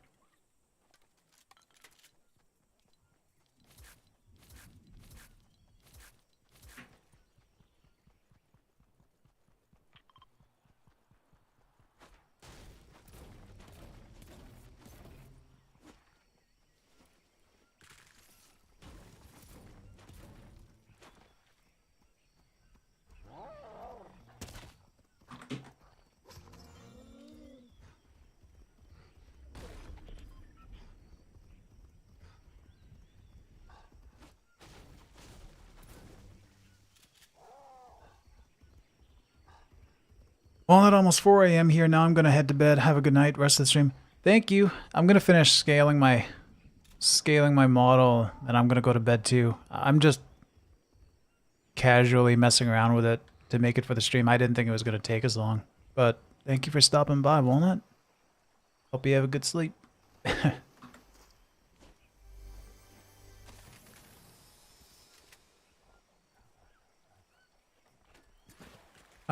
Well, at almost 4 a.m. here, now I'm going to head to bed. Have a good night. Rest of the stream. Thank you. I'm going to finish scaling my model, and I'm going to go to bed too. I'm just casually messing around with it to make it for the stream. I didn't think it was going to take as long. But thank you for stopping by, Walnut. Hope you have a good sleep. I'm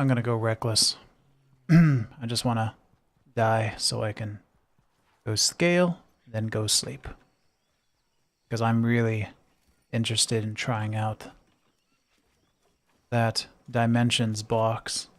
going to go reckless. I just want to die so I can go scale, then go sleep. Because I'm really interested in trying out that dimensions box.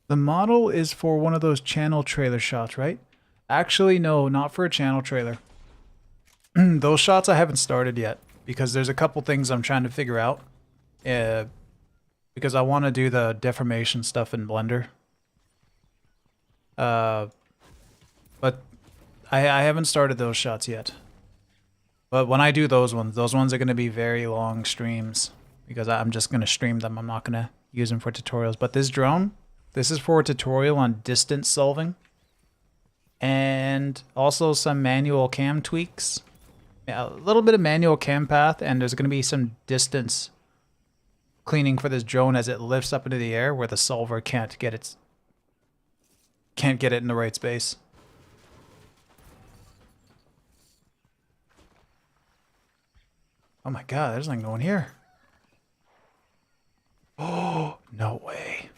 The model is for one of those channel trailer shots, right? Actually, no, not for a channel trailer. Those shots I haven't started yet because there's a couple things I'm trying to figure out. Because I want to do the deformation stuff in Blender. But I haven't started those shots yet. But when I do those ones are going to be very long streams because I'm just going to stream them. I'm not going to use them for tutorials. But this drone, this is for a tutorial on distance solving and also some manual cam tweaks. A little bit of manual cam path, and there's going to be some distance cleaning for this drone as it lifts up into the air where the solver can't get it in the right space. Oh my god, there's nothing going here. Oh, no way.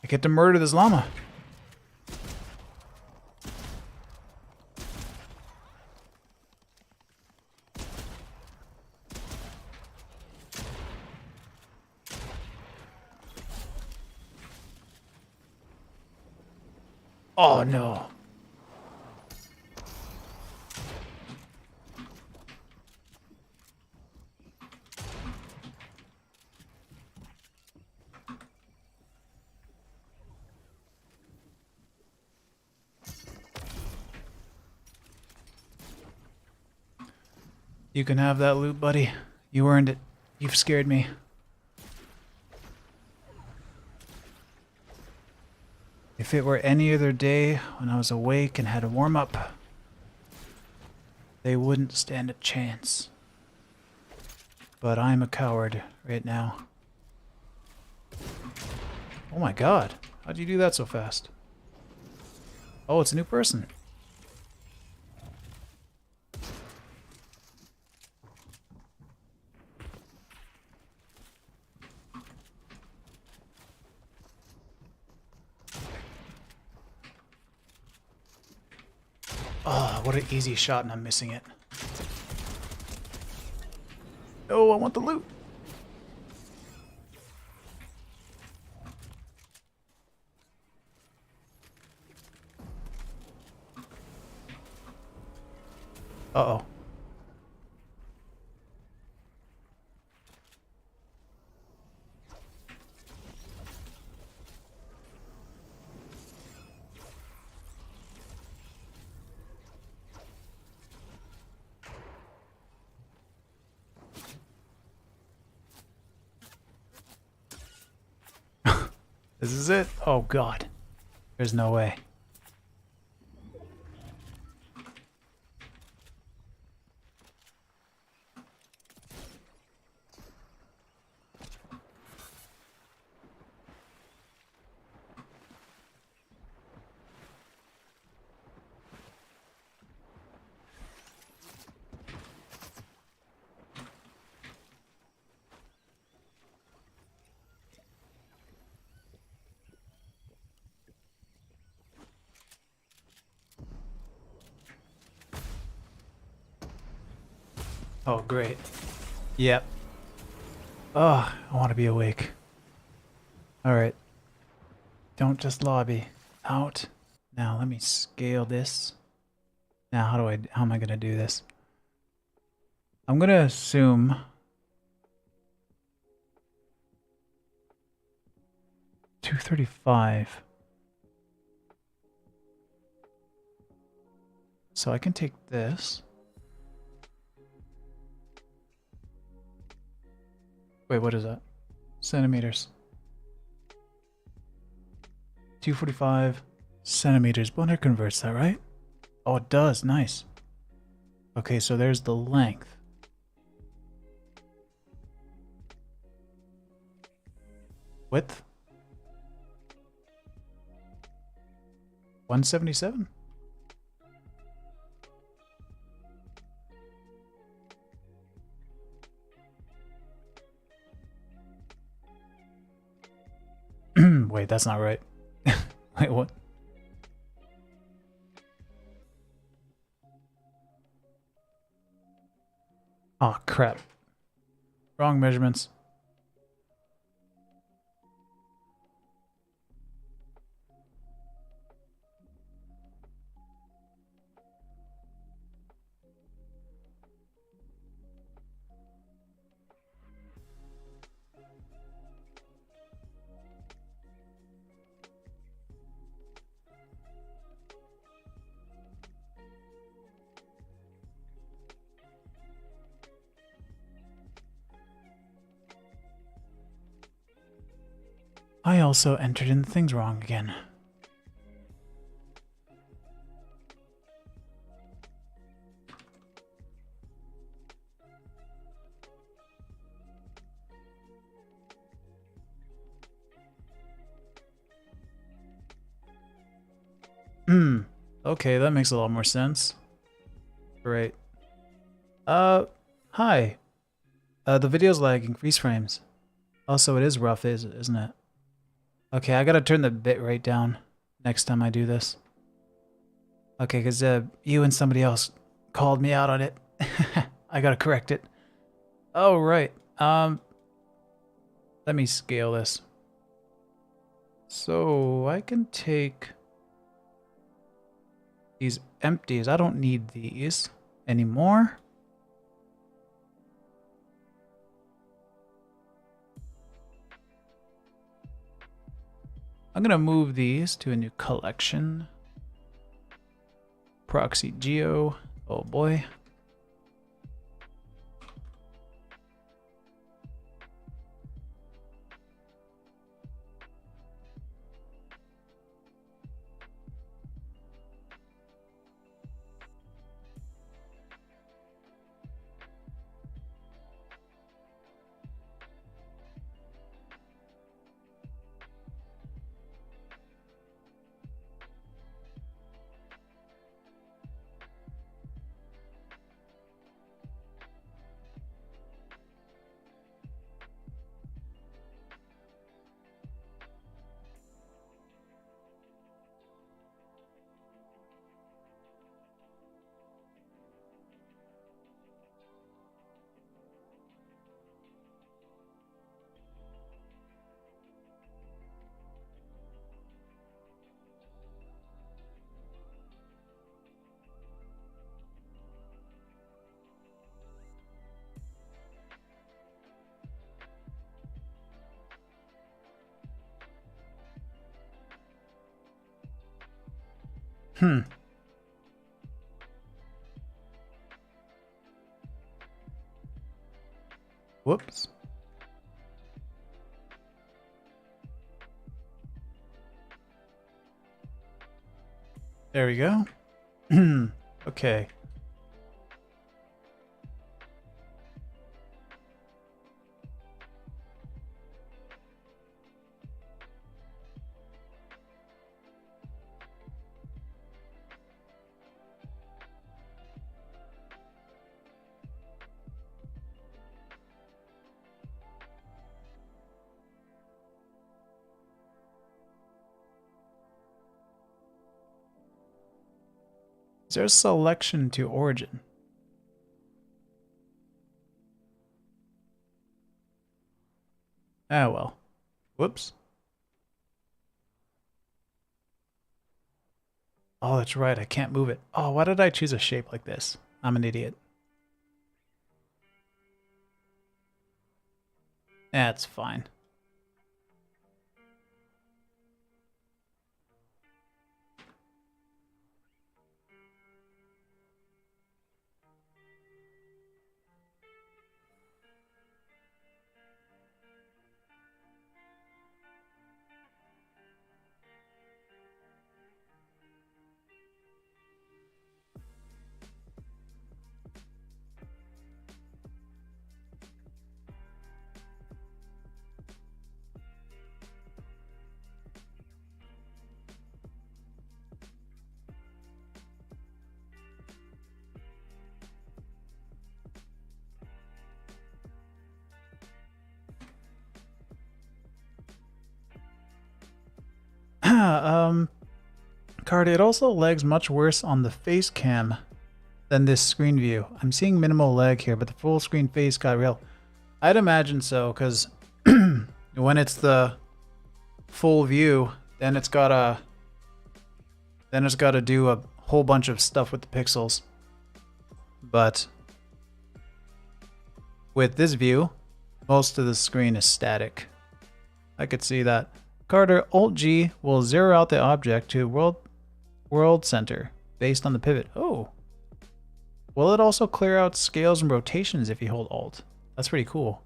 I get to murder this llama. Oh no. You can have that loot, buddy. You earned it. You've scared me. If it were any other day when I was awake and had a warm-up, they wouldn't stand a chance. But I'm a coward right now. Oh my god. How'd you do that so fast? Oh, it's a new person. Oh, what an easy shot and I'm missing it. Oh, I want the loot. Uh-oh. This is it? Oh god. There's no way. Oh, great. Yep. Oh, I want to be awake. Alright. Don't just lobby. Out. Now, let me scale this. Now, how am I going to do this? I'm going to assume... $235. So I can take this. Wait, what is that? Centimeters. 245 centimeters. Blender converts that, right? Oh, it does. Nice. Okay, so there's the length. Width? 177? Wait, that's not right. Wait, what? Oh, crap. Wrong measurements. I also entered in things wrong again. Okay, that makes a lot more sense. Great. Hi. The video's lagging, freeze frames. Also, it is rough, isn't it? Okay, I gotta turn the bit rate down next time I do this. Okay, because you and somebody else called me out on it. I gotta correct it. Oh, right. Let me scale this. So, I can take These empties, I don't need these anymore. I'm gonna move these to a new collection. Proxy Geo, oh boy. Whoops. There we go. Okay. Is there a selection to origin? Ah, well. Whoops. Oh, that's right. I can't move it. Oh, why did I choose a shape like this? I'm an idiot. That's fine. Card, it also lags much worse on the face cam than this screen view. I'm seeing minimal lag here, but the full screen face got real. I'd imagine so, because when it's the full view, then it's gotta do a whole bunch of stuff with the pixels. But with this view, most of the screen is static. I could see that. Carter, Alt-G will zero out the object to world center based on the pivot. Oh. Will it also clear out scales and rotations if you hold Alt? That's pretty cool.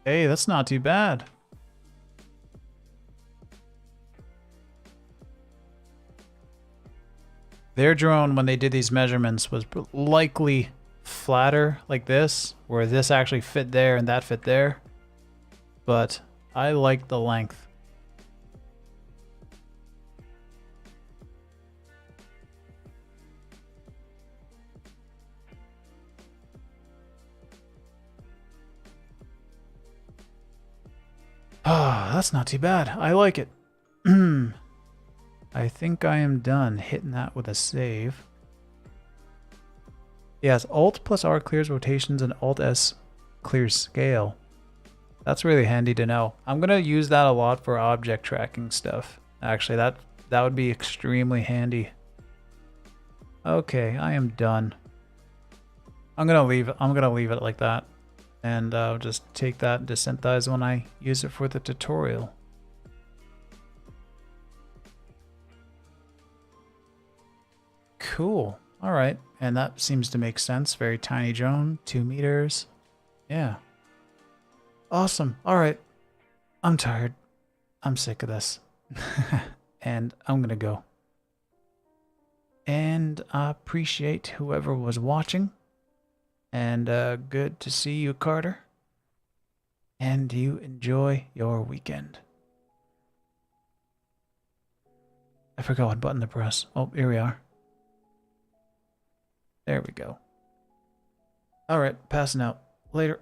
Hey, that's not too bad. Their drone, when they did these measurements, was likely flatter like this, where this actually fit there and that fit there. But I like the length. that's not too bad. I like it. I think I am done hitting that with a save. Yes, Alt plus R clears rotations and Alt S clears scale. That's really handy to know. I'm gonna use that a lot for object tracking stuff. Actually, that would be extremely handy. Okay, I am done. I'm gonna leave it like that, and I'll just take that and desynthesize when I use it for the tutorial. Cool. All right, and that seems to make sense. Very tiny drone, 2 meters. Yeah. Awesome. All right. I'm tired. I'm sick of this. And I'm gonna go. And I appreciate whoever was watching. And good to see you, Carter. And you enjoy your weekend. I forgot what button to press. Oh, here we are. There we go. All right, passing out. Later.